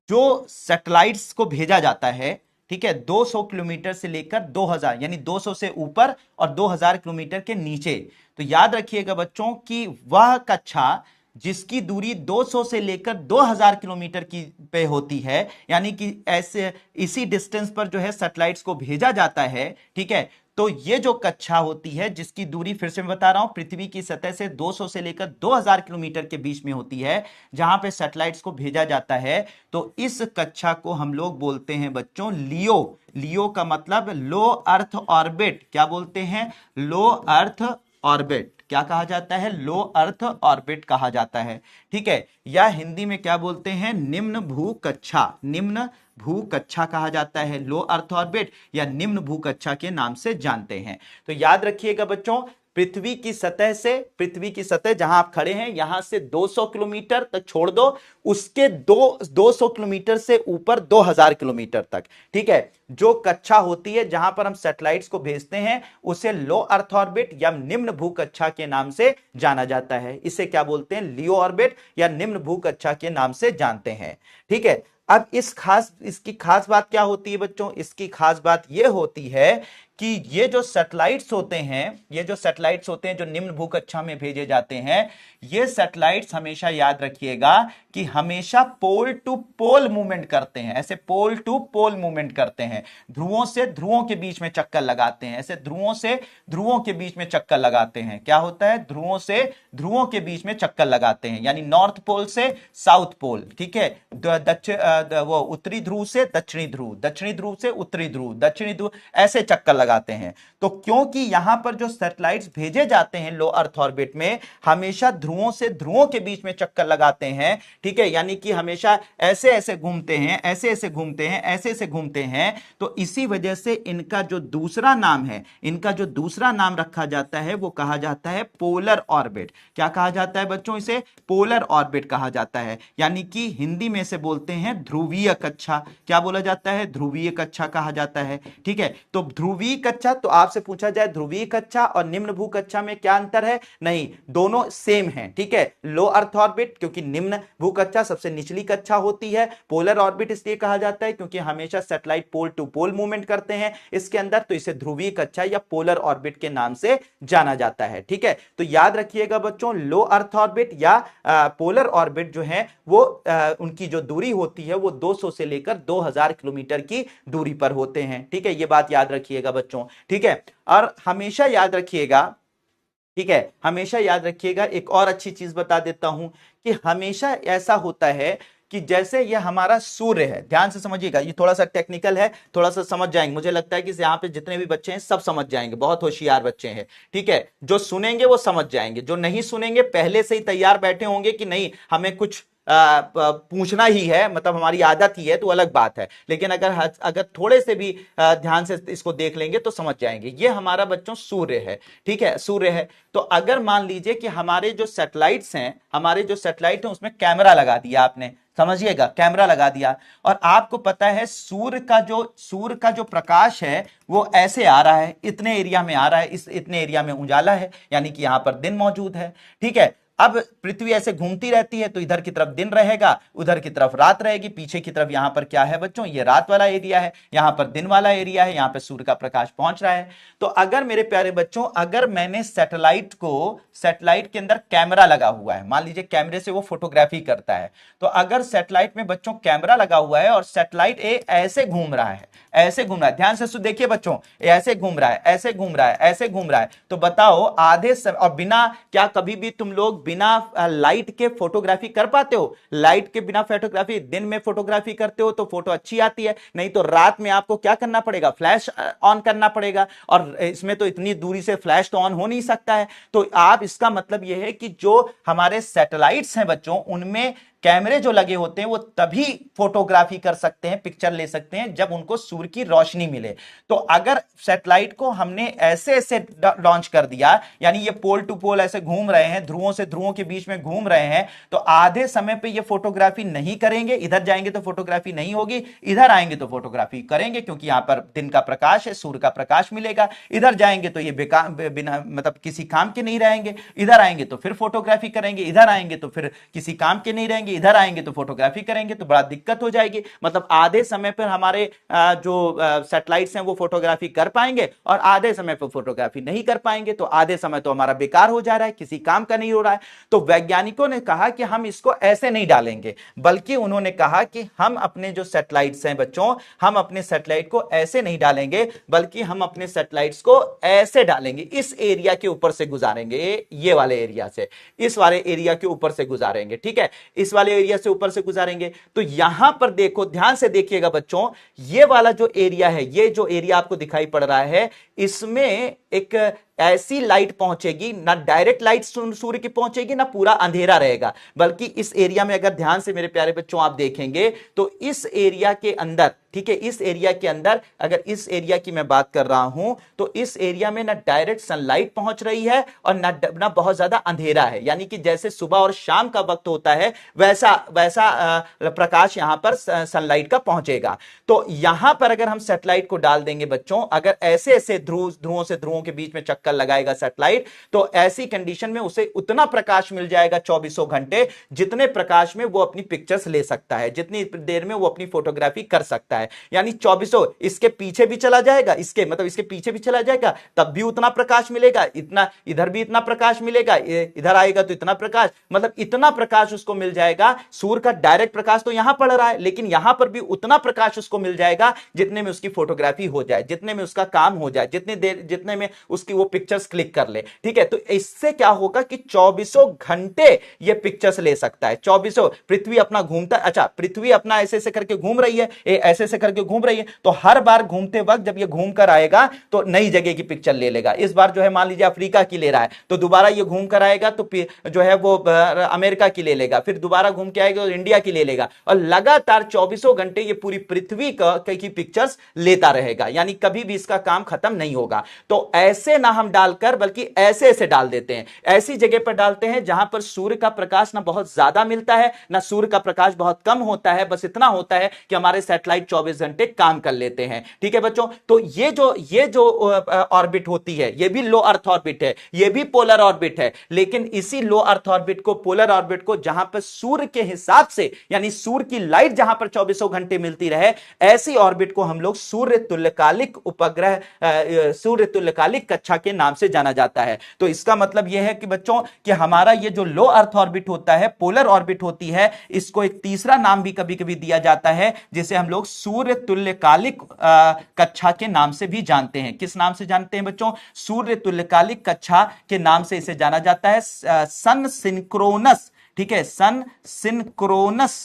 जो सैटेलाइट्स को भेजा जाता है, ठीक है, 200 किलोमीटर से लेकर 2000, यानी 200 से ऊपर और 2000 किलोमीटर के नीचे। तो याद रखिएगा बच्चों कि वह कक्षा जिसकी दूरी 200 से लेकर 2000 किलोमीटर की पे होती है, यानी कि ऐसे इसी डिस्टेंस पर जो है सैटेलाइट्स को भेजा जाता है। ठीक है, तो ये जो कक्षा होती है जिसकी दूरी फिर से मैं बता रहा हूं पृथ्वी की सतह से 200 से लेकर 2000 किलोमीटर के बीच में होती है, जहां पे सैटेलाइट्स को भेजा जाता है, तो इस कक्षा को हम लोग बोलते हैं बच्चों लियो। लियो का मतलब लो अर्थ ऑर्बिट। क्या बोलते हैं? लो अर्थ ऑर्बिट। क्या कहा जाता है? लो अर्थ ऑर्बिट कहा जाता है। ठीक है, या हिंदी में क्या बोलते हैं? निम्न भू कक्षा। निम्न भू कक्षा कहा जाता है, लो अर्थ ऑर्बिट या निम्न भू कक्षा के नाम से जानते हैं। तो याद रखिएगा बच्चों, पृथ्वी की सतह से, पृथ्वी की सतह जहां आप खड़े हैं यहां से 200 किलोमीटर तक छोड़ दो, उसके 200 किलोमीटर से ऊपर 2000 किलोमीटर तक, ठीक है, जो कक्षा होती है जहां पर हम सैटेलाइट्स को भेजते हैं उसे लो अर्थ ऑर्बिट या निम्न भू कक्षा के नाम से जाना जाता है। इसे क्या बोलते हैं? लियो ऑर्बिट या निम्न भू कक्षा के नाम से जानते हैं। ठीक है, अब इसकी खास बात क्या होती है बच्चों? इसकी खास बात यह होती है कि ये जो सैटेलाइट्स होते हैं, ये जो सैटेलाइट्स होते हैं जो निम्न भू कक्षा में भेजे जाते हैं, ये सैटेलाइट्स हमेशा याद रखिएगा कि हमेशा पोल टू पोल मूवमेंट करते हैं। ऐसे पोल टू पोल मूवमेंट करते हैं, ध्रुवों से ध्रुवों के बीच में चक्कर लगाते हैं। ऐसे ध्रुवों से ध्रुवों के बीच में चक्कर लगाते हैं। क्या होता है? ध्रुवों से ध्रुवों के बीच में चक्कर लगाते हैं, यानी नॉर्थ पोल से साउथ पोल। ठीक है, वो उत्तरी ध्रुव से दक्षिणी ध्रुव, दक्षिणी ध्रुव से उत्तरी ध्रुव, दक्षिणी ध्रुव, ऐसे चक्कर लगाते हैं। तो क्योंकि यहां पर जो सैटेलाइट्स भेजे जाते हैं लो अर्थ ऑर्बिट में, हमेशा ध्रुवों से ध्रुवों के बीच में चक्कर लगाते हैं। ठीक है, यानी कि हमेशा ऐसे ऐसे घूमते हैं, ऐसे ऐसे घूमते हैं, ऐसे ऐसे घूमते हैं। तो इसी वजह से इनका जो दूसरा नाम है, इनका जो दूसरा नाम रखा जाता है वो कहा जाता है पोलर ऑर्बिट। क्या कहा जाता है बच्चों? इसे पोलर ऑर्बिट कहा जाता है, यानी कि हिंदी में से बोलते हैं ध्रुवीय कक्षा। क्या बोला जाता है? ध्रुवीय कक्षा कहा जाता है। ठीक है, तो ध्रुवीय कक्षा, तो आपसे पूछा जाए ध्रुवीय कक्षा और निम्न भू कक्षा में क्या अंतर है? नहीं, दोनों सेम है। ठीक है, लो अर्थ ऑर्बिट क्योंकि निम्न भू कक्षा सबसे निचली कक्षा होती है, पोलर ऑर्बिट इसलिए कहा जाता है क्योंकि हमेशा satellite pole to pole movement करते हैं इसके अंदर, तो इसे ध्रुवीय कक्षा या पोलर ऑर्बिट के नाम से जाना जाता है। ठीक है, तो याद रखिएगा बच्चों, लो अर्थ ऑर्बिट या पोलर ऑर्बिट जो है वो उनकी जो दूरी होती है वो 200 से लेकर 2000 किलोमीटर की दूरी पर होते हैं। ठीक है, ये बात याद रखिएगा बच्चों। ठीक है, और हमेशा याद रखिएगा, ठीक है, हमेशा याद रखिएगा, एक और अच्छी चीज बता देता हूं कि हमेशा ऐसा होता है कि जैसे ये हमारा सूर्य है, ध्यान से समझिएगा, ये थोड़ा सा टेक्निकल है, थोड़ा सा समझ जाएंगे। मुझे लगता है कि यहाँ पे जितने भी बच्चे हैं सब समझ जाएंगे, बहुत होशियार बच्चे हैं। ठीक है, जो सुनेंगे वो समझ जाएंगे, जो नहीं सुनेंगे पहले से ही तैयार बैठे होंगे कि नहीं हमें कुछ पूछना ही है, मतलब हमारी आदत ही है, तो अलग बात है। लेकिन अगर थोड़े से भी ध्यान से इसको देख लेंगे तो समझ जाएंगे। ये हमारा बच्चों सूर्य है। ठीक है, सूर्य है। तो अगर मान लीजिए कि हमारे जो सैटेलाइट्स हैं, हमारे जो सैटेलाइट है उसमें कैमरा लगा दिया आपने, समझिएगा, कैमरा लगा दिया, और आपको पता है सूर्य का जो प्रकाश है वो ऐसे आ रहा है, इतने एरिया में आ रहा है, इस इतने एरिया में उजाला है, यानी कि यहां पर दिन मौजूद है। ठीक है, अब पृथ्वी ऐसे घूमती रहती है तो इधर की तरफ दिन रहेगा, उधर की तरफ रात रहेगी, पीछे की तरफ यहां पर क्या है बच्चों? ये रात वाला एरिया है, यहां पर दिन वाला एरिया है, यहां पर सूर्य का प्रकाश पहुंच रहा है। तो अगर मेरे प्यारे बच्चों, अगर मैंने सैटेलाइट के अंदर कैमरा लगा हुआ है, मान लीजिए कैमरे से वो फोटोग्राफी करता है, तो अगर सैटेलाइट में बच्चों कैमरा लगा हुआ है और सैटेलाइट ऐसे घूम रहा है, ऐसे घूम रहा है, ध्यान से देखिए बच्चों, ऐसे घूम रहा है, ऐसे घूम रहा है, ऐसे घूम रहा है, तो बताओ आधे और बिना, क्या कभी भी तुम लोग बिना लाइट के फोटोग्राफी कर पाते हो? लाइट के बिना फोटोग्राफी, दिन में फोटोग्राफी करते हो तो फोटो अच्छी आती है, नहीं तो रात में आपको क्या करना पड़ेगा? फ्लैश ऑन करना पड़ेगा, और इसमें तो इतनी दूरी से फ्लैश तो ऑन हो नहीं सकता है। तो आप, इसका मतलब यह है कि जो हमारे सैटेलाइट्स हैं बच्चों, उनमें कैमरे जो लगे होते हैं वो तभी फोटोग्राफी कर सकते हैं, पिक्चर ले सकते हैं, जब उनको सूर्य की रोशनी मिले। तो अगर सैटेलाइट को हमने ऐसे ऐसे लॉन्च कर दिया, यानी ये पोल टू पोल ऐसे घूम रहे हैं, ध्रुवों से ध्रुवों के बीच में घूम रहे हैं, तो आधे समय पे ये फोटोग्राफी नहीं करेंगे, इधर जाएंगे तो फोटोग्राफी नहीं होगी, इधर आएंगे तो फोटोग्राफी करेंगे, क्योंकि यहां पर दिन का प्रकाश है, सूर्य का प्रकाश मिलेगा। इधर जाएंगे तो ये बिना मतलब किसी काम के नहीं रहेंगे, इधर आएंगे तो फिर फोटोग्राफी करेंगे, इधर आएंगे तो फिर किसी काम के नहीं रहेंगे, कि इधर आएंगे तो फोटोग्राफी करेंगे तो बड़ा दिक्कत हो जाएगी। मतलब आधे समय पर हमारे जो सैटेलाइट्स हैं वो फोटोग्राफी कर पाएंगे और आधे समय पर फोटोग्राफी नहीं कर पाएंगे, तो आधे समय तो हमारा बेकार हो जा रहा है, किसी काम का नहीं हो रहा है। तो वैज्ञानिकों ने कहा कि हम इसको ऐसे नहीं डालेंगे, बल्कि उन्होंने कहा कि हम अपने जो सैटेलाइट्स हैं बच्चों, हम अपने सैटेलाइट को ऐसे नहीं डालेंगे, बल्कि हम अपने सैटेलाइट्स को ऐसे डालेंगे, इस एरिया के ऊपर से गुजारेंगे, ये वाले एरिया से, इस वाले एरिया के ऊपर से गुजारेंगे। ठीक है, इस वाले एरिया से ऊपर से गुजारेंगे। तो यहां पर देखो, ध्यान से देखिएगा बच्चों, ये वाला जो एरिया है, ये जो एरिया आपको दिखाई पड़ रहा है, इसमें एक ऐसी लाइट पहुंचेगी, ना डायरेक्ट लाइट सूर्य की पहुंचेगी, ना पूरा अंधेरा रहेगा, बल्कि इस एरिया में अगर ध्यान से मेरे प्यारे बच्चों आप देखेंगे तो इस एरिया के अंदर, ठीक है, इस एरिया के अंदर, अगर इस एरिया की मैं बात कर रहा हूं तो इस एरिया में ना डायरेक्ट सनलाइट पहुंच रही है और ना बहुत ज्यादा अंधेरा है। यानी कि जैसे सुबह और शाम का वक्त होता है वैसा वैसा प्रकाश यहां पर सनलाइट का पहुंचेगा। तो यहां पर अगर हम सैटेलाइट को डाल देंगे बच्चों, अगर ऐसे ऐसे ध्रुवों से ध्रुवों के बीच में चक्कर लगाएगा सैटेलाइट, तो ऐसी कंडीशन में उसे उतना प्रकाश मिल जाएगा 24 घंटे, जितने प्रकाश में वो अपनी पिक्चर्स ले सकता है, जितनी देर में वो अपनी फोटोग्राफी कर सकता है। यानी 24, इसके पीछे भी चला जाएगा, इसके मतलब इसके पीछे भी चला जाएगा तब भी उतना प्रकाश मिलेगा, इतना इधर भी इतना प्रकाश मिलेगा, इधर आएगा तो इतना प्रकाश, मतलब इतना प्रकाश उसको मिल जाएगा। सूर्य का डायरेक्ट प्रकाश तो यहां पड़ रहा है, लेकिन यहां पर भी उतना प्रकाश उसको मिल जाएगा जितने में उसकी फोटोग्राफी हो जाए, जितने में उसका काम हो जाए, जितने में उसकी वो पिक्चर्स क्लिक कर ले। ठीक है, तो इससे क्या होगा कि 24 घंटे ये पिक्चर्स ले सकता है। 24 पृथ्वी अपना घूमता, अच्छा पृथ्वी अपना ऐसे ऐसे करके घूम रही है, ऐसे ऐसे करके घूम रही है, तो हर बार घूमते वक्त जब ये घूम कर आएगा तो नई जगह की पिक्चर ले लेगा। इस बार जो है मान लीजिए अफ्रीका की ले रहा है, तो दोबारा ये घूम कर आएगा तो जो है वो अमेरिका की ले लेगा, फिर दोबारा घूम के आएगा तो इंडिया की ले लेगा, और लगातार 24 घंटे ये पूरी पृथ्वी की पिक्चर्स लेता रहेगा, यानी कभी भी इसका काम खत्म नहीं होगा। तो ऐसे ना हम डालकर, बल्कि ऐसे ऐसे डाल देते हैं, ऐसी जगह पर डालते हैं जहां पर सूर्य का प्रकाश ना बहुत ज्यादा मिलता है, ना सूर्य का प्रकाश बहुत कम होता है, बस इतना होता है कि हमारे सैटेलाइट 24 घंटे काम कर लेते हैं। ठीक है बच्चों, तो ये जो ऑर्बिट होती है, ये भी लो अर्थ ऑर्बिट है, ये भी पोलर ऑर्बिट है, लेकिन इसी लो अर्थ ऑर्बिट को, पोलर ऑर्बिट को, जहां पर सूर्य के हिसाब से, यानी सूर्य की लाइट जहां पर 24 घंटे मिलती रहे, ऐसी ऑर्बिट को हम लोग सूर्य तुल्यकालिक उपग्रह, सूर्य तुल्यकालिक कक्षा के नाम से जाना जाता है। तो इसका मतलब यह है कि बच्चों कि हमारा ये जो लो अर्थ ऑर्बिट होता है, पोलर ऑर्बिट होती है, इसको एक तीसरा नाम भी कभी कभी दिया जाता है, जिसे हम लोग सूर्य तुल्यकालिक कक्षा के नाम से भी जानते हैं। किस नाम से जानते हैं बच्चों? सूर्य तुल्यकालिक कक्षा के नाम से इसे जाना जाता है, सन सिंक्रोनस। ठीक है, सन सिंक्रोनस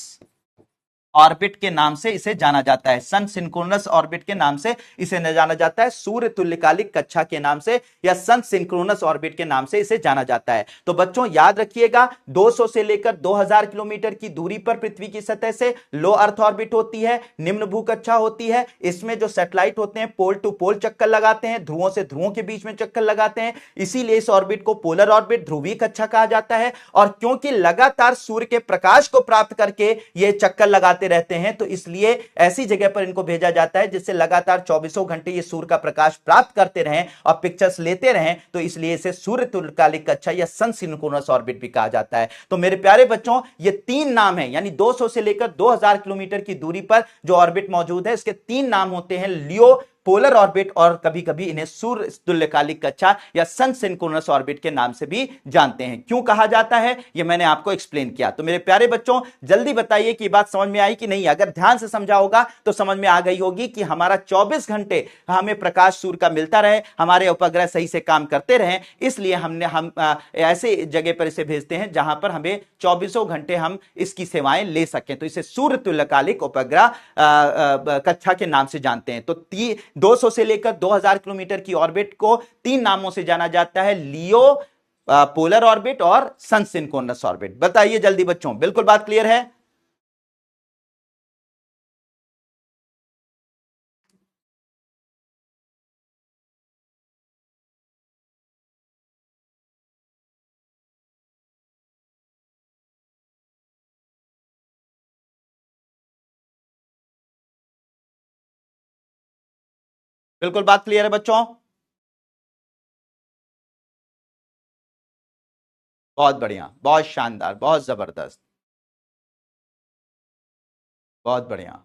ऑर्बिट के नाम से इसे जाना जाता है, सन सिंक्रोनस ऑर्बिट के नाम से इसे न जाना जाता है, सूर्य तुल्यकालिक कक्षा के नाम से या सन सिंक्रोनस ऑर्बिट के नाम से इसे जाना जाता है। तो बच्चों याद रखिएगा, 200 से लेकर 2000 किलोमीटर की दूरी पर पृथ्वी की सतह से लो अर्थ ऑर्बिट होती है, निम्न भू कक्षा होती है। इसमें जो सैटेलाइट होते हैं पोल टू पोल चक्कर लगाते हैं, ध्रुवों से ध्रुवों के बीच में चक्कर लगाते हैं, इसीलिए इस ऑर्बिट को पोलर ऑर्बिट, ध्रुवीय कक्षा कहा जाता है। और क्योंकि लगातार सूर्य के प्रकाश को प्राप्त करके ये चक्कर लगाते रहते हैं, तो इसलिए ऐसी जगह पर इनको भेजा जाता है जिससे लगातार 24 घंटे ये सूर्य का प्रकाश प्राप्त करते रहें और पिक्चर्स लेते रहें। तो इसलिए इसे सूर्य तुल्यकालिक कक्षा या सन सिंक्रोनस ऑर्बिट भी कहा जाता है। तो मेरे प्यारे बच्चों, ये तीन नाम हैं, यानी 200 से लेकर 2000 किलोमीटर की दूरी पर जो ऑर्बिट मौजूद है, इसके तीन नाम होते हैं, लियो, पोलर ऑर्बिट, और कभी कभी इन्हें सूर्य तुल्यकालिक कक्षा या सन सिंक्रोनस ऑर्बिट के नाम से भी जानते हैं। क्यों कहा जाता है ये मैंने आपको एक्सप्लेन किया। तो मेरे प्यारे बच्चों जल्दी बताइए कि बात समझ में आई कि नहीं। अगर ध्यान से समझा होगा तो समझ में आ गई होगी कि हमारा 24 घंटे हमें प्रकाश सूर्य का मिलता रहे, हमारे उपग्रह सही से काम करते रहे, इसलिए हम ऐसे जगह पर इसे भेजते हैं जहां पर हमें 24 घंटे हम इसकी सेवाएं ले सकें। तो इसे सूर्य तुल्यकालिक उपग्रह कक्षा के नाम से जानते हैं। तो 200 से लेकर 2000 किलोमीटर की ऑर्बिट को तीन नामों से जाना जाता है, लियो, पोलर ऑर्बिट और सन सिंक्रोनस ऑर्बिट। बताइए जल्दी बच्चों, बिल्कुल बात क्लियर है? बिल्कुल बात क्लियर है बच्चों? बहुत बढ़िया, बहुत शानदार, बहुत जबरदस्त। बहुत बढ़िया।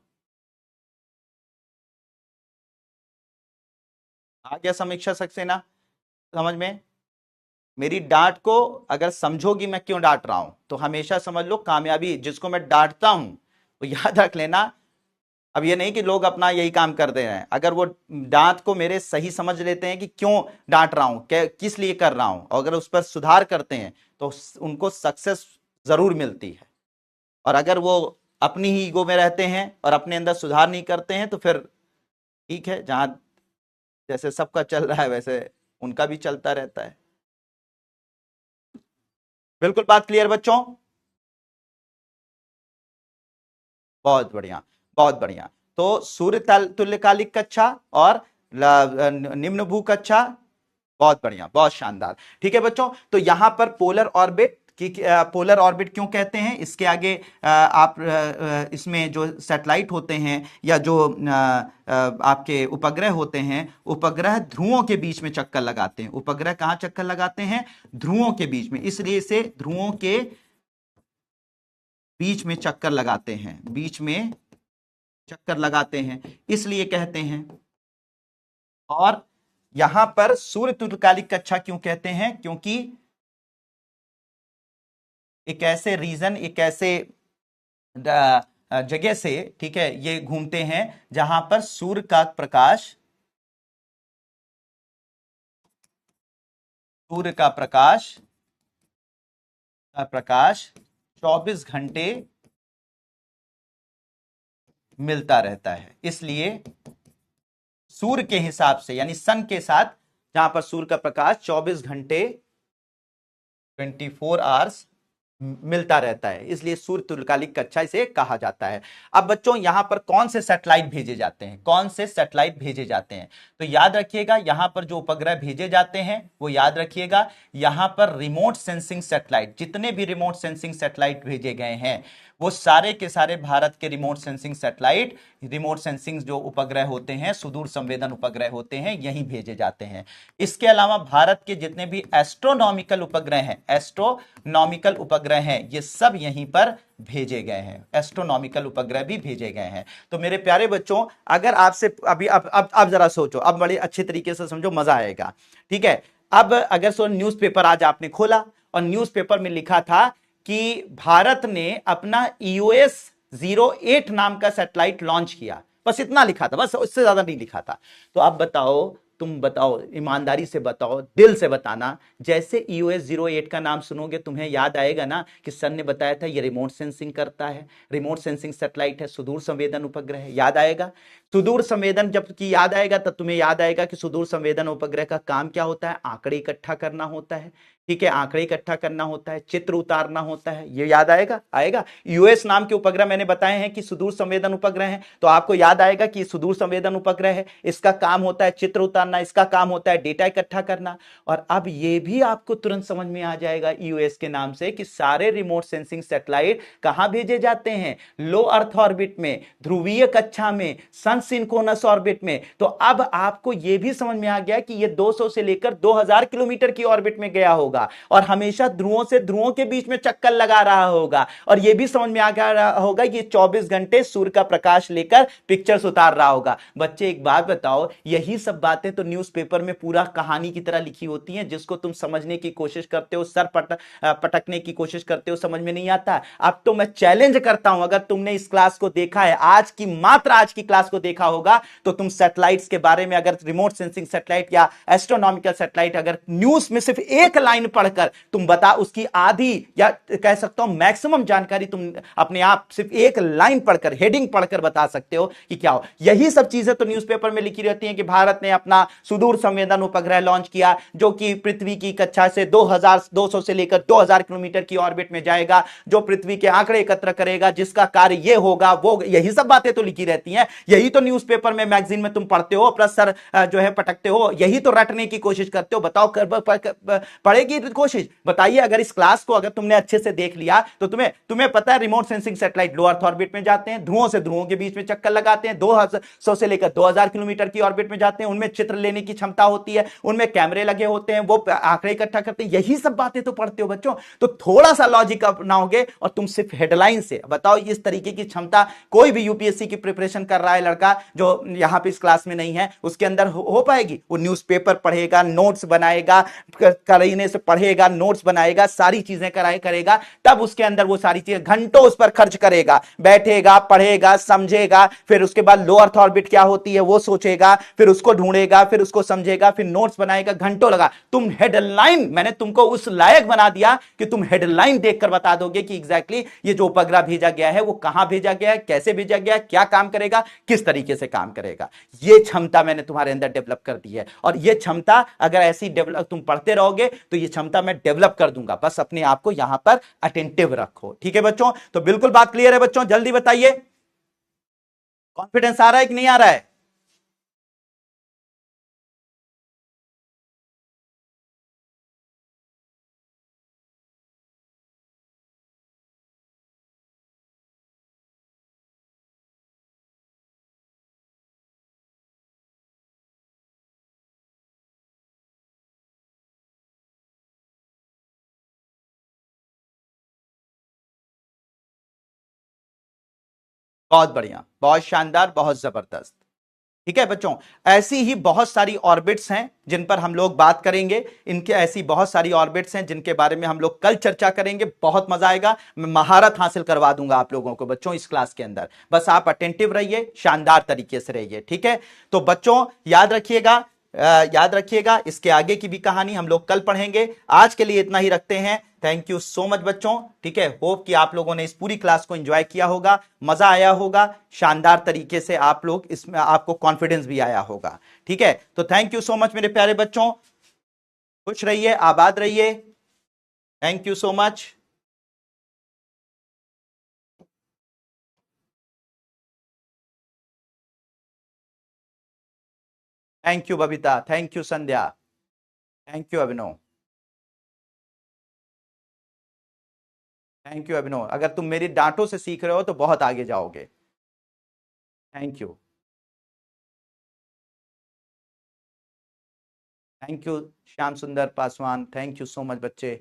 आ गया समीक्षा सक्सेना समझ में? मेरी डांट को अगर समझोगी मैं क्यों डांट रहा हूं, तो हमेशा समझ लो कामयाबी जिसको मैं डांटता हूं तो याद रख लेना। अब ये नहीं कि लोग अपना यही काम कर दे रहे हैं, अगर वो डांट को मेरे सही समझ लेते हैं कि क्यों डांट रहा हूं, किस लिए कर रहा हूं, और अगर उस पर सुधार करते हैं तो उनको सक्सेस जरूर मिलती है। और अगर वो अपनी ही ईगो में रहते हैं और अपने अंदर सुधार नहीं करते हैं तो फिर ठीक है, जहां जैसे सबका चल रहा है वैसे उनका भी चलता रहता है। बिल्कुल बात क्लियर बच्चों? बहुत बढ़िया, बहुत बढ़िया। तो सूर्य तुल्यकालिक कक्षा और निम्न भू कक्षा, बहुत बढ़िया, बहुत शानदार। ठीक है बच्चों, तो यहां पर पोलर ऑर्बिट की पोलर ऑर्बिट क्यों कहते हैं, इसके आगे आप इसमें जो सैटेलाइट होते हैं या जो आपके उपग्रह होते हैं, उपग्रह ध्रुवों के बीच में चक्कर लगाते हैं। उपग्रह कहां चक्कर लगाते हैं? ध्रुवों के बीच में, इसलिए इसे ध्रुवों के बीच में चक्कर लगाते हैं, बीच में चक्कर लगाते हैं इसलिए कहते हैं। और यहां पर सूर्य तुल्यकालिक कक्षा क्यों कहते हैं? क्योंकि एक ऐसे रीजन, एक ऐसे जगह से, ठीक है, ये घूमते हैं जहां पर सूर्य का प्रकाश, सूर्य का प्रकाश 24 घंटे मिलता रहता है। इसलिए सूर्य के हिसाब से, यानी सन के साथ, जहां पर सूर्य का प्रकाश 24 घंटे 24 आवर्स मिलता रहता है, इसलिए सूर्य तुल्यकालिक कक्षा इसे कहा जाता है। अब बच्चों यहां पर कौन से सैटेलाइट भेजे जाते हैं, कौन से सैटेलाइट भेजे जाते हैं? तो याद रखिएगा यहां पर जो उपग्रह भेजे जाते हैं वो याद रखिएगा, यहां पर रिमोट सेंसिंग सैटेलाइट, जितने भी रिमोट सेंसिंग सैटेलाइट भेजे गए हैं वो सारे के सारे भारत के remote sensing satellite, remote sensing जो उपग्रह होते हैं, सुदूर संवेदन उपग्रह होते हैं, यहीं भेजे जाते हैं। इसके अलावा भारत के जितने भी एस्ट्रोनॉमिकल उपग्रह हैं, एस्ट्रोनॉमिकल उपग्रह हैं, ये सब यहीं पर भेजे गए हैं, एस्ट्रोनॉमिकल उपग्रह भी भेजे गए हैं। तो मेरे प्यारे बच्चों, अगर आपसे अभी अब जरा सोचो, अब बड़े अच्छे तरीके से समझो, मजा आएगा। ठीक है, अब अगर सो न्यूज़पेपर आज आपने खोला और न्यूज़पेपर में लिखा था कि भारत ने अपना EOS-08 नाम का सैटेलाइट लॉन्च किया, बस इतना लिखा था, बस उससे ज्यादा नहीं लिखा था। तो अब बताओ, तुम बताओ, ईमानदारी से बताओ, दिल से बताना, जैसे EOS-08 का नाम सुनोगे तुम्हें याद आएगा ना कि सर ने बताया था ये रिमोट सेंसिंग करता है, रिमोट सेंसिंग सैटेलाइट है, सुदूर संवेदन उपग्रह है, याद आएगा? सुदूर संवेदन जब की याद आएगा तब तुम्हें याद आएगा कि सुदूर संवेदन उपग्रह का काम क्या होता है? आंकड़े इकट्ठा करना होता है। ठीक है, आंकड़े इकट्ठा करना होता है, चित्र उतारना होता है, ये याद आएगा? आएगा। यूएस नाम के उपग्रह मैंने बताए हैं कि सुदूर संवेदन उपग्रह है, तो आपको याद आएगा कि सुदूर संवेदन उपग्रह है, इसका काम होता है चित्र उतारना, इसका काम होता है डेटा इकट्ठा करना। और अब ये भी आपको तुरंत समझ में आ जाएगा यूएस के नाम से कि सारे रिमोट सेंसिंग सैटेलाइट कहां भेजे जाते हैं? लो अर्थ ऑर्बिट में, ध्रुवीय कक्षा में, सन सिंक्रोनस ऑर्बिट में। तो अब आपको यह भी समझ में आ गया कि यह 200 से लेकर 2000 किलोमीटर की ऑर्बिट में गया होगा और हमेशा ध्रुवों से ध्रुवों के बीच में चक्कर लगा रहा होगा। और यह भी समझ में आ गया होगा कि 24 घंटे सूर्य का प्रकाश लेकर पिक्चर्स उतार रहा होगा। बच्चे एक बात बताओ, यही सब बातें तो न्यूज़पेपर में पूरा कहानी की तरह लिखी होती हैं, जिसको तुम समझने की कोशिश करते हो, सर पटकने की कोशिश करते हो, समझ में नहीं आता। अब तो मैं चैलेंज करता हूं, अगर तुमने इस क्लास को देखा है, आज की, मात्र आज की क्लास को देखा होगा, तो तुम सैटेलाइट्स के बारे में, अगर रिमोट सेंसिंग सैटेलाइट या एस्ट्रोनॉमिकल सैटेलाइट, अगर न्यूज में सिर्फ एक लाइन पढ़कर तुम बता, उसकी आधी या कह सकता हूं मैक्सिमम जानकारी तुम अपने आप सिर्फ एक लाइन पढ़कर, हेडिंग पढ़कर बता सकते हो कि क्या हो। यही सब चीजें तो न्यूज़पेपर में लिखी रहती हैं कि भारत ने अपना सुदूर संवेदन उपग्रह लॉन्च किया, जो कि पृथ्वी की कक्षा से 2200 से लेकर 2000 किलोमीटर की ऑर्बिट में जाएगा, जो पृथ्वी के आंकड़े एकत्र करेगा, जिसका कार्य यह होगा वो, यही सब बातें तो लिखी रहती हैं। यही तो तो न्यूज़पेपर में मैगजीन में तुम पढ़ते हो, अपना सर जो है पटकते हो, यही तो रटने की कोशिश करते हो। बताओ पढ़ेगी कोशिश? बताइए, अगर इस क्लास को अगर तुमने अच्छे से देख लिया तो तुम्हें तुम्हें पता है रिमोट सेंसिंग सैटेलाइट लो अर्थ ऑर्बिट में जाते हैं, ध्रुवों से ध्रुवों के बीच में चक्कर लगाते हैं, 200 से लेकर 2000 किलोमीटर की ऑर्बिट में जाते हैं, उनमें चित्र लेने की क्षमता होती है, उनमें कैमरे लगे होते हैं, वो आंकड़े इकट्ठा करते हैं। यही सब बातें तो पढ़ते हो बच्चों। तो थोड़ा सा लॉजिक अपनाओगे और तुम सिर्फ हेडलाइन से बताओ, इस तरीके की क्षमता कोई भी यूपीएससी की प्रिपरेशन कर रहा है लड़का जो यहां पे इस क्लास में नहीं है, उसके अंदर हो पाएगी? वो न्यूज़पेपर पढ़ेगा, नोट्स बनाएगा, करीने से पढ़ेगा, नोट्स बनाएगा, सारी चीजें करेगा, तब उसके अंदर वो सारी चीजें घंटों उस पर खर्च करेगा, बैठेगा, पढ़ेगा, समझेगा, फिर उसके बाद लो अर्थ ऑर्बिट क्या होती है वो सोचेगा, फिर उसको ढूंढेगा, फिर उसको समझेगा, फिर नोट्स बनाएगा, घंटों लगा। तुम हेडलाइन, मैंने तुमको उस लायक बना दिया कि तुम हेडलाइन देखकर बता दोगे कि एग्जैक्टली ये जो उपग्रह भेजा गया है वो कहां भेजा गया है, कैसे भेजा गया है, क्या काम करेगा, किस तरीके से काम करेगा। ये क्षमता मैंने तुम्हारे अंदर डेवलप कर दी है, और ये क्षमता अगर ऐसी डेवलप तुम पढ़ते रहोगे तो ये क्षमता मैं डेवलप कर दूंगा। बस अपने आप को यहां पर अटेंटिव रखो, ठीक है बच्चों? तो बिल्कुल बात क्लियर है बच्चों, जल्दी बताइए, कॉन्फिडेंस आ रहा है कि नहीं आ रहा है? बहुत बढ़िया, बहुत शानदार, बहुत जबरदस्त। ठीक है बच्चों, ऐसी ही बहुत सारी ऑर्बिट्स हैं जिन पर हम लोग बात करेंगे। इनके ऐसी बहुत सारी ऑर्बिट्स हैं जिनके बारे में हम लोग कल चर्चा करेंगे। बहुत मजा आएगा, मैं महारत हासिल करवा दूंगा आप लोगों को बच्चों इस क्लास के अंदर। बस आप अटेंटिव रहिए, शानदार तरीके से रहिए, ठीक है? तो बच्चों याद रखिएगा, याद रखिएगा, इसके आगे की भी कहानी हम लोग कल पढ़ेंगे। आज के लिए इतना ही रखते हैं। थैंक यू सो मच बच्चों, ठीक है? होप कि आप लोगों ने इस पूरी क्लास को एंजॉय किया होगा, मजा आया होगा, शानदार तरीके से आप लोग इसमें आपको कॉन्फिडेंस भी आया होगा, ठीक है? तो थैंक यू सो मच मेरे प्यारे बच्चों, खुश रहिए, आबाद रहिए। Thank you so much. Thank you Babita, thank you Sandhya, thank you Abhinav, thank you Abhinav. अगर तुम मेरी डांटों से सीख रहे हो तो बहुत आगे जाओगे। Thank you, thank you Shyam Sundar Paswan, thank you so much बच्चे।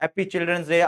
Happy children's day.